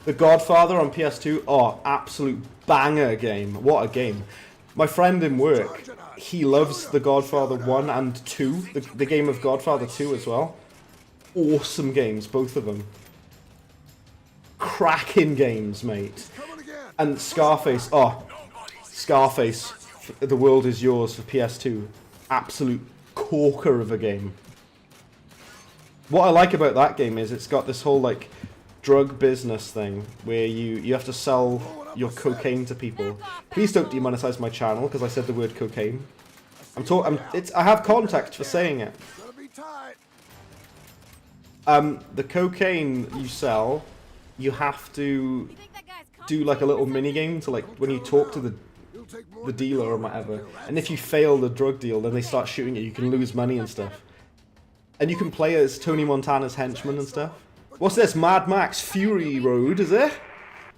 [SPEAKER 1] The Godfather on PS2, oh, absolute banger game. What a game. My friend in work, he loves The Godfather 1 and 2, the game of Godfather 2 as well. Awesome games, both of them. Cracking games, mate. And Scarface, oh, Scarface, The World Is Yours for PS2. Absolute corker of a game. What I like about that game is it's got this whole like drug business thing where you have to sell your cocaine to people. Please don't demonetize my channel because I said the word cocaine. I have context for saying it. The cocaine you sell, you have to do like a little mini game to like when you talk to the dealer or whatever. And if you fail the drug deal, then they start shooting you. You can lose money and stuff. And you can play as Tony Montana's henchman and stuff. What's this? Mad Max Fury Road, is it?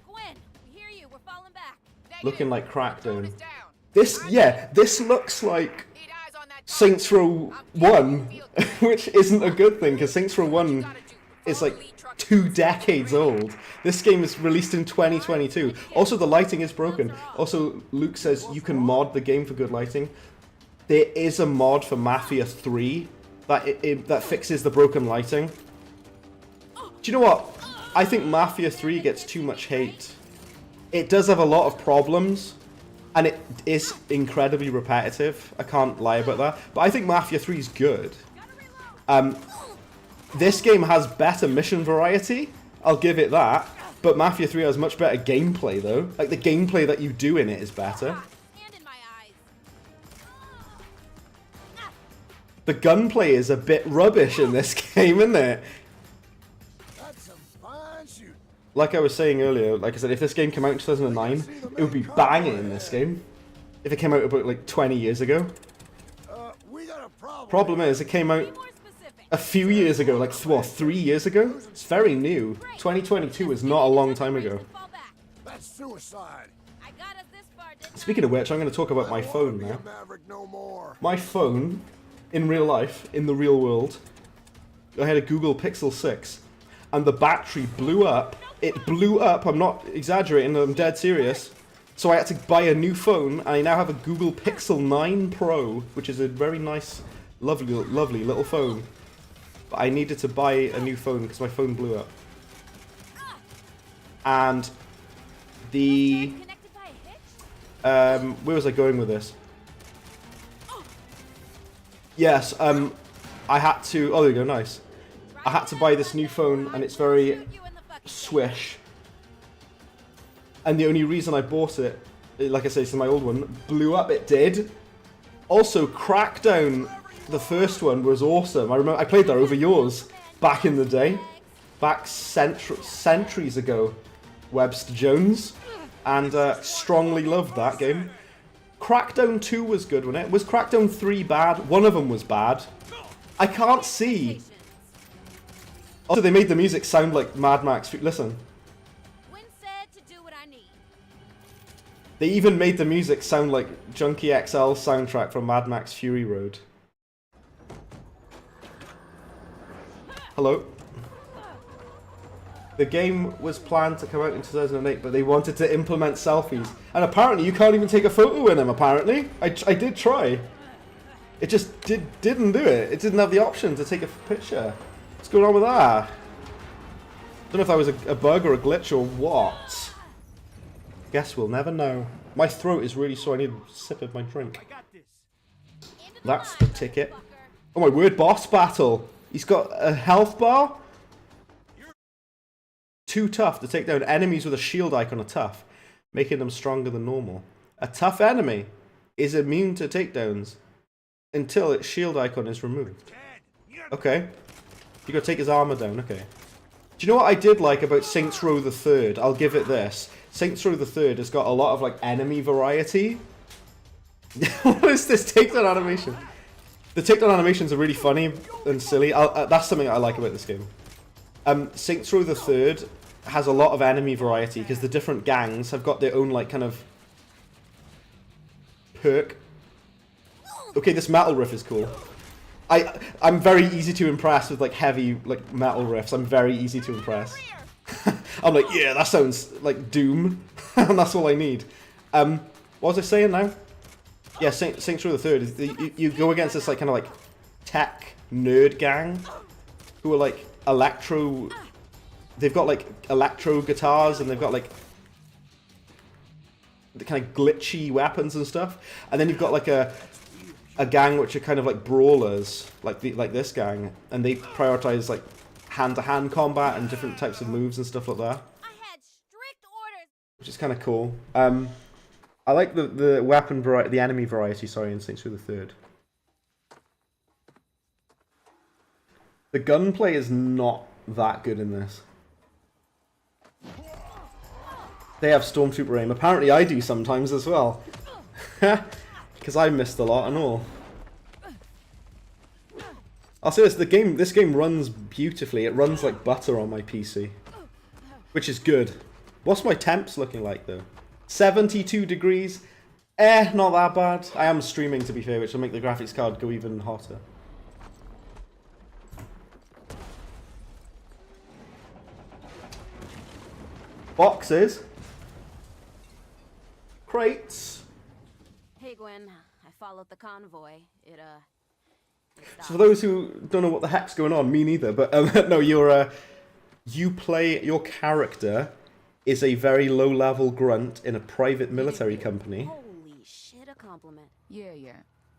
[SPEAKER 2] Gwen, we hear you. We're falling back.
[SPEAKER 1] Looking like Crackdown. This looks like Saints Row 1, which isn't a good thing, because Saints Row 1 is like 2 decades old. This game is released in 2022. Also, the lighting is broken. Also, Luke says you can mod the game for good lighting. There is a mod for Mafia 3 that fixes the broken lighting. Do you know what? I think Mafia 3 gets too much hate. It does have a lot of problems, And it is incredibly repetitive. I can't lie about that. But I think Mafia 3 is good. This game has better mission variety. I'll give it that. But Mafia 3 has much better gameplay, though. Like, the gameplay that you do in it is better.
[SPEAKER 2] Stand in my eyes.
[SPEAKER 1] The gunplay is a bit rubbish in this game, isn't it?
[SPEAKER 4] That's some fine shooting.
[SPEAKER 1] Like I was saying earlier, like I said, if this game came out in 2009, it would be banging in this game. If it came out about, like, 20 years ago.
[SPEAKER 4] We got a problem.
[SPEAKER 1] Problem is, it came out
[SPEAKER 2] More specific.
[SPEAKER 1] a few years ago, like, what, 3 years ago? It's very new. 2022 is not a long time ago.
[SPEAKER 2] Fall back.
[SPEAKER 4] That's suicide.
[SPEAKER 2] I got us this far, didn't
[SPEAKER 1] Speaking of which, I'm going to talk about my phone
[SPEAKER 4] Be a
[SPEAKER 1] now.
[SPEAKER 4] maverick no more.
[SPEAKER 1] My phone, in real life, in the real world, I had a Google Pixel 6, and the battery blew up. It blew up, I'm not exaggerating, I'm dead serious. So I had to buy a new phone, and I now have a Google Pixel 9 Pro, which is a very nice, lovely little phone. But I needed to buy a new phone because my phone blew up. And the...
[SPEAKER 2] Connected by a hitch?
[SPEAKER 1] where was I going with this? Yes, I had to... Oh, there we go, nice. I had to buy this new phone, and it's very
[SPEAKER 2] You in the fucking
[SPEAKER 1] swish. And the only reason I bought it, like I say, so my old one, blew up, it did. Also, Crackdown, the first one, was awesome. I remember I played that over yours back in the day. Back centuries ago, Webster Jones. And strongly loved that game. Crackdown 2 was good, wasn't it? Was Crackdown 3 bad? One of them was bad. I can't see. Also, they made the music sound like Mad Max. Listen.
[SPEAKER 2] When said to do what I need.
[SPEAKER 1] They even made the music sound like Junkie XL's soundtrack from Mad Max Fury Road. Hello? The game was planned to come out in 2008, but they wanted to implement selfies. And apparently you can't even take a photo in them, apparently. I did try. It just didn't do it. It didn't have the option to take a picture. What's going on with that? Don't know if that was a bug or a glitch or what. Guess we'll never know. My throat is really sore. I need a sip of my drink. That's the ticket. Oh my word, boss battle. He's got a health bar. Too tough to take down. Enemies with a shield icon are tough, making them stronger than normal. A tough enemy is immune to takedowns until its shield icon is removed. Okay. You gotta take his armor down, okay. Do you know what I did like about Saints Row the Third? I'll give it this. Saints Row the Third has got a lot of like enemy variety. What is this takedown animation? The takedown animations are really funny and silly. That's something I like about this game. Saints Row the Third has a lot of enemy variety because the different gangs have got their own like kind of perk. Okay, this metal riff is cool. I'm very easy to impress with like heavy like metal riffs. I'm very easy to impress. I'm like, yeah, that sounds like Doom, and that's all I need. What was I saying now? Yeah, Saints Row the Third is you go against this like kind of like tech nerd gang who are like electro. They've got like electro guitars and they've got like the kind of glitchy weapons and stuff. And then you've got like a gang which are kind of like brawlers, like this gang, and they prioritize like hand-to-hand combat and different types of moves and stuff like that.
[SPEAKER 2] I had strict orders.
[SPEAKER 1] Which is kind of cool. I like the weapon variety, the enemy variety, sorry, in Saints Row the Third. The gunplay is not that good in this. They have Stormtrooper aim. Apparently I do sometimes as well. Because I missed a lot and all. I'll say this, this game runs beautifully. It runs like butter on my PC. Which is good. What's my temps looking like though? 72 degrees. Not that bad. I am streaming to be fair, which will make the graphics card go even hotter. Boxes. Crates.
[SPEAKER 3] Hey Gwen, I followed the convoy. It
[SPEAKER 1] So for those who don't know what the heck's going on, me neither, but no, your character is a very low-level grunt in a private military company.
[SPEAKER 3] Holy compliment.
[SPEAKER 5] Yeah.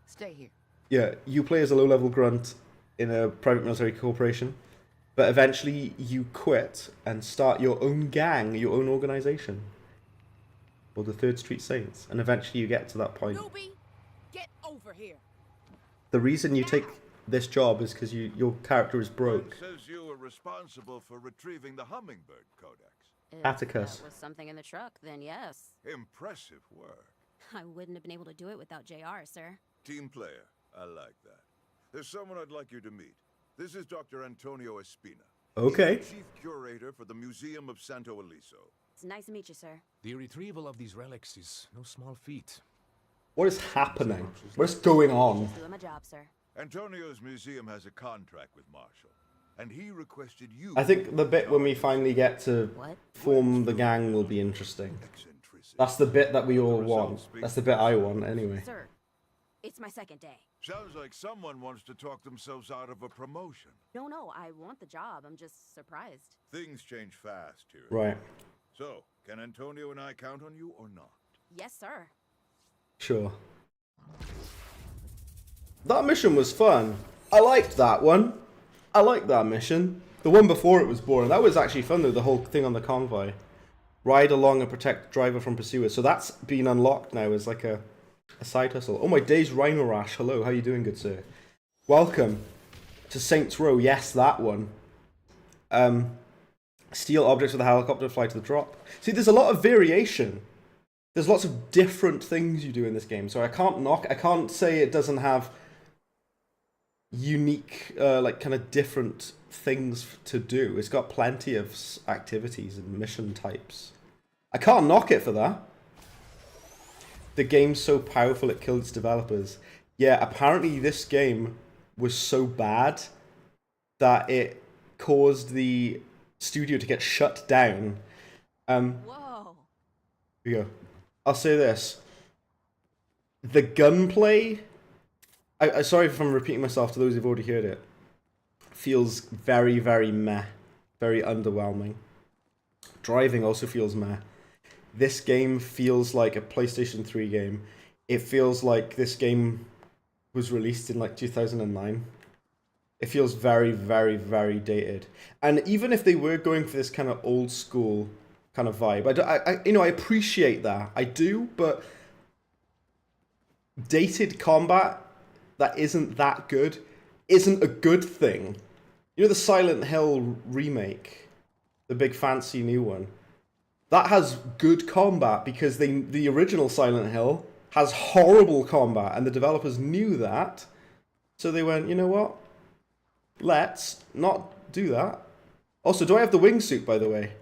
[SPEAKER 5] Stay here.
[SPEAKER 1] Yeah, you play as a low-level grunt in a private military corporation, but eventually you quit and start your own gang, your own organization, called the Third Street Saints, and eventually you get to that point.
[SPEAKER 5] Newbie, get over here.
[SPEAKER 1] The reason you take this job is because your character is broke.
[SPEAKER 12] Says you were responsible for retrieving the Hummingbird Codex.
[SPEAKER 3] If
[SPEAKER 1] Atticus.
[SPEAKER 3] that was something in the truck, then yes.
[SPEAKER 12] Impressive work.
[SPEAKER 3] I wouldn't have been able to do it without JR, sir.
[SPEAKER 12] Team player. I like that. There's someone I'd like you to meet. This is Dr. Antonio Espina.
[SPEAKER 1] Okay.
[SPEAKER 12] He's the chief curator for the Museum of Santo Eliso.
[SPEAKER 3] It's nice to meet you, sir.
[SPEAKER 4] The retrieval of these relics is no small feat.
[SPEAKER 1] What is happening? What's going on?
[SPEAKER 3] Just doing my job, sir.
[SPEAKER 12] Antonio's museum has a contract with Marshall, and he requested you...
[SPEAKER 1] I think the bit when we finally get to form the gang will be interesting. That's the bit that we all want. That's the bit I want, anyway.
[SPEAKER 3] Sir, it's my second day.
[SPEAKER 12] Sounds like someone wants to talk themselves out of a promotion.
[SPEAKER 3] No, I want the job. I'm just surprised.
[SPEAKER 12] Things change fast here.
[SPEAKER 1] Right.
[SPEAKER 12] So, can Antonio and I count on you or not?
[SPEAKER 3] Yes, sir.
[SPEAKER 1] Sure. That mission was fun. I liked that one. I liked that mission. The one before it was boring. That was actually fun though, the whole thing on the convoy. Ride along and protect driver from pursuers. So that's been unlocked now as like a side hustle. Oh my days, Rhino Rash. Hello, how you doing, good sir? Welcome to Saints Row. Yes, that one. Steal objects with a helicopter, fly to the drop. See, there's a lot of variation. There's lots of different things you do in this game. So I can't say it doesn't have unique, like kind of different things to do. It's got plenty of activities and mission types. I can't knock it for that. The game's so powerful it killed its developers. Yeah, apparently this game was so bad that it caused the studio to get shut down.
[SPEAKER 3] Whoa.
[SPEAKER 1] Here we go. I'll say this. The gunplay, sorry if I'm repeating myself to those who've already heard it, feels very, very meh. Very underwhelming. Driving also feels meh. This game feels like a PlayStation 3 game. It feels like this game was released in like 2009. It feels very, very, very dated. And even if they were going for this kind of old school kind of vibe, I appreciate that. I do, but dated combat that isn't that good isn't a good thing. You know the Silent Hill remake, the big fancy new one? That has good combat because the original Silent Hill has horrible combat and the developers knew that. So they went, you know what? Let's not do that. Also, do I have the wingsuit, by the way?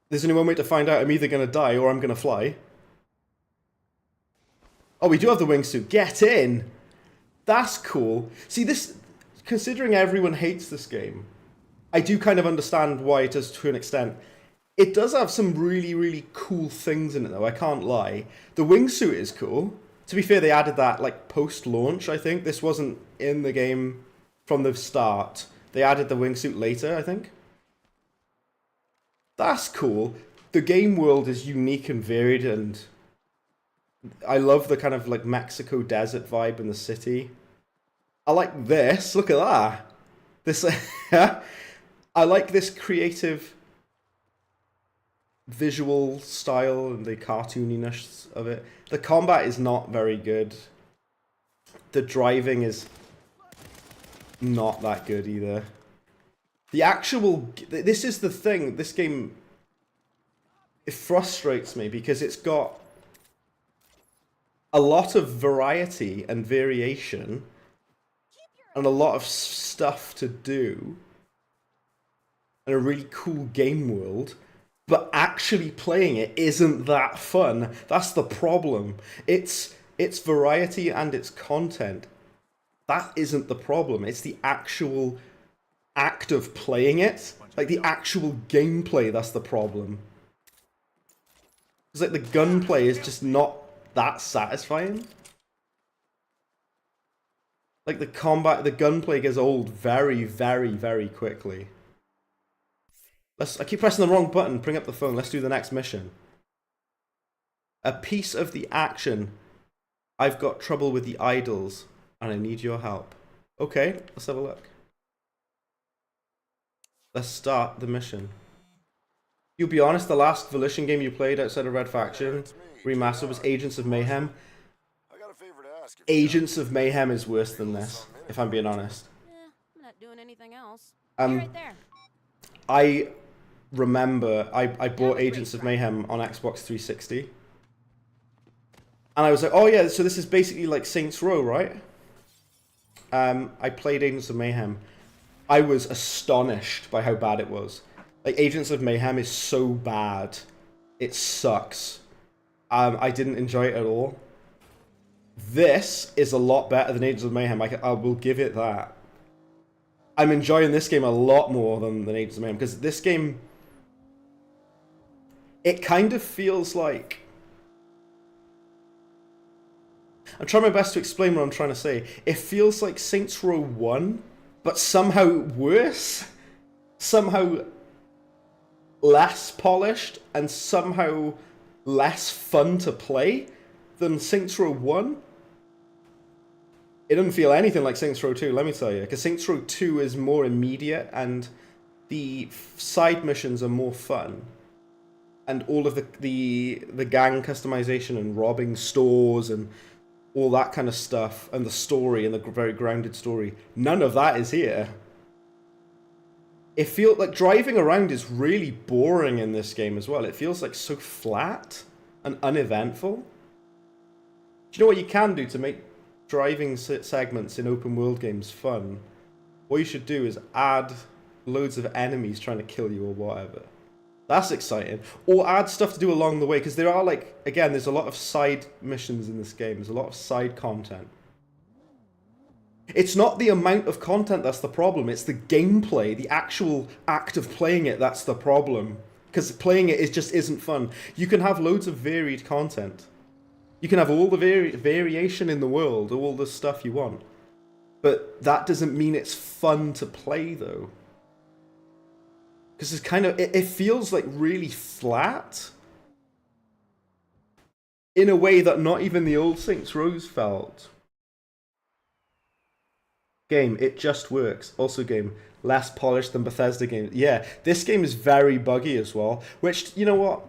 [SPEAKER 1] There's only one way to find out. I'm either going to die or I'm going to fly. Oh, we do have the wingsuit. Get in! That's cool. See, this... Considering everyone hates this game, I do kind of understand why it does to an extent. It does have some really, really cool things in it, though. I can't lie. The wingsuit is cool. To be fair, they added that, like, post-launch, I think. This wasn't in the game from the start. They added the wingsuit later, I think. That's cool. The game world is unique and varied, and I love the kind of, like, Mexico desert vibe in the city. I like this. Look at that. This, I like this creative visual style and the cartooniness of it. The combat is not very good. The driving is not that good either. The actual... This is the thing. This game... It frustrates me because it's got a lot of variety and variation and a lot of stuff to do and a really cool game world, but actually playing it isn't that fun. That's the problem. It's variety and it's content. That isn't the problem. It's the actual act of playing it. Like the actual gameplay, that's the problem. It's like the gunplay is just not that satisfying. Like the combat, the gunplay gets old very, very, very quickly. I keep pressing the wrong button. Bring up the phone. Let's do the next mission. A piece of the action. I've got trouble with the idols, and I need your help. Okay, let's have a look. Let's start the mission. You'll be honest, the last Volition game you played outside of Red Faction Remastered was Agents of Mayhem.
[SPEAKER 9] I got a favor to ask.
[SPEAKER 1] Agents of Mayhem is worse than this, if I'm being honest.
[SPEAKER 3] I'm not doing anything else. Be right there.
[SPEAKER 1] I remember I bought Agents of Mayhem on Xbox 360. And I was like, oh yeah, so this is basically like Saints Row, right? I played Agents of Mayhem. I was astonished by how bad it was. Like, Agents of Mayhem is so bad. It sucks. I didn't enjoy it at all. This is a lot better than Agents of Mayhem. I will give it that. I'm enjoying this game a lot more than Agents of Mayhem, because this game, it kind of feels like... I'm trying my best to explain what I'm trying to say. It feels like Saints Row 1, but somehow worse. Somehow less polished, and somehow less fun to play than Saints Row 1. It doesn't feel anything like Saints Row 2, let me tell you. Because Saints Row 2 is more immediate, and the side missions are more fun. And all of the gang customization and robbing stores and all that kind of stuff, and the story, and the very grounded story, none of that is here. It feels like driving around is really boring in this game as well. It feels like so flat and uneventful. Do you know what you can do to make driving segments in open world games fun? What you should do is add loads of enemies trying to kill you or whatever. That's exciting. Or add stuff to do along the way, because there are, like, again, there's a lot of side missions in this game. There's a lot of side content. It's not the amount of content that's the problem. It's the gameplay, the actual act of playing it that's the problem. Because playing it just isn't fun. You can have loads of varied content. You can have all the variation in the world, all the stuff you want. But that doesn't mean it's fun to play, though. Because it's kind of, it feels like really flat. In a way that not even the old Saints Row felt. Game, it just works. Also game, less polished than Bethesda games. Yeah, this game is very buggy as well. Which, you know what?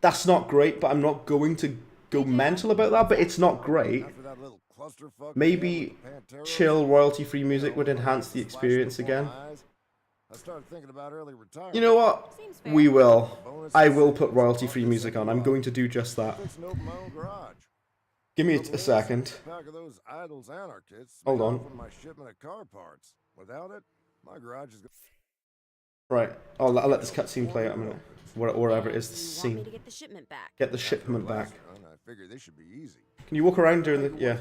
[SPEAKER 1] That's not great, but I'm not going to go mental about that, but it's not great. Maybe chill royalty-free music would enhance the experience again.
[SPEAKER 9] I started thinking about early retirement.
[SPEAKER 1] You know what? We will. I will put royalty-free music on. I'm going to do just that. Give me a second. Hold on. Right. I'll let this cutscene play out a minute. Wherever it is, the scene. Get the shipment back.
[SPEAKER 9] I figure this should be easy.
[SPEAKER 1] Can you walk around during the... Yeah.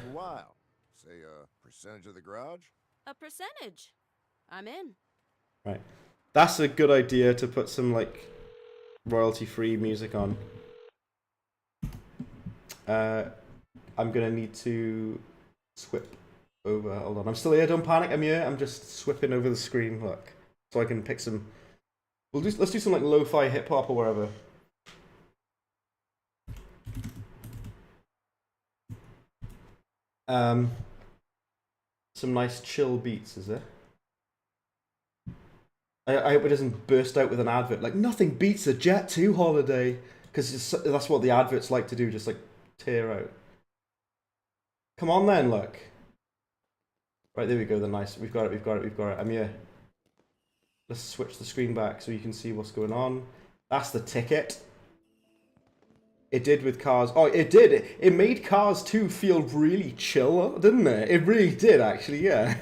[SPEAKER 9] Say a percentage of the garage?
[SPEAKER 3] A percentage. I'm in.
[SPEAKER 1] Right. That's a good idea to put some, like, royalty-free music on. I'm gonna need to swip over. Hold on. I'm still here. Don't panic. I'm here. I'm just swipping over the screen. Look. So I can pick some... Let's do some, like, lo-fi hip-hop or whatever. Some nice chill beats, is it? I hope it doesn't burst out with an advert. Like, nothing beats a Jet 2 holiday. Because that's what the adverts like to do, just, like, tear out. Come on then, look. Right, there we go, the nice. We've got it. I'm here. Let's switch the screen back so you can see what's going on. That's the ticket. It did with Cars. Oh, it did. It made Cars 2 feel really chill, didn't it? It really did, actually, yeah.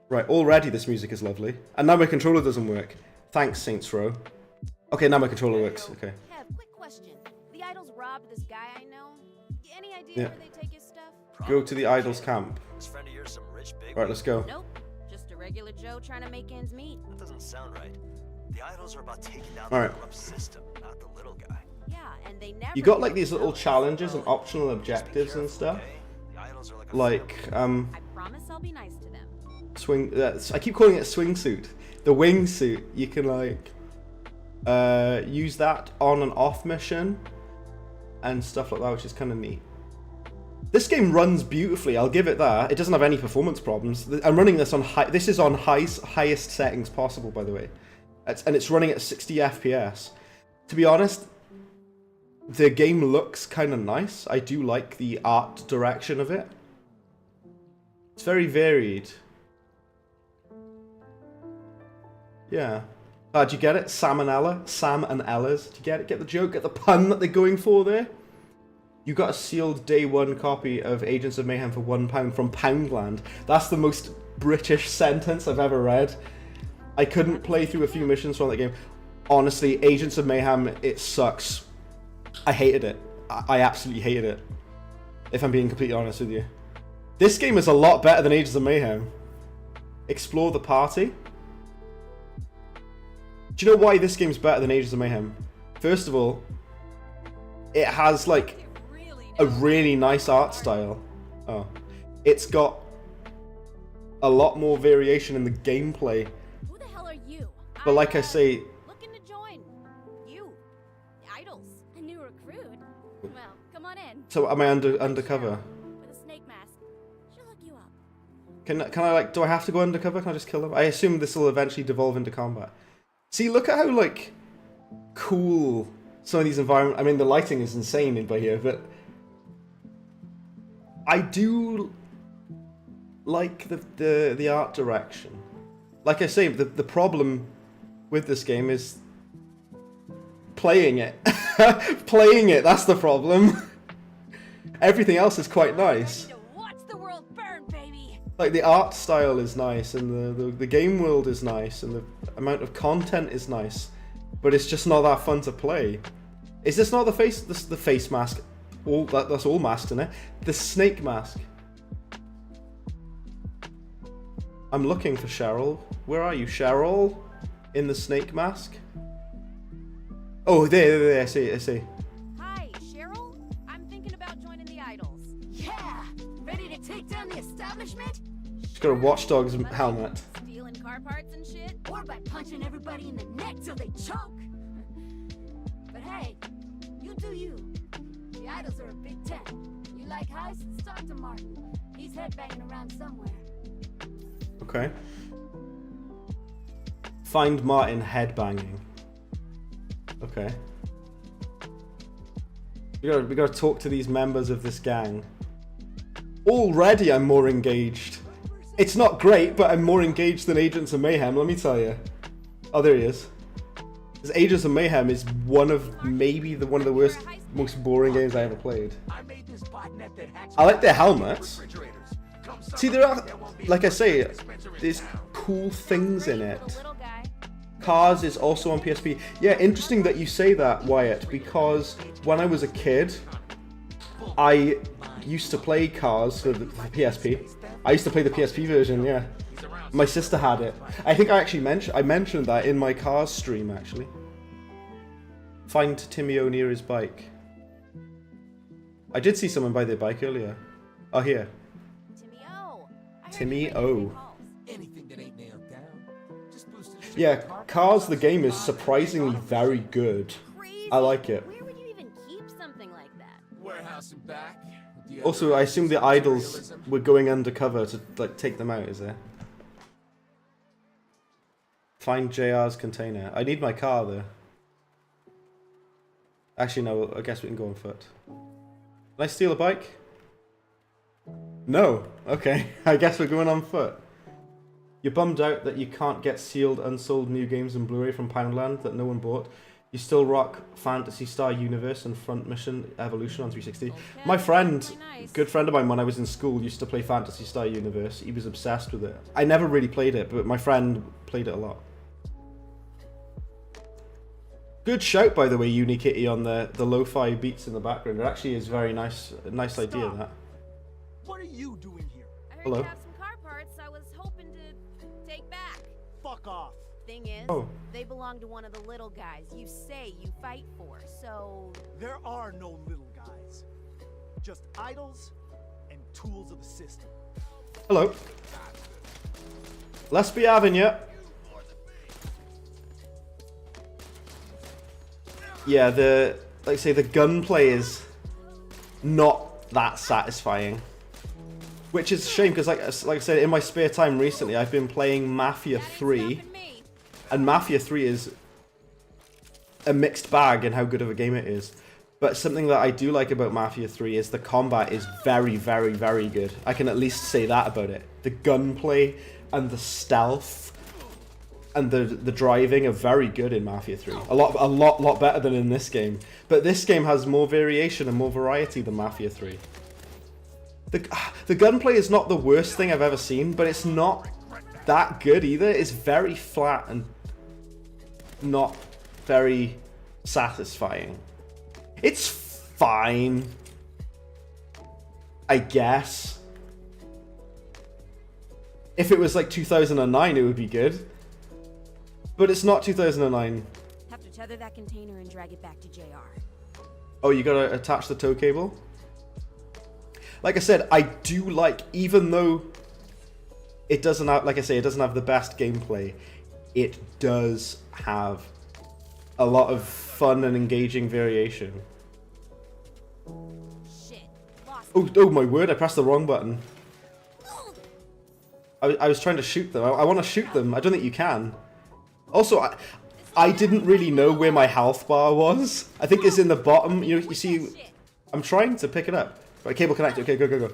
[SPEAKER 1] Right, already this music is lovely. And now my controller doesn't work. Thanks, Saints Row. Okay, now my controller works. Okay.
[SPEAKER 3] Have quick question. The idols robbed this guy I know. Any idea where they take his stuff?
[SPEAKER 1] Go to the idols camp.
[SPEAKER 9] This friend of yours some rich big.
[SPEAKER 1] Right, let's go.
[SPEAKER 3] Nope. Just a regular Joe trying to make ends meet.
[SPEAKER 9] That doesn't sound right. The idols are about taking down
[SPEAKER 1] the
[SPEAKER 9] corrupt system, not the little guy.
[SPEAKER 3] Yeah, and they never.
[SPEAKER 1] You got like these little challenges and optional objectives and stuff. Like
[SPEAKER 3] I promise I'll be nice to them.
[SPEAKER 1] Swing. I keep calling it a swingsuit. The wingsuit. You can like use that on and off mission. and stuff like that, which is kind of neat. This game runs beautifully, I'll give it that. It doesn't have any performance problems. I'm running this on high. This is on highest settings possible, by the way, and it's running at 60 FPS. To be honest, the game looks kind of nice. I do like the art direction of it. It's very varied. Yeah. Do you get it? Sam and Ella? Sam and Ella's. Do you get it? Get the joke? Get the pun that they're going for there? You got a sealed day one copy of Agents of Mayhem for £1 from Poundland. That's the most British sentence I've ever read. I couldn't play through a few missions from that game. Honestly, Agents of Mayhem, it sucks. I hated it. I absolutely hated it. If I'm being completely honest with you. This game is a lot better than Agents of Mayhem. Explore the party. Do you know why this game's better than Agents of Mayhem? First of all, it has like a really nice art style. Oh. It's got a lot more variation in the gameplay.
[SPEAKER 2] Who the hell are you?
[SPEAKER 1] But like I say...
[SPEAKER 2] Looking to join. You. Idols. A new recruit. Well, come on in.
[SPEAKER 1] So am I undercover?
[SPEAKER 2] With a snake mask. She'll hook you up.
[SPEAKER 1] Can I like, do I have to go undercover? Can I just kill them? I assume this will eventually devolve into combat. See, look at how like cool some of these environments. I mean, the lighting is insane in by here, but I do like the art direction. Like I say, the problem with this game is playing it. Playing it, that's the problem. Everything else is quite nice.
[SPEAKER 2] Watch the world burn, baby.
[SPEAKER 1] Like the art style is nice, and the game world is nice, and the amount of content is nice, but it's just not that fun to play. Is this not the face mask? That's all masks in it. The snake mask. I'm looking for Cheryl. Where are you, Cheryl? In the snake mask? Oh, there. I see.
[SPEAKER 2] Hi, Cheryl. I'm thinking about joining the Idols.
[SPEAKER 8] Yeah! Ready to take down the establishment?
[SPEAKER 1] She's got a Watch Dogs helmet.
[SPEAKER 2] Stealing car parts and shit.
[SPEAKER 8] Or by punching everybody in the neck till they choke? But hey, you do you. The Idols are a big tent. You like heists? Talk to Martin. He's headbanging around somewhere.
[SPEAKER 1] Okay. Find Martin headbanging. Okay. We gotta talk to these members of this gang. Already I'm more engaged. It's not great, but I'm more engaged than Agents of Mayhem, let me tell you. Oh, there he is. Because Agents of Mayhem is one of the worst, most boring games I ever played. I like their helmets. See, there are, like I say, there's cool things in it. Cars is also on PSP. Yeah, interesting that you say that, Wyatt, because when I was a kid, I used to play Cars for the PSP. I used to play the PSP version, yeah. My sister had it. I think I actually mentioned that in my Cars stream, actually. Find Timmy O near his bike. I did see someone by their bike earlier. Oh, here. Timmy O. Yeah, Cars the game is surprisingly very good. I like it.
[SPEAKER 2] Where would you even keep something like that?
[SPEAKER 4] Warehouse and back.
[SPEAKER 1] Also, I assume the Idols were going undercover to like take them out, is there? Find JR's container. I need my car though. Actually no, I guess we can go on foot. Can I steal a bike? No. Okay, I guess we're going on foot. You're bummed out that you can't get sealed, unsold new games and Blu-ray from Poundland that no one bought. You still rock Phantasy Star Universe and Front Mission Evolution on 360. Okay, my friend, good friend of mine when I was in school, used to play Phantasy Star Universe. He was obsessed with it. I never really played it, but my friend played it a lot. Good shout, by the way, Unikitty, on the lo-fi beats in the background. It actually is very nice. A nice idea, that.
[SPEAKER 11] What are you doing here?
[SPEAKER 2] I heard
[SPEAKER 1] Hello.
[SPEAKER 2] you have some car parts I was hoping to take back.
[SPEAKER 11] Fuck off.
[SPEAKER 2] Thing is, they belong to one of the little guys you say you fight for, so...
[SPEAKER 11] There are no little guys. Just idols and tools of the system.
[SPEAKER 1] Hello. Let's be having you. Yeah, like I say, the gunplay is not that satisfying. Which is a shame, because like I said, in my spare time recently, I've been playing Mafia 3. And Mafia 3 is a mixed bag in how good of a game it is. But something that I do like about Mafia 3 is the combat is very, very, very good. I can at least say that about it. The gunplay and the stealth and the driving are very good in Mafia 3. A lot better than in this game. But this game has more variation and more variety than Mafia 3. The gunplay is not the worst thing I've ever seen, but it's not that good either. It's very flat and not very satisfying. It's fine, I guess. If it was like 2009, it would be good. But it's not 2009.
[SPEAKER 3] Have to tether that container and drag it back to JR.
[SPEAKER 1] Oh, you gotta attach the tow cable? Like I said, I do like, even though it doesn't have, like I say, it doesn't have the best gameplay, it does have a lot of fun and engaging variation.
[SPEAKER 3] Shit. Lost.
[SPEAKER 1] Oh my word, I pressed the wrong button. I was trying to shoot them. I want to shoot them. I don't think you can. Also, I didn't really know where my health bar was. I think it's in the bottom. You see, I'm trying to pick it up. Right, cable connected. Okay, go.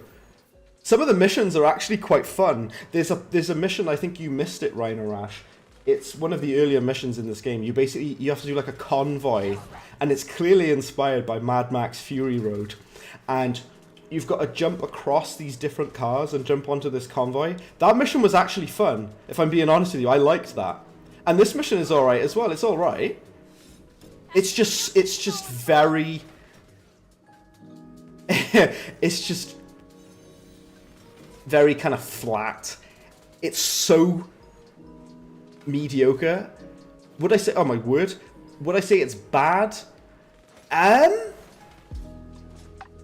[SPEAKER 1] Some of the missions are actually quite fun. There's a mission, I think you missed it, Rhino Rash. It's one of the earlier missions in this game. You have to do like a convoy, and it's clearly inspired by Mad Max Fury Road. And you've got to jump across these different cars and jump onto this convoy. That mission was actually fun, if I'm being honest with you. I liked that. And this mission is alright as well. It's alright. It's just very... it's just very kind of flat. It's so mediocre. Would I say... Oh my word. Would I say it's bad?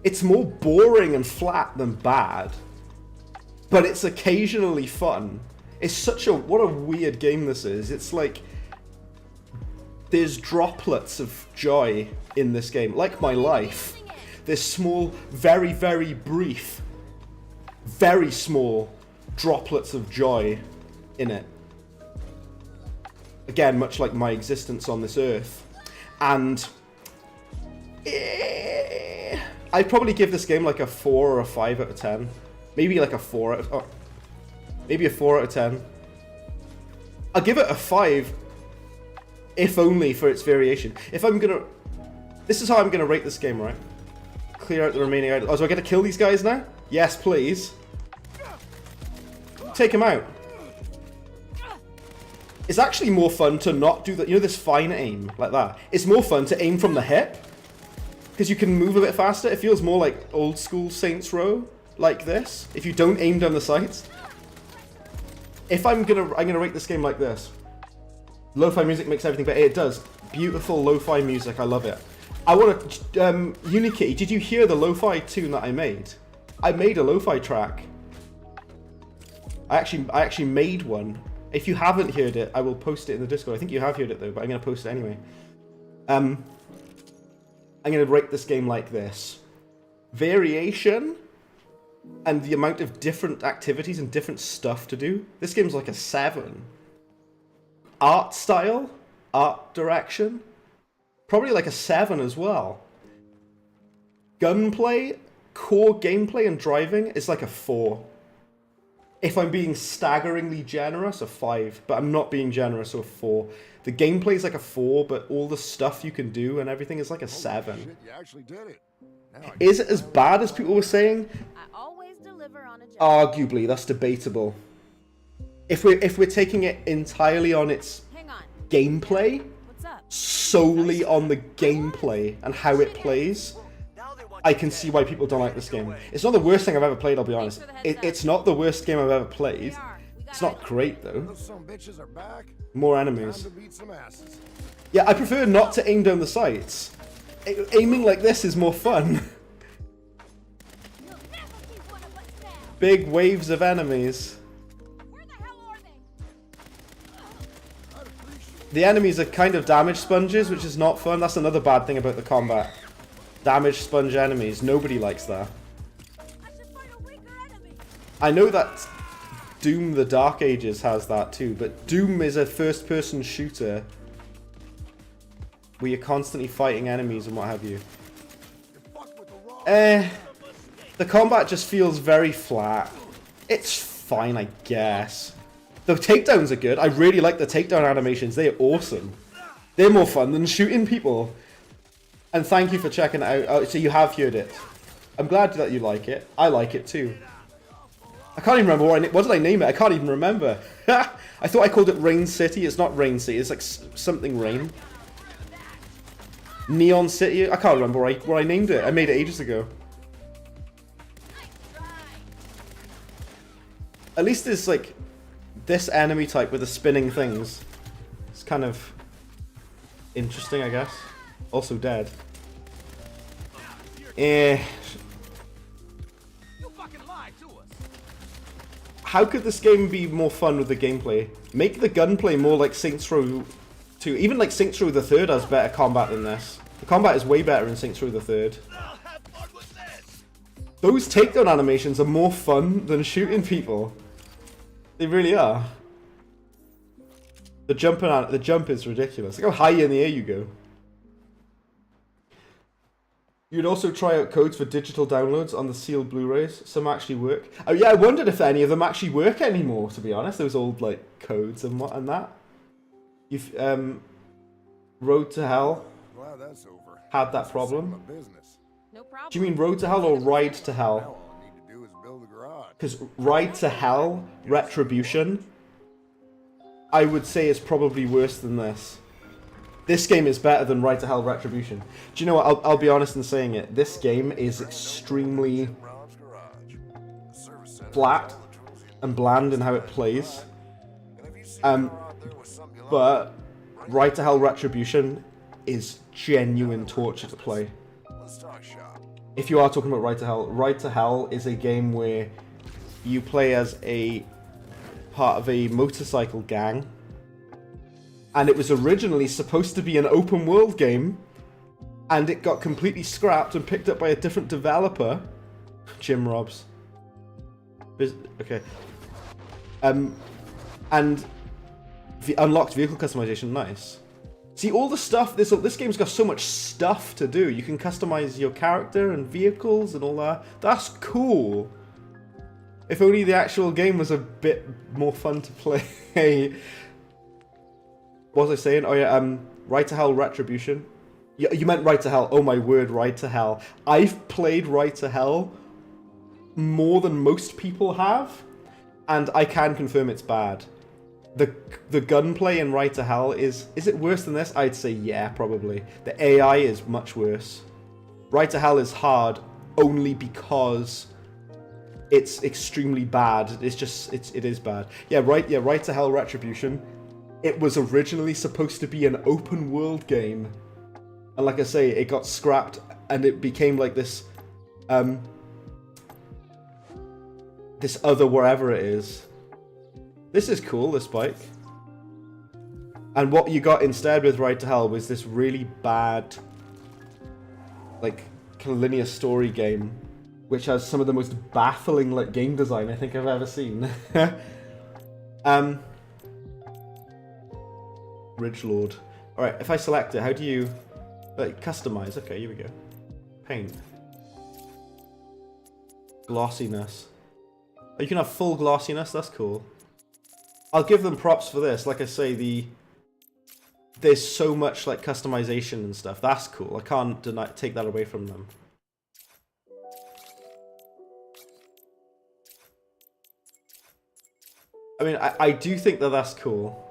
[SPEAKER 1] It's more boring and flat than bad. But it's occasionally fun. It's such a... What a weird game this is. It's like... There's droplets of joy in this game. Like my life. There's small, very, very brief, very small droplets of joy in it. Again, much like my existence on this earth. And... I'd probably give this game like a 4 or a 5 out of 10. Maybe like a 4 out of... Oh, maybe a 4 out of 10. I'll give it a 5. If only for its variation. If I'm gonna... This is how I'm gonna rate this game, right? Clear out the remaining items. Oh, do I get to kill these guys now? Yes, please. Take them out. It's actually more fun to not do that. You know this fine aim? Like that. It's more fun to aim from the hip. Because you can move a bit faster. It feels more like old school Saints Row. Like this. If you don't aim down the sights. If I'm gonna rate this game like this. Lo-fi music makes everything better. It does. Beautiful lo-fi music. I love it. I want to... Unikitty, did you hear the lo-fi tune that I made? I made a lo-fi track. I actually made one. If you haven't heard it, I will post it in the Discord. I think you have heard it though, but I'm going to post it anyway. I'm going to rate this game like this. Variation and the amount of different activities and different stuff to do. This game's like a 7. Art style, art direction, probably like a 7 as well. Gunplay, core gameplay and driving is like a 4. If I'm being staggeringly generous, a 5, but I'm not being generous, so a 4. The gameplay is like a 4, but all the stuff you can do and everything is like a 7.
[SPEAKER 12] Shit, you actually did it.
[SPEAKER 1] Is it as bad as people were saying?
[SPEAKER 3] I always deliver on a job.
[SPEAKER 1] Arguably, that's debatable. If we're taking it entirely on its gameplay, solely on the gameplay and how it plays, I can see why people don't like this game. It's not the worst thing I've ever played, I'll be honest. It's not the worst game I've ever played. It's not great though. More enemies. Yeah, I prefer not to aim down the sights. Aiming like this is more fun. Big waves of enemies. The enemies are kind of damage sponges, which is not fun. That's another bad thing about the combat. damage sponge enemies. Nobody likes that. I know that Doom the Dark Ages has that too, but Doom is a first-person shooter where you're constantly fighting enemies and what have you. The combat just feels very flat. It's fine, I guess. The takedowns are good. I really like the takedown animations. They are awesome. They're more fun than shooting people. And thank you for checking it out. Oh, so you have heard it. I'm glad that you like it. I like it too. I can't even remember what did I name it? I can't even remember. I thought I called it Rain City. It's not Rain City. It's like something Rain. Neon City. I can't remember where I named it. I made it ages ago. At least there's like this enemy type with the spinning things. It's kind of interesting, I guess. Also dead. How could this game be more fun with the gameplay? Make the gunplay more like Saints Row 2. Even like Saints Row the Third has better combat than this. The combat is way better in Saints Row the Third. Those takedown animations are more fun than shooting people. They really are. The jump is ridiculous. Look how high in the air you go. You'd also try out codes for digital downloads on the sealed Blu-rays. Some actually work. Oh yeah, I wondered if any of them actually work anymore, to be honest. Those old like codes and what and that. You've Road to Hell
[SPEAKER 12] Glad that's over.
[SPEAKER 1] had that problem.
[SPEAKER 3] No problem.
[SPEAKER 1] Do you mean Road to Hell or Ride to Hell?
[SPEAKER 12] All I need to do is build a garage.
[SPEAKER 1] Because Ride to Hell, Retribution, I would say is probably worse than this. This game is better than Ride to Hell Retribution. Do you know what? I'll be honest in saying it. This game is extremely flat and bland in how it plays. But Ride to Hell Retribution is genuine torture to play. If you are talking about Ride to Hell is a game where you play as a part of a motorcycle gang. And it was originally supposed to be an open world game, and it got completely scrapped and picked up by a different developer. Jim Robs. Okay. And the unlocked vehicle customization, nice. See, all the stuff, this game's got so much stuff to do. You can customize your character and vehicles and all that. That's cool. If only the actual game was a bit more fun to play. What was I saying? Oh yeah, Ride to Hell Retribution. You meant Ride to Hell. Oh my word, Ride to Hell. I've played Ride to Hell more than most people have, and I can confirm it's bad. The gunplay in Ride to Hell is it worse than this? I'd say yeah, probably. The AI is much worse. Ride to Hell is hard only because it's extremely bad. It is bad. Yeah, Ride to Hell Retribution. It was originally supposed to be an open world game, and like I say, it got scrapped and it became like this this other wherever it is. This is cool, this bike. And what you got instead with Ride to Hell was this really bad, like, kind of linear story game, which has some of the most baffling like game design I think I've ever seen. Ridgelord. Alright, if I select it, how do you like customize? Okay, here we go. Paint. Glossiness. Oh, you can have full glossiness, that's cool. I'll give them props for this. Like I say, there's so much like customization and stuff. That's cool. I can't take that away from them. I mean, I do think that that's cool.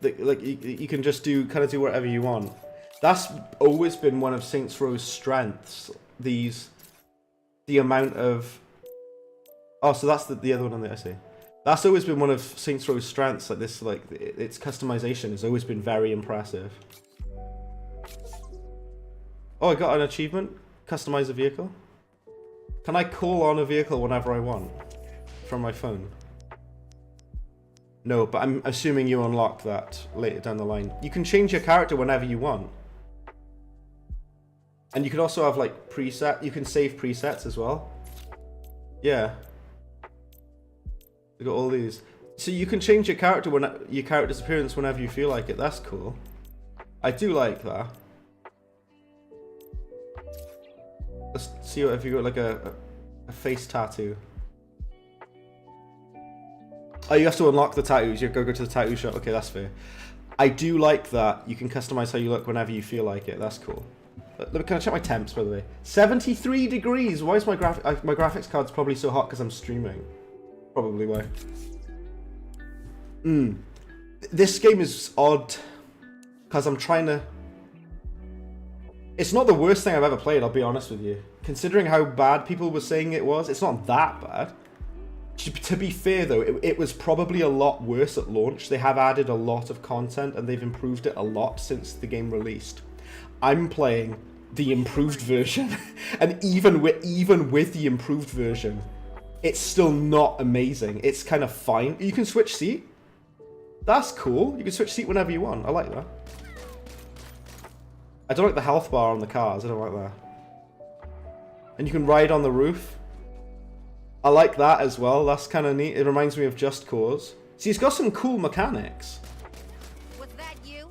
[SPEAKER 1] Like you can just do whatever you want. That's always been one of Saints Row's strengths. The amount of so that's the other one on the essay. That's always been one of Saints Row's strengths. Like this, like its customization has always been very impressive. Oh, I got an achievement. Customize a vehicle. Can I call on a vehicle whenever I want from my phone? No, but I'm assuming you unlock that later down the line. You can change your character whenever you want. And you can also have like preset. You can save presets as well. Yeah. You got all these. So you can change your character's appearance whenever you feel like it. That's cool. I do like that. Let's see what if you got like a face tattoo. Oh, you have to unlock the tattoos. You go to the tattoo shop. Okay, that's fair. I do like that. You can customize how you look whenever you feel like it. That's cool. Can I check my temps, by the way? 73 degrees. Why is my graphics card's probably so hot because I'm streaming? Probably why. This game is odd because I'm trying to. It's not the worst thing I've ever played. I'll be honest with you. Considering how bad people were saying it was, it's not that bad. To be fair though, it was probably a lot worse at launch. They have added a lot of content and they've improved it a lot since the game released. I'm playing the improved version, and even with the improved version, it's still not amazing. It's kind of fine. You can switch seat. That's cool. You can switch seat whenever you want. I like that. I don't like the health bar on the cars. I don't like that. And you can ride on the roof. I like that as well. That's kind of neat. It reminds me of Just Cause. See, it's got some cool mechanics.
[SPEAKER 3] Was that you?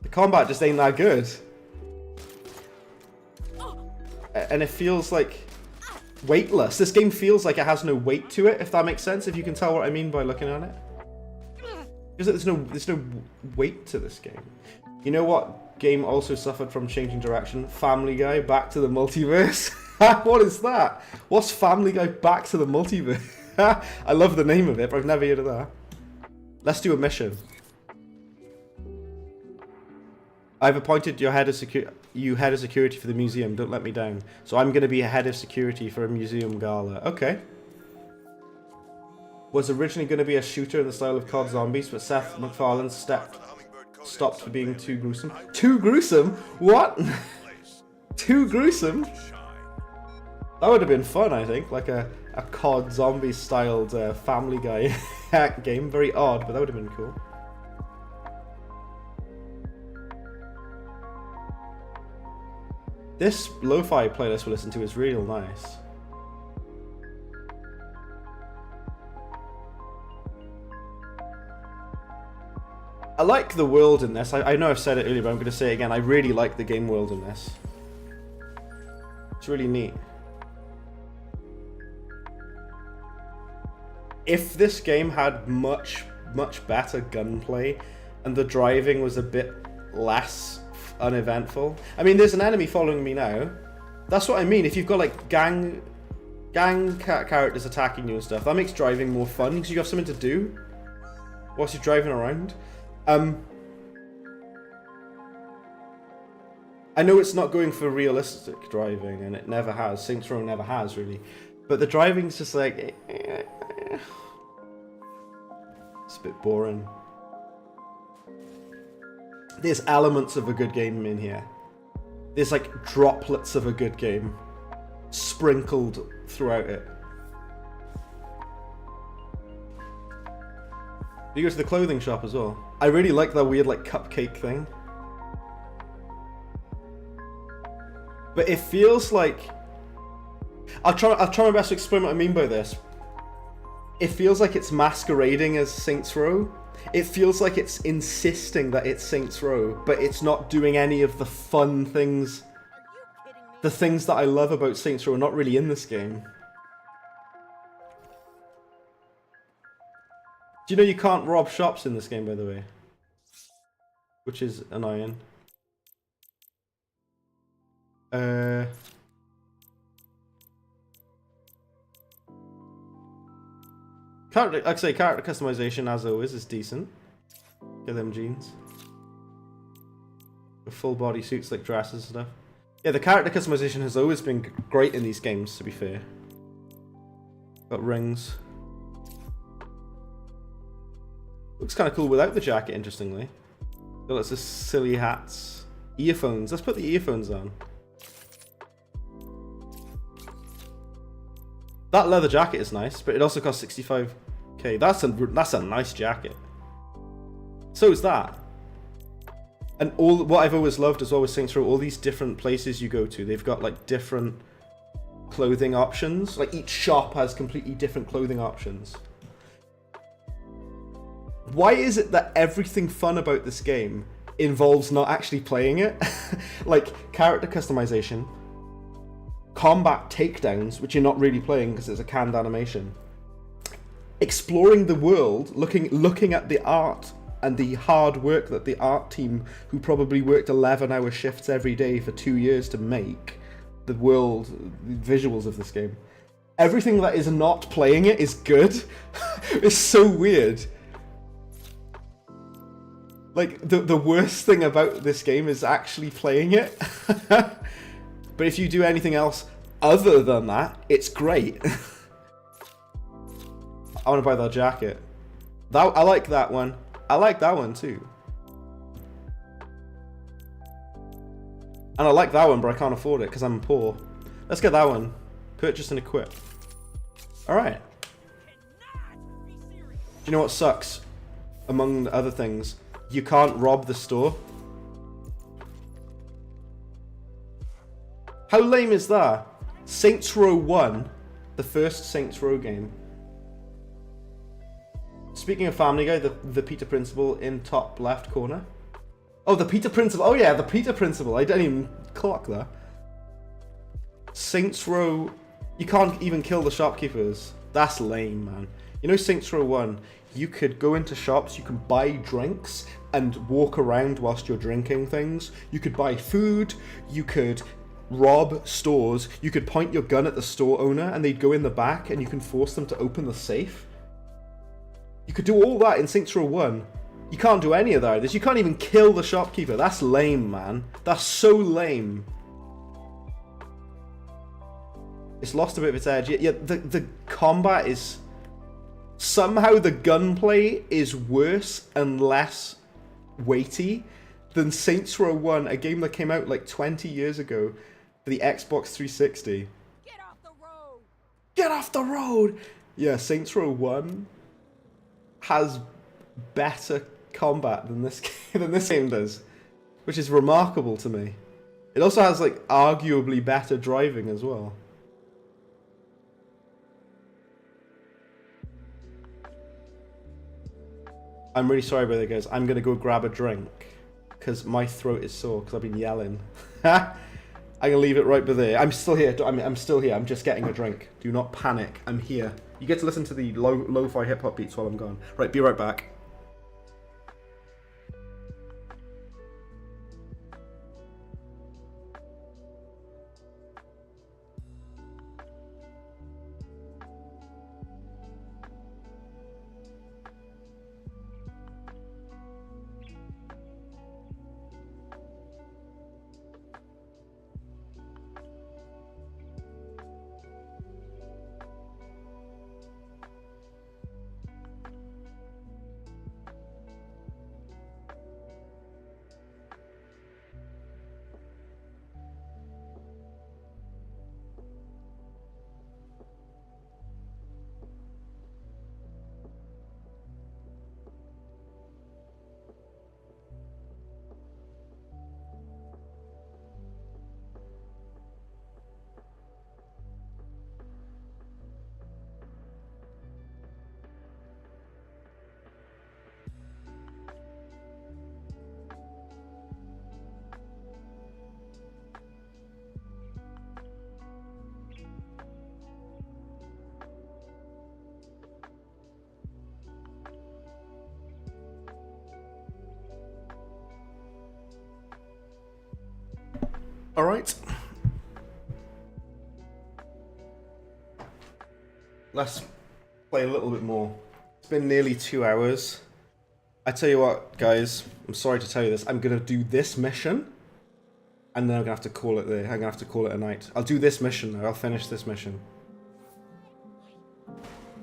[SPEAKER 1] The combat just ain't that good. And it feels like weightless. This game feels like it has no weight to it, if that makes sense, if you can tell what I mean by looking at it. Because there's no weight to this game. You know what game also suffered from changing direction? Family Guy Back to the Multiverse. What is that? What's Family Guy Back to the Multiverse? I love the name of it, but I've never heard of that. Let's do a mission. I've appointed you head of security for the museum. Don't let me down. So I'm going to be a head of security for a museum gala. Okay. Was originally going to be a shooter in the style of COD Zombies, but Seth MacFarlane stopped for being too gruesome. Too gruesome? What? Too gruesome? That would have been fun, I think. Like a COD Zombie styled Family Guy game. Very odd, but that would have been cool. This lo-fi playlist we listen to is real nice. I like the world in this. I know I've said it earlier, but I'm going to say it again. I really like the game world in this. It's really neat. If this game had much better gunplay and the driving was a bit less uneventful. I mean, there's an enemy following me now. That's what I mean. If you've got like gang characters attacking you and stuff, that makes driving more fun because you have something to do whilst you're driving around. I know it's not going for realistic driving, and it never has. Saints Row never has, really. But the driving's just like... it's a bit boring. There's elements of a good game in here. There's like droplets of a good game sprinkled throughout it. You go to the clothing shop as well. I really like that weird like cupcake thing. But it feels like... I'll try my best to explain what I mean by this. It feels like it's masquerading as Saints Row. It feels like it's insisting that it's Saints Row, but it's not doing any of the fun things. The things that I love about Saints Row are not really in this game. Do you know you can't rob shops in this game, by the way? Which is annoying. Like I say, character customization, as always, is decent. Get them jeans. The full body suits, like dresses and stuff. Yeah, the character customization has always been great in these games, to be fair. Got rings. Looks kind of cool without the jacket, interestingly. Got lots of silly hats. Earphones. Let's put the earphones on. That leather jacket is nice, but it also costs 65k. That's a nice jacket. So is that. And all what I've always loved as well with Saints Row, all these different places you go to, they've got like different clothing options. Like each shop has completely different clothing options. Why is it that everything fun about this game involves not actually playing it? Like character customization, combat takedowns, which you're not really playing because it's a canned animation, exploring the world, looking at the art and the hard work that the art team, who probably worked 11-hour shifts every day for 2 years to make the world, the visuals of this game. Everything that is not playing it is good. It's so weird. Like, the worst thing about this game is actually playing it. But if you do anything else other than that, it's great. I want to buy that jacket. I like that one. I like that one too. And I like that one, but I can't afford it because I'm poor. Let's get that one. Purchase and equip. Alright. Do you know what sucks? Among other things, you can't rob the store. How lame is that? Saints Row 1, the first Saints Row game. Speaking of Family Guy, the Peter Principle in top left corner. Oh, the Peter Principle. Oh yeah, the Peter Principle. I didn't even clock that. Saints Row. You can't even kill the shopkeepers. That's lame, man. You know Saints Row 1, you could go into shops, you can buy drinks and walk around whilst you're drinking things. You could buy food, you could rob stores, you could point your gun at the store owner and they'd go in the back and you can force them to open the safe. You could do all that in Saints Row 1. You can't do any of that. You can't even kill the shopkeeper. That's lame, man. That's so lame. It's lost a bit of its edge. Yeah, the combat is... Somehow the gunplay is worse and less weighty than Saints Row 1, a game that came out like 20 years ago for the Xbox 360.
[SPEAKER 8] Get off the road!
[SPEAKER 1] Get off the road! Yeah, Saints Row 1 has better combat than this game does, which is remarkable to me. It also has like arguably better driving as well. I'm really sorry about that, guys. I'm gonna go grab a drink because my throat is sore because I've been yelling. I'm gonna leave it right there. I'm still here. I'm still here. I'm just getting a drink. Do not panic. I'm here. You get to listen to the lo-fi hip-hop beats while I'm gone. Right, be right back. Alright. Let's play a little bit more. It's been nearly 2 hours. I tell you what, guys, I'm sorry to tell you this. I'm going to do this mission, and then I'm going to have to call it there. I'm going to have to call it a night. I'll do this mission now. I'll finish this mission.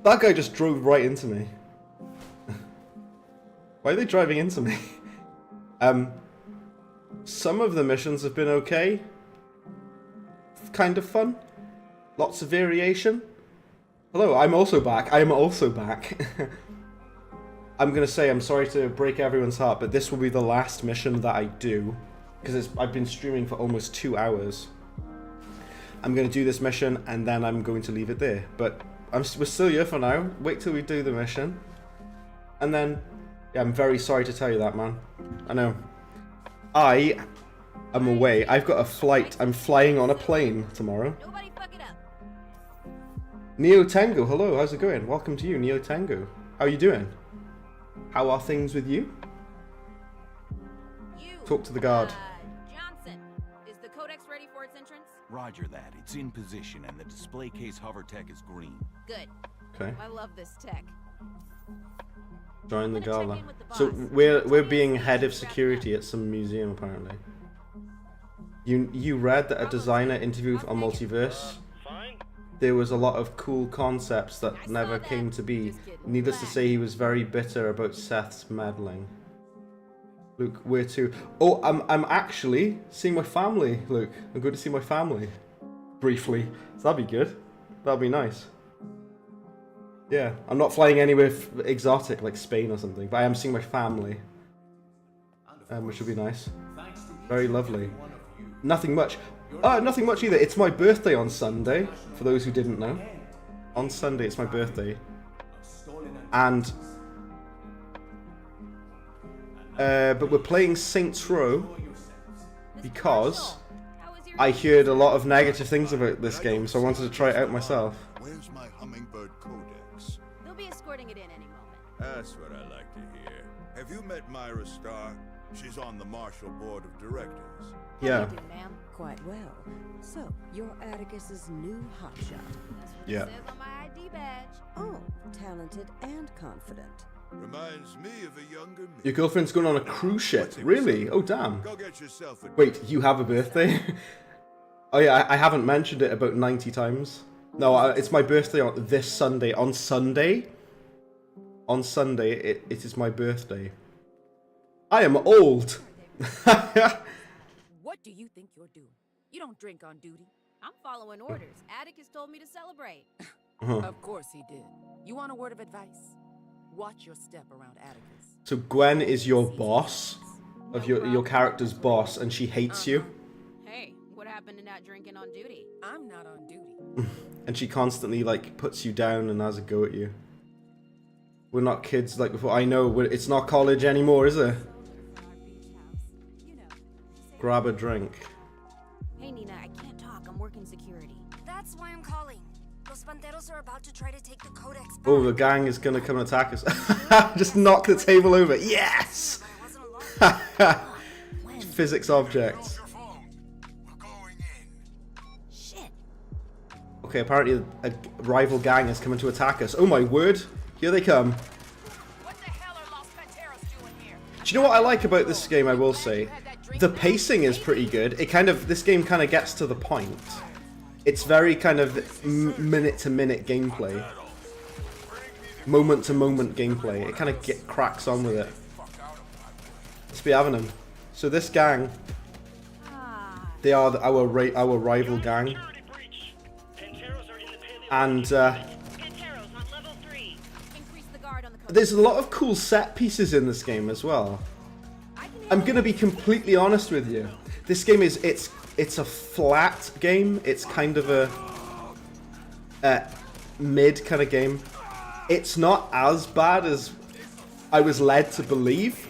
[SPEAKER 1] That guy just drove right into me. Why are they driving into me? Some of the missions have been okay. Kind of fun. Lots of variation. Hello, I'm also back. I am also back. I'm gonna say I'm sorry to break everyone's heart, but this will be the last mission that I do, because I've been streaming for almost 2 hours. I'm gonna do this mission and then I'm going to leave it there. But we're still here for now. Wait till we do the mission, and then yeah, I'm very sorry to tell you that, man. I know. I am away. I've got a flight. I'm flying on a plane tomorrow.
[SPEAKER 3] Nobody fuck it up.
[SPEAKER 1] Neo Tango, hello. How's it going? Welcome to you, Neo Tango. How are you doing? How are things with you? Talk to the guard.
[SPEAKER 3] Johnson, is the codex ready for its entrance?
[SPEAKER 13] Roger that. It's in position and the display case hover tech is green.
[SPEAKER 3] Good.
[SPEAKER 1] Okay.
[SPEAKER 3] I love this tech.
[SPEAKER 1] Join the gala. So we're being head of security at some museum apparently. You read that a designer interviewed on Multiverse? There was a lot of cool concepts that never came to be. Needless to say, he was very bitter about Seth's meddling. Luke, where to? Oh, I'm actually seeing my family, Luke. I'm going to see my family. Briefly. So that'd be good. That'd be nice. Yeah, I'm not flying anywhere exotic like Spain or something, but I am seeing my family. Which would be nice. Very lovely. Nothing much. Nothing much either. It's my birthday on Sunday, for those who didn't know. On Sunday, it's my birthday. And... but we're playing Saints Row because I heard a lot of negative things about this game, so I wanted to try it out myself.
[SPEAKER 12] Where's my hummingbird codex?
[SPEAKER 3] They'll be escorting it in any moment.
[SPEAKER 12] That's what I like to hear. Have you met Myra Starr? She's on the Marshall Board of Directors.
[SPEAKER 1] Yeah.
[SPEAKER 3] How do you do, ma'am?
[SPEAKER 14] Quite well. So, you're Atticus's new hotshot.
[SPEAKER 1] Yeah.
[SPEAKER 3] It says on my ID badge.
[SPEAKER 14] Oh, talented and confident.
[SPEAKER 12] Reminds me of a younger me.
[SPEAKER 1] Your girlfriend's going on a cruise ship? Really? Oh, damn.
[SPEAKER 12] Go get yourself a
[SPEAKER 1] Wait, you have a birthday? Oh yeah, I haven't mentioned it about 90 times. No, it's my birthday on this Sunday. On Sunday? On Sunday, it is my birthday. I am old!
[SPEAKER 5] What do you think you're doing? You don't drink on duty.
[SPEAKER 3] I'm following orders. Atticus told me to celebrate.
[SPEAKER 5] Of course he did. You want a word of advice? Watch your step around Atticus.
[SPEAKER 1] So Gwen is your boss? Of your character's boss, and she hates you?
[SPEAKER 3] Hey, what happened to not drinking on duty?
[SPEAKER 5] I'm not on duty.
[SPEAKER 1] And she constantly, like, puts you down and has a go at you. We're not kids like before. I know, it's not college anymore, is it? Grab a drink.
[SPEAKER 3] Hey, Nina, I can't talk. I'm working security.
[SPEAKER 2] That's why I'm calling. Los Panteros are about to try to take the codex back.
[SPEAKER 1] Oh, the gang is gonna come and attack us. Just knock the table over. Yes! Physics objects.
[SPEAKER 3] Shit.
[SPEAKER 1] Okay, apparently a rival gang is coming to attack us. Oh my word. Here they come.
[SPEAKER 5] What the hell are Los Panteros doing here?
[SPEAKER 1] Do you know what I like about this game, I will say? The pacing is pretty good. This game kind of gets to the point. It's very kind of minute-to-minute gameplay. Moment-to-moment gameplay. It kind of cracks on with it. Let's be having them. So this gang, they are our rival gang. And there's a lot of cool set pieces in this game as well. I'm gonna be completely honest with you. This game is it's a flat game. It's kind of a mid kind of game. It's not as bad as I was led to believe.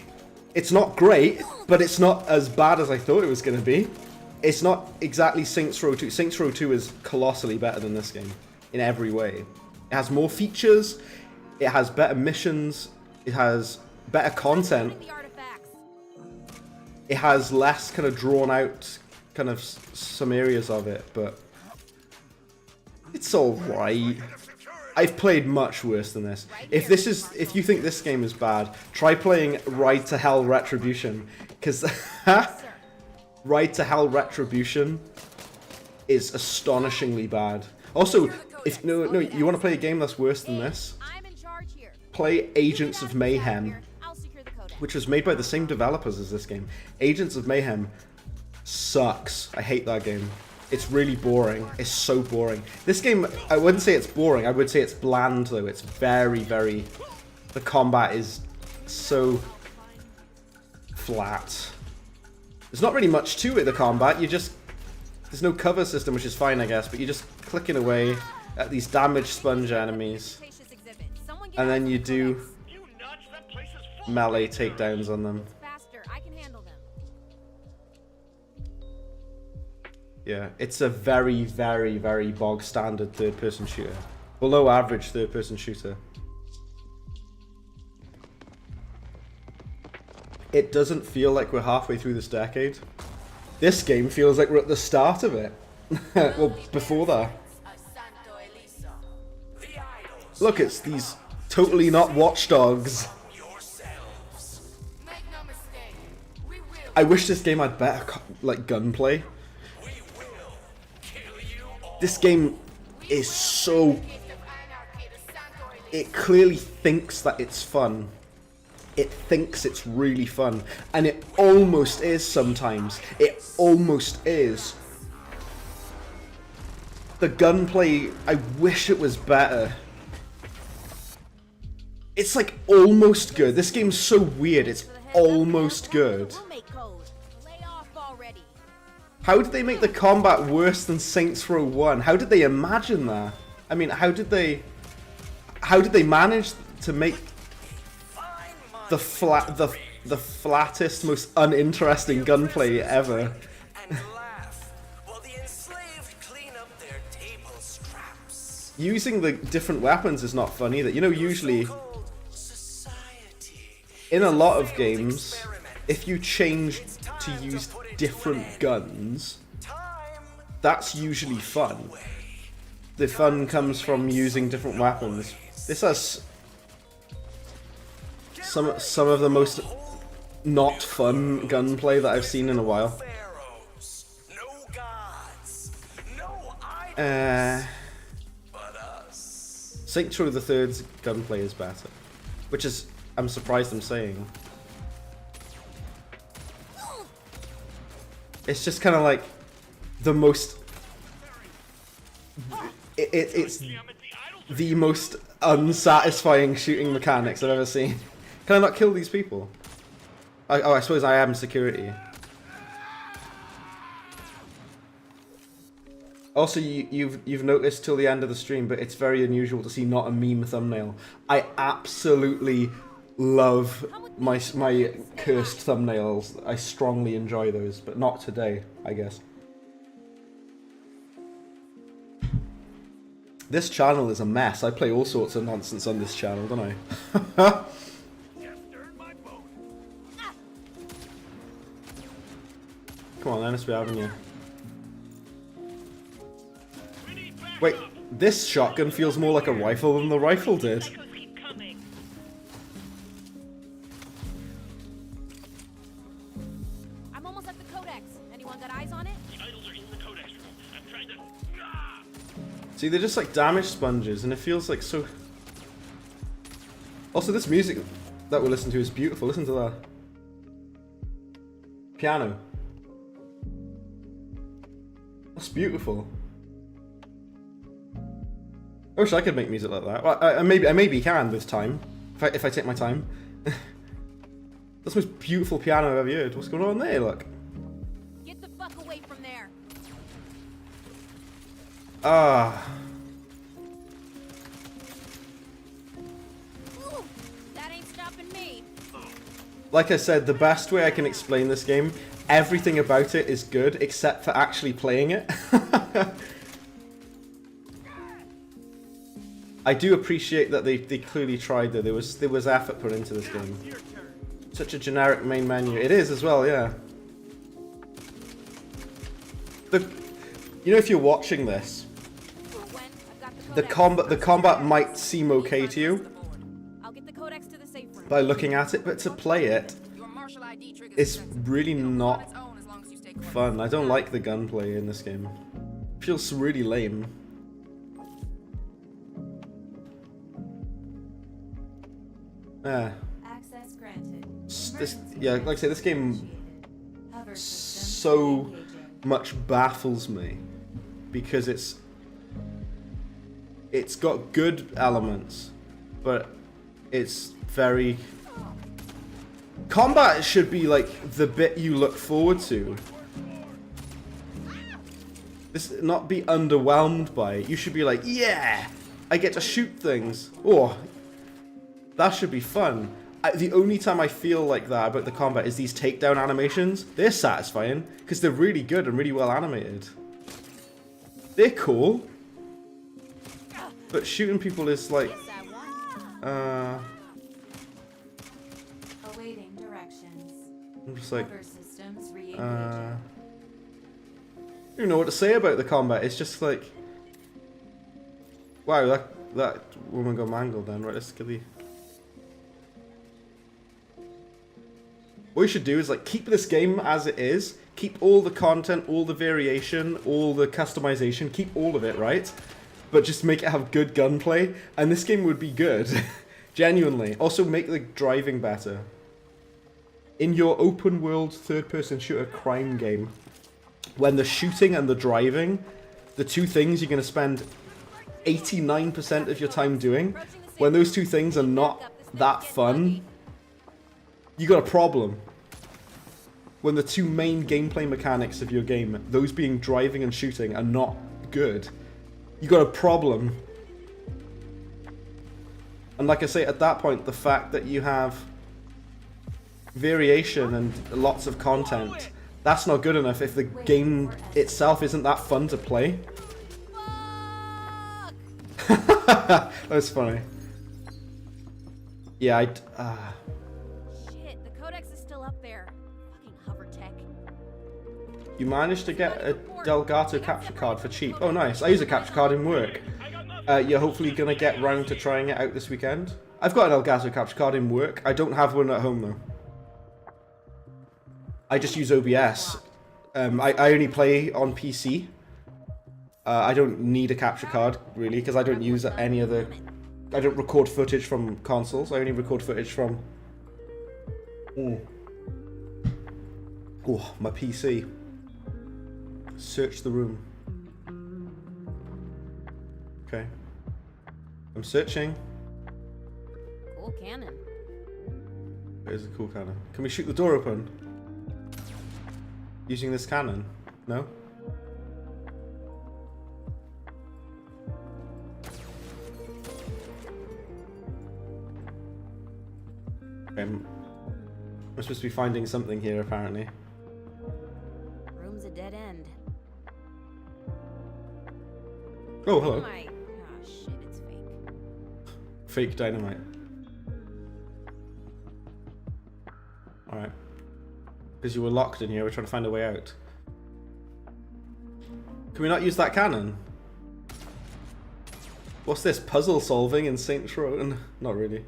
[SPEAKER 1] It's not great, but it's not as bad as I thought it was gonna be. It's not exactly Saints Row 2. Saints Row 2 is colossally better than this game in every way. It has more features. It has better missions. It has better content. It has less kind of drawn out kind of some areas of it, but it's alright. I've played much worse than this. If you think this game is bad, try playing Ride to Hell Retribution, because Ride to Hell Retribution is astonishingly bad. Also, if you want to play a game that's worse than this, play Agents of Mayhem, which was made by the same developers as this game. Agents of Mayhem sucks. I hate that game. It's really boring. It's so boring. This game, I wouldn't say it's boring. I would say it's bland, though. It's very, very... The combat is so flat. There's not really much to it, the combat. There's no cover system, which is fine, I guess, but you're just clicking away at these damage sponge enemies. And then you do melee takedowns on them.
[SPEAKER 3] Faster, I can handle them.
[SPEAKER 1] Yeah, it's a very, very, very bog standard third-person shooter. Below average third-person shooter. It doesn't feel like we're halfway through this decade. This game feels like we're at the start of it. Well, before that. Look, it's these totally not watchdogs. I wish this game had better, like, gunplay. This game is so... It clearly thinks that it's fun. It thinks it's really fun. And it almost is sometimes. It almost is. The gunplay, I wish it was better. It's like almost good. This game's so weird, it's almost good. How did they make the combat worse than Saints Row 1? How did they imagine that? I mean, how did they manage to make the flattest, most uninteresting gunplay ever? Using the different weapons is not fun either. You know, usually in a lot of games, if you change to use different guns, that's usually fun. The fun comes from using different weapons. This has some of the most not fun gunplay that I've seen in a while. Saints Row the Third's gunplay is better, which is, I'm surprised I'm saying. It's just kind of like the most. It's the most unsatisfying shooting mechanics I've ever seen. Can I not kill these people? I suppose I am security. Also, you've noticed till the end of the stream, but it's very unusual to see not a meme thumbnail. I absolutely love my cursed thumbnails. I strongly enjoy those, but not today, I guess. This channel is a mess. I play all sorts of nonsense on this channel, don't I? Come on, Ernest, we're having you. Wait, this shotgun feels more like a rifle than the rifle did.
[SPEAKER 3] I'm almost at the codex. Anyone got eyes on it?
[SPEAKER 15] The idols are in the codex room. I'm trying to...
[SPEAKER 1] See, they're just like damage sponges, and it feels like so... Also, this music that we listen to is beautiful. Listen to that. Piano. That's beautiful. I wish I could make music like that. Well, I maybe can with time, if I take my time. That's the most beautiful piano I've ever heard. What's going on there? Look.
[SPEAKER 3] Get the fuck away from there.
[SPEAKER 1] Ah.
[SPEAKER 3] Ooh, that ain't stopping me.
[SPEAKER 1] Like I said, the best way I can explain this game, everything about it is good except for actually playing it. I do appreciate that they clearly tried though. There was effort put into this game. Such a generic main menu. It is as well, yeah. You know, if you're watching this, the combat might seem okay to you by looking at it, but to play it, it's really not fun. I don't like the gunplay in this game. It feels really lame.
[SPEAKER 16] Access granted.
[SPEAKER 1] Like I say, this game so much baffles me because it's got good elements, but it's very Combat should be like the bit you look forward to. This not be underwhelmed by it. You should be like, yeah, I get to shoot things. Oh, that should be fun. The only time I feel like that about the combat is these takedown animations. They're satisfying because they're really good and really well animated. They're cool. But shooting people is like,
[SPEAKER 5] Awaiting directions.
[SPEAKER 1] I'm just like,
[SPEAKER 5] Motor systems re-engaging.
[SPEAKER 1] I don't know what to say about the combat. It's just like, wow, that woman got mangled then. Right, let's get the... What we should do is like keep this game as it is. Keep all the content, all the variation, all the customization. Keep all of it, right? But just make it have good gunplay, and this game would be good. Genuinely. Also make the driving better. In your open world third-person shooter crime game, when the shooting and the driving, the two things you're going to spend 89% of your time doing, when those two things are not that fun, you got a problem. When the two main gameplay mechanics of your game, those being driving and shooting, are not good, you got a problem. And like I say, at that point, the fact that you have variation and lots of content, that's not good enough if the game itself isn't that fun to play. That was funny. Yeah,
[SPEAKER 3] Shit, the codex is still up there. Fucking hover tech.
[SPEAKER 1] You managed to get a Delgato capture card for cheap. Oh, nice. I use a capture card in work. You're hopefully going to get round to trying it out this weekend. I've got an Elgato capture card in work. I don't have one at home, though. I just use OBS. I only play on PC. I don't need a capture card, really, because I don't use any other... I don't record footage from consoles. I only record footage from... Oh, my PC. Search the room. Okay. I'm searching.
[SPEAKER 3] Cool cannon.
[SPEAKER 1] There's a cool cannon. Can we shoot the door open? Using this cannon? No? Okay, I'm supposed to be finding something here, apparently.
[SPEAKER 3] Room's a dead end.
[SPEAKER 1] Oh, hello.
[SPEAKER 3] Dynamite. Oh shit, it's fake.
[SPEAKER 1] Fake dynamite. Alright. Because you were locked in here, we're trying to find a way out. Can we not use that cannon? What's this? Puzzle solving in Saints Row? Not really.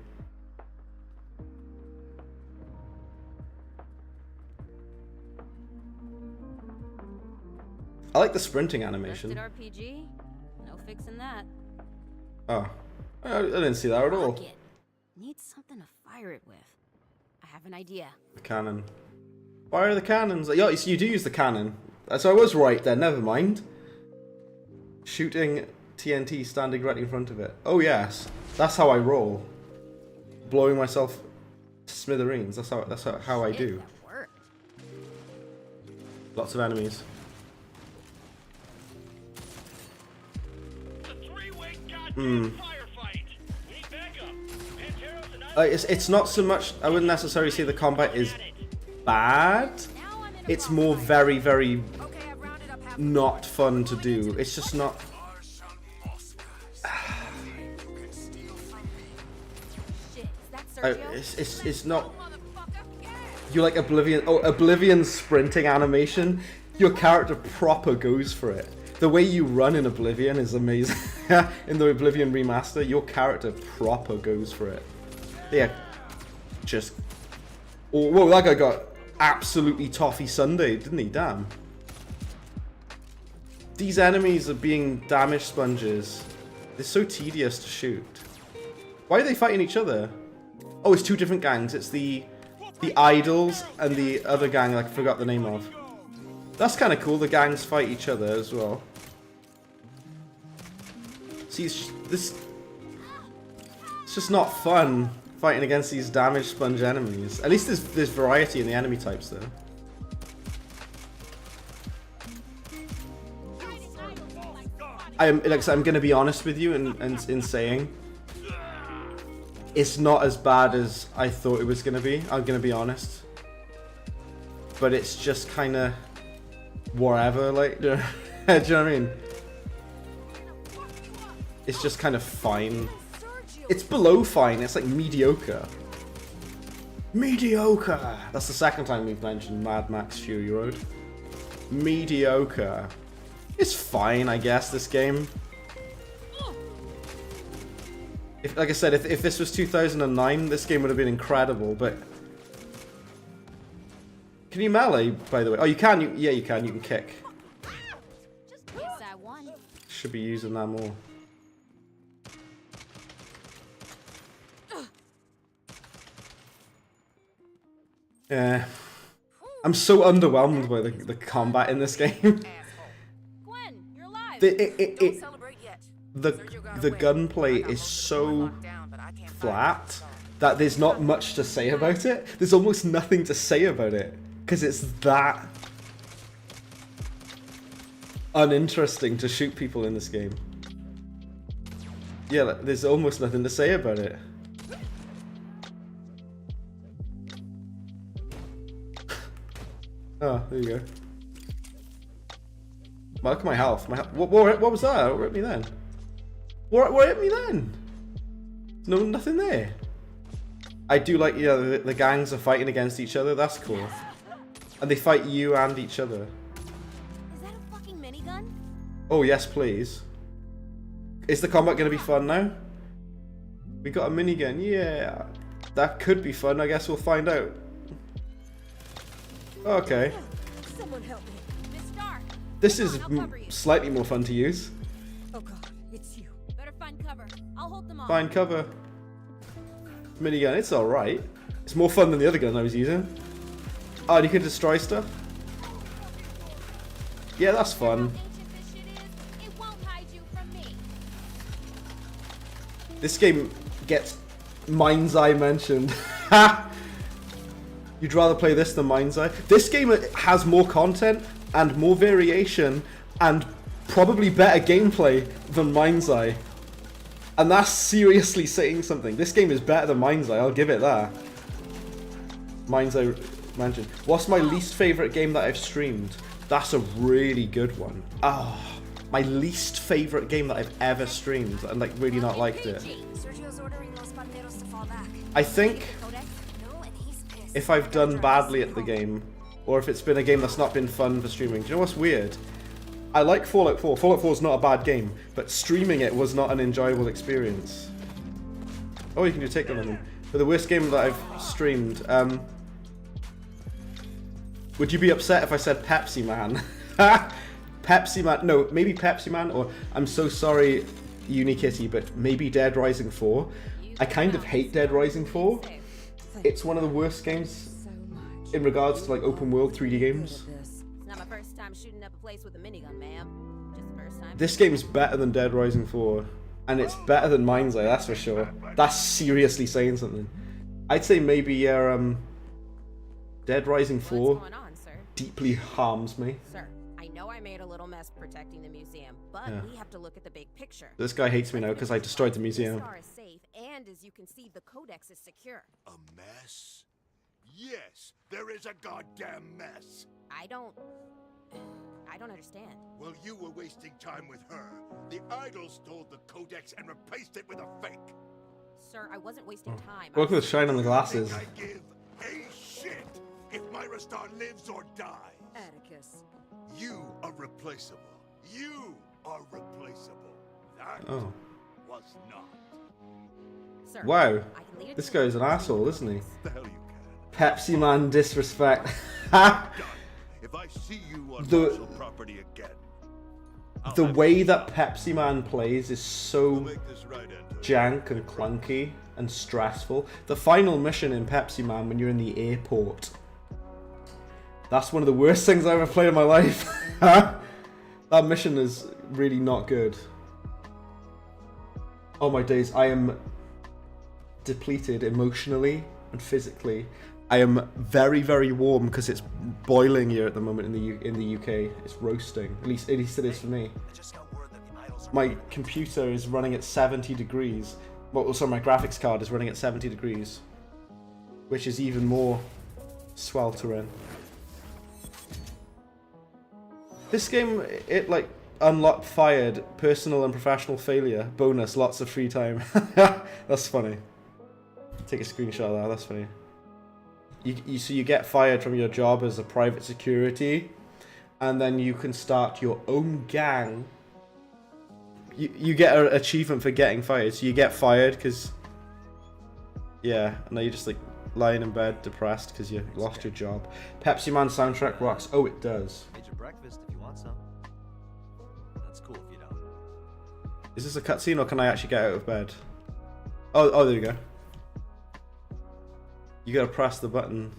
[SPEAKER 1] I like the sprinting animation.
[SPEAKER 3] Busted RPG? No fixing that.
[SPEAKER 1] Oh. I didn't see that at all.
[SPEAKER 3] Rocket. Need something to fire it with. I have an idea.
[SPEAKER 1] The cannon. Fire the cannons. Yeah, so you do use the cannon. So I was right then, never mind. Shooting TNT standing right in front of it. Oh yes. That's how I roll. Blowing myself to smithereens. That's how I do.
[SPEAKER 3] That worked.
[SPEAKER 1] Lots of enemies. It's not so much, I wouldn't necessarily say the combat is bad. It's more very, very not fun to do. It's just not... It's not... You like Oblivion... Oh, Oblivion sprinting animation. Your character proper goes for it. The way you run in Oblivion is amazing. In the Oblivion remaster, your character proper goes for it. Yeah, just... Oh, whoa, that guy got absolutely toffee Sunday, didn't he? Damn. These enemies are being damage sponges. They're so tedious to shoot. Why are they fighting each other? Oh, it's two different gangs. It's the Idols and the other gang I forgot the name of. That's kind of cool. The gangs fight each other as well. See, it's just not fun fighting against these damage sponge enemies. At least there's variety in the enemy types though. I'm gonna be honest with you in saying it's not as bad as I thought it was gonna be. I'm gonna be honest, but it's just kind of whatever. Like, do you know what I mean? It's just kind of fine. It's below fine. It's like mediocre. Mediocre. That's the second time we've mentioned Mad Max Fury Road. Mediocre. It's fine, I guess, this game. If, like I said, if this was 2009, this game would have been incredible, but... Can you melee, by the way? Oh, you can. Yeah, you can. You can kick. Should be using that more. Yeah. I'm so underwhelmed by the combat in this game. The gunplay is so flat that there's not much to say about it. There's almost nothing to say about it because it's that uninteresting to shoot people in this game. Yeah, there's almost nothing to say about it. Oh, there you go. Look at my health. What was that? What hit me then? What hit me then? No, nothing there. I do like, yeah, the gangs are fighting against each other. That's cool. And they fight you and each other.
[SPEAKER 2] Is that a fucking minigun?
[SPEAKER 1] Oh, yes, please. Is the combat going to be fun now? We got a minigun. Yeah. That could be fun. I guess we'll find out. Okay.
[SPEAKER 14] Someone help me.
[SPEAKER 2] Miss Stark.
[SPEAKER 1] This is slightly more fun to use.
[SPEAKER 14] Oh god, it's you.
[SPEAKER 2] Better find cover. I'll hold them off.
[SPEAKER 1] Find cover. Minigun, it's alright. It's more fun than the other gun I was using. Oh, and you can destroy stuff? Yeah, that's fun. This game gets Mind's Eye mentioned. You'd rather play this than Mind's Eye? This game has more content and more variation and probably better gameplay than Mind's Eye. And that's seriously saying something. This game is better than Mind's Eye, I'll give it that. Mind's Eye mentioned. What's my least favourite game that I've streamed? That's a really good one. Ah, my least favourite game that I've ever streamed and like really not liked it. I think if I've done badly at the game, or if it's been a game that's not been fun for streaming. Do you know what's weird? I like Fallout 4. Fallout 4 is not a bad game, but streaming it was not an enjoyable experience. Oh, you can do takedown on them. But the worst game that I've streamed, would you be upset if I said Pepsi Man? Pepsi Man, no, maybe Pepsi Man, or I'm so sorry, Unikitty, but maybe Dead Rising 4. I kind of hate Dead Rising 4. It's one of the worst games in regards to like open world 3D games.
[SPEAKER 3] It's not my first time shooting up a place with a minigun, ma'am. Just the first time.
[SPEAKER 1] This game's better than Dead Rising 4, and it's better than Mind's Eye, that's for sure. That's seriously saying something. I'd say maybe Dead Rising 4 deeply harms me.
[SPEAKER 3] Sir, I know I made a little mess protecting the museum, but we have to look at the big picture.
[SPEAKER 1] This guy hates me now because I destroyed the museum.
[SPEAKER 3] The star is safe, and as you can see, the codex is secure.
[SPEAKER 12] A mess? Yes, there is a goddamn mess.
[SPEAKER 3] I don't understand.
[SPEAKER 12] Well, you were wasting time with her. The idol stole the codex and replaced it with a fake.
[SPEAKER 3] Sir, I wasn't wasting time.
[SPEAKER 1] Look at the shine on the glasses.
[SPEAKER 12] I give a shit if Myra Star lives or dies.
[SPEAKER 14] Atticus.
[SPEAKER 12] You are replaceable. You are replaceable. That was not.
[SPEAKER 3] Sir,
[SPEAKER 1] wow, this guy's an asshole, isn't he?
[SPEAKER 12] The hell you
[SPEAKER 1] Pepsi Man disrespect.
[SPEAKER 12] If I see you on Marshall property again,
[SPEAKER 1] the way that Pepsi Man plays is so jank and clunky and stressful. The final mission in Pepsi Man when you're in the airport. That's one of the worst things I've ever played in my life. That mission is really not good. Oh my days, I am depleted emotionally and physically. I am very, very warm because it's boiling here at the moment in the UK. It's roasting. At least it is for me. My computer is running at 70 degrees. Well, sorry, my graphics card is running at 70 degrees, which is even more sweltering. This game, it like unlocked fired, personal and professional failure, bonus, lots of free time. That's funny. Take a screenshot of that, that's funny. So you get fired from your job as a private security, and then you can start your own gang. You get an achievement for getting fired, so you get fired because, yeah, and now you're just like lying in bed depressed because you lost your job. Pepsi Man soundtrack rocks. Oh, it does.
[SPEAKER 10] Made your breakfast if you want some. That's cool if you don't.
[SPEAKER 1] Is this a cutscene or can I actually get out of bed? Oh, there you go. You gotta press the button.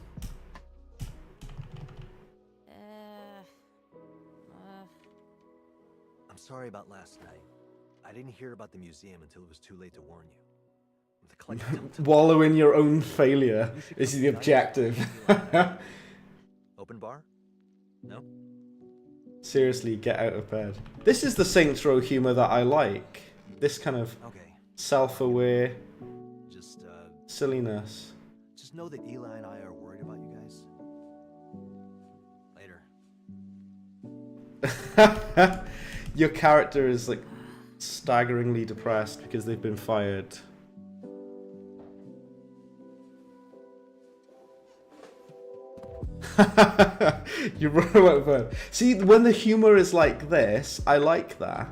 [SPEAKER 10] I'm sorry about last night. I didn't hear about the museum until it was too late to warn you.
[SPEAKER 1] Wallow in your own failure is the objective.
[SPEAKER 10] Open bar? No?
[SPEAKER 1] Seriously, get out of bed. This is the Saints Row humor that I like. This kind of self-aware silliness.
[SPEAKER 10] Just know that Eli and I are worried about you guys. Later.
[SPEAKER 1] Your character is like staggeringly depressed because they've been fired. You run away with fun. See, when the humor is like this, I like that.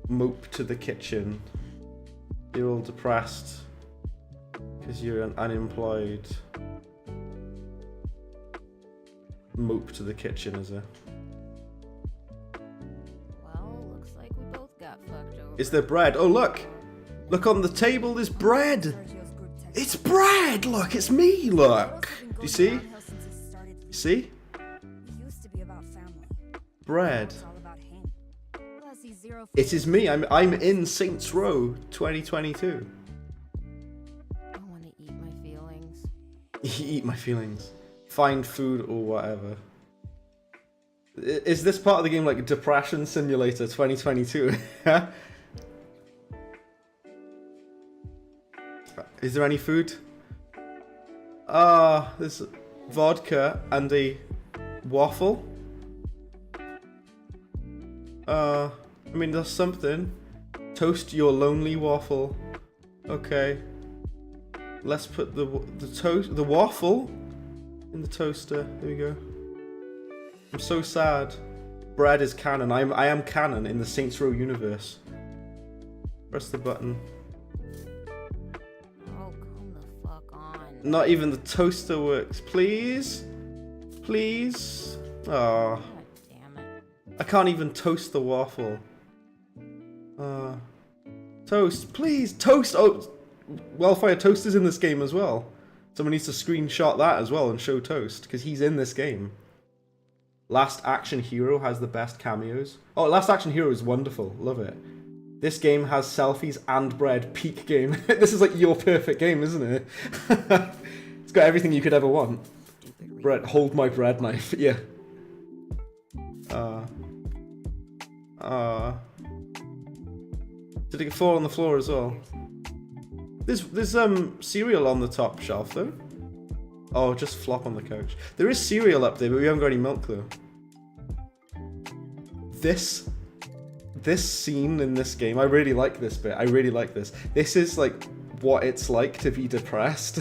[SPEAKER 1] Mope to the kitchen. You're all depressed because you're unemployed. Mope to the kitchen, is it?
[SPEAKER 3] Well, looks like we both got fucked over.
[SPEAKER 1] Is there bread? Oh, look! Look on the table, there's bread! It's bread! Look, it's me, look! Do you see? You see? Bread. It is me, I'm in Saints Row 2022.
[SPEAKER 3] I want to eat my feelings.
[SPEAKER 1] Eat my feelings. Find food or whatever. Is this part of the game like Depression Simulator 2022? Is there any food? There's vodka and a waffle. I mean, that's something. Toast your lonely waffle. Okay. Let's put the waffle in the toaster. There we go. I'm so sad. Bread is canon. I am canon in the Saints Row universe. Press the button.
[SPEAKER 3] Oh, come the fuck on.
[SPEAKER 1] Not even the toaster works. Please? Please? Oh.
[SPEAKER 3] God damn it.
[SPEAKER 1] I can't even toast the waffle. Toast, please, toast. Oh, Wellfire Toast is in this game as well. Someone needs to screenshot that as well and show Toast because he's in this game. Last Action Hero has the best cameos. Oh, Last Action Hero is wonderful. Love it. This game has selfies and bread. Peak game. This is like your perfect game, isn't it? It's got everything you could ever want. Bread. Hold my bread knife. Yeah. Did it fall on the floor as well? There's cereal on the top shelf though. Oh, just flop on the couch. There is cereal up there, but we haven't got any milk though. This scene in this game, I really like this bit. I really like this. This is like what it's like to be depressed.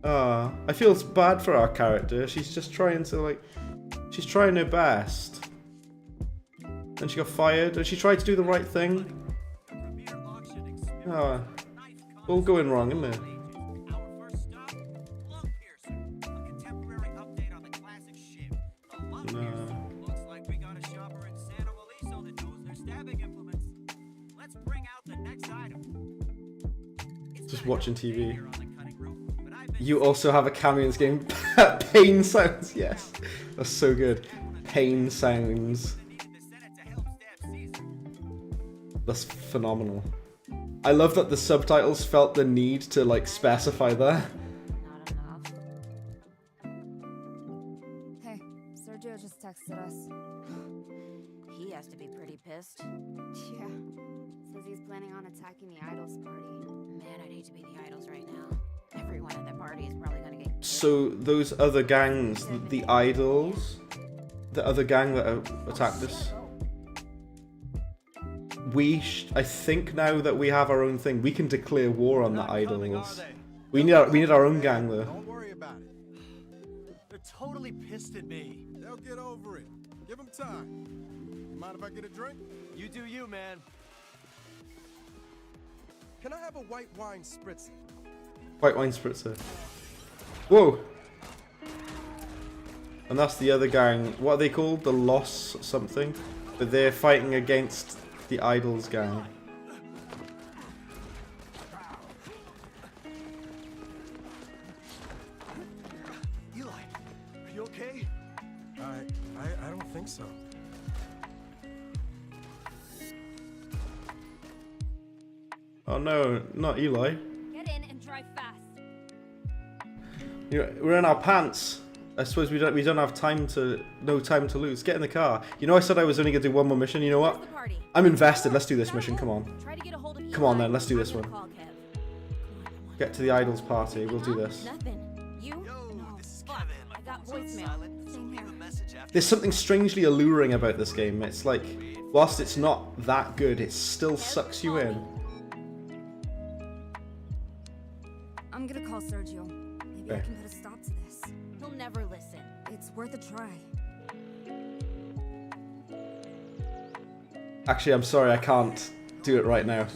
[SPEAKER 1] I feel bad for our character. She's just trying to she's trying her best. Then she got fired, and she tried to do the right thing. All going wrong, isn't it? Just watching TV. You also have a cameo in this game. Pain sounds, yes. That's so good. Pain sounds. That's phenomenal. I love that the subtitles felt the need to like specify that.
[SPEAKER 3] Not enough.
[SPEAKER 2] Hey, Sergio just texted us.
[SPEAKER 3] He has to be pretty pissed.
[SPEAKER 2] Yeah. Says he's planning on attacking the Idols party.
[SPEAKER 3] Man, I'd hate to be the Idols right now. Everyone at that party is probably gonna get.
[SPEAKER 1] So those other gangs, the Idols, the other gang that attacked us. I think now that we have our own thing, we can declare war on the Idols. We need our own gang though.
[SPEAKER 11] Don't worry about it.
[SPEAKER 9] They're totally pissed at me.
[SPEAKER 7] They'll get over it. Give them time. You mind if I get a drink?
[SPEAKER 9] You do you, man.
[SPEAKER 7] Can I have a white wine spritzer?
[SPEAKER 1] White wine spritzer. Whoa! And that's the other gang. What are they called? The Loss something? But they're fighting against the Idols gang.
[SPEAKER 9] Eli, are you okay?
[SPEAKER 7] I don't think so.
[SPEAKER 1] Oh no, not Eli.
[SPEAKER 2] Get in and drive fast.
[SPEAKER 1] We're in our pants. I suppose we don't have no time to lose. Get in the car. You know I said I was only gonna do one more mission. You know what? I'm invested. Let's do this mission. Come on. Come on then. Let's do this one. Get to the Idols party. We'll do this.
[SPEAKER 3] Nothing. You?
[SPEAKER 9] No, this is Kevin.
[SPEAKER 3] I got voicemail. Same here.
[SPEAKER 1] There's something strangely alluring about this game. It's like, whilst it's not that good, it still sucks you in.
[SPEAKER 2] I'm gonna call Sergio. Maybe I
[SPEAKER 1] Okay.
[SPEAKER 2] can put a stop to this.
[SPEAKER 3] He'll never listen.
[SPEAKER 2] It's worth a try.
[SPEAKER 1] Actually, I'm sorry, I can't do it right now.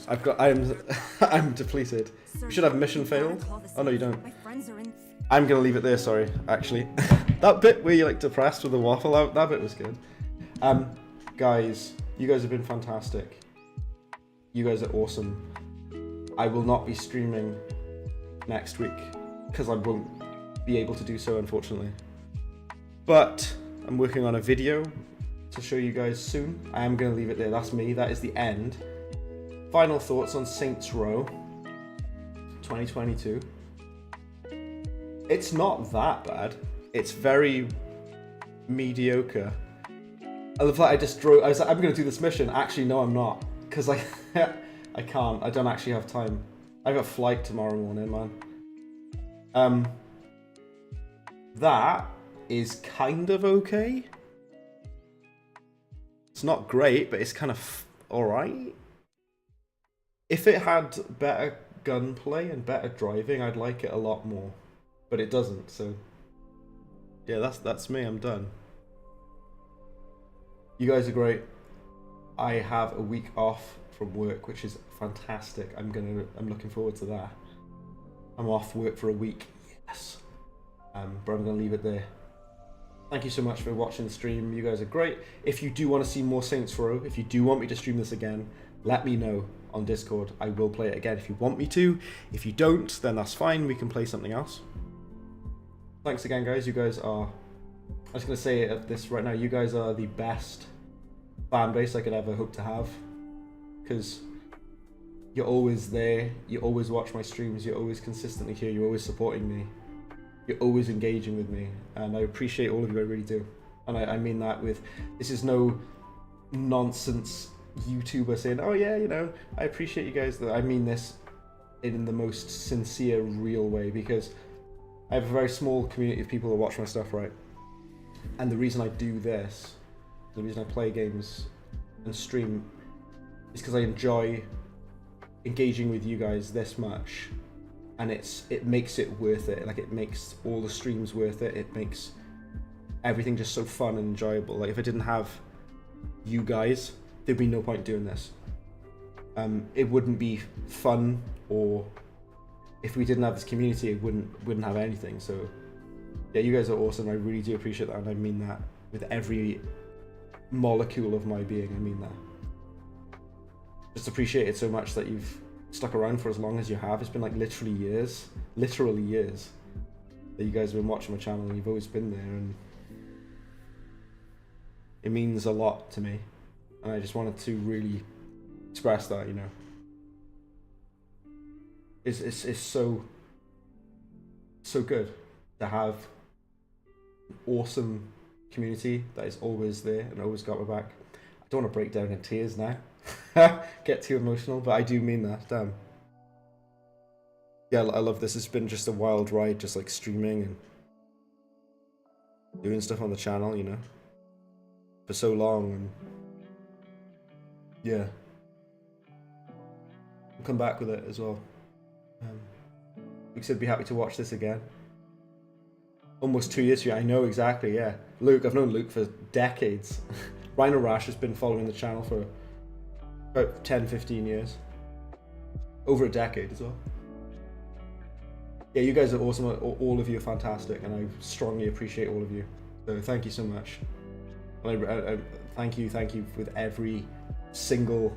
[SPEAKER 1] I'm depleted. We should have mission failed. Oh no, you don't.
[SPEAKER 2] My friends are in.
[SPEAKER 1] I'm gonna leave it there. Sorry, actually, that bit where you're like depressed with the waffle out, that bit was good. Guys, you guys have been fantastic. You guys are awesome. I will not be streaming next week because I won't be able to do so, unfortunately. But I'm working on a video to show you guys soon. I am going to leave it there. That's me. That is the end. Final thoughts on Saints Row 2022. It's not that bad. It's very mediocre. I love that I just drove. I was like, I'm going to do this mission. Actually, no, I'm not. Because I can't. I don't actually have time. I have a flight tomorrow morning, man. That is kind of okay. It's not great, but it's kind of alright. If it had better gunplay and better driving, I'd like it a lot more. But it doesn't, so... yeah, that's me, I'm done. You guys are great. I have a week off from work, which is fantastic. I'm looking forward to that. I'm off work for a week. Yes. But I'm gonna leave it there. Thank you so much for watching the stream. You guys are great. If you do want to see more Saints Row, if you do want me to stream this again, let me know on Discord. I will play it again if you want me to. If you don't, then that's fine. We can play something else. Thanks again, guys. You guys are... I'm just gonna say this right now. You guys are the best fan base I could ever hope to have. Because you're always there. You always watch my streams. You're always consistently here. You're always supporting me. You're always engaging with me, and I appreciate all of you, I really do. And I mean that with, this is no nonsense YouTuber saying, oh yeah, you know, I appreciate you guys. I mean this in the most sincere, real way, because I have a very small community of people that watch my stuff, right? And the reason I do this, the reason I play games and stream, is because I enjoy engaging with you guys this much. And it makes it worth it. Like, it makes all the streams worth it. It makes everything just so fun and enjoyable. Like, if I didn't have you guys, there'd be no point doing this. It wouldn't be fun, or if we didn't have this community, it wouldn't have anything. So yeah, you guys are awesome. I really do appreciate that, and I mean that with every molecule of my being. I mean that. Just appreciate it so much that you've stuck around for as long as you have. It's been like literally years that you guys have been watching my channel, and you've always been there, and it means a lot to me. And I just wanted to really express that, you know. It's so good to have an awesome community that is always there and always got my back. I don't want to break down in tears now. Get too emotional, but I do mean that. Damn. Yeah, I love this. It's been just a wild ride, just like streaming and doing stuff on the channel, you know, for so long. And yeah, we'll come back with it as well. Luke said, be happy to watch this again. Almost 2 years ago, I know exactly, yeah. Luke, I've known Luke for decades. Rhino Rash has been following the channel for about 10, 15 years. Over a decade as well. Yeah, you guys are awesome. All of you are fantastic, and I strongly appreciate all of you. So thank you so much. And I thank you with every single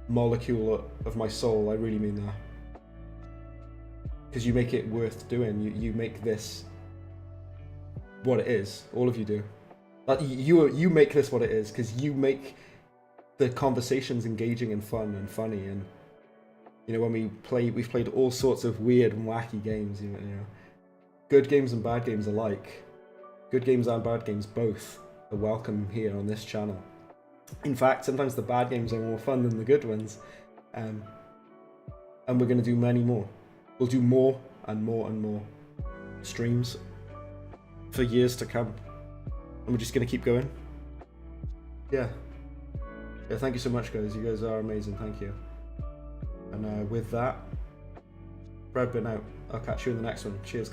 [SPEAKER 1] molecule of my soul. I really mean that. Because you make it worth doing. You make this what it is. All of you do. You make this what it is, because you make the conversations engaging and fun and funny. And you know, when we've played all sorts of weird and wacky games. You know, good games and bad games alike. Good games and bad games both are welcome here on this channel. In fact, sometimes the bad games are more fun than the good ones. And we're going to do many more. We'll do more and more and more streams for years to come. And we're just going to keep going. Yeah. Yeah, thank you so much, guys. You guys are amazing. Thank you. And with that, Brad been out. I'll catch you in the next one. Cheers.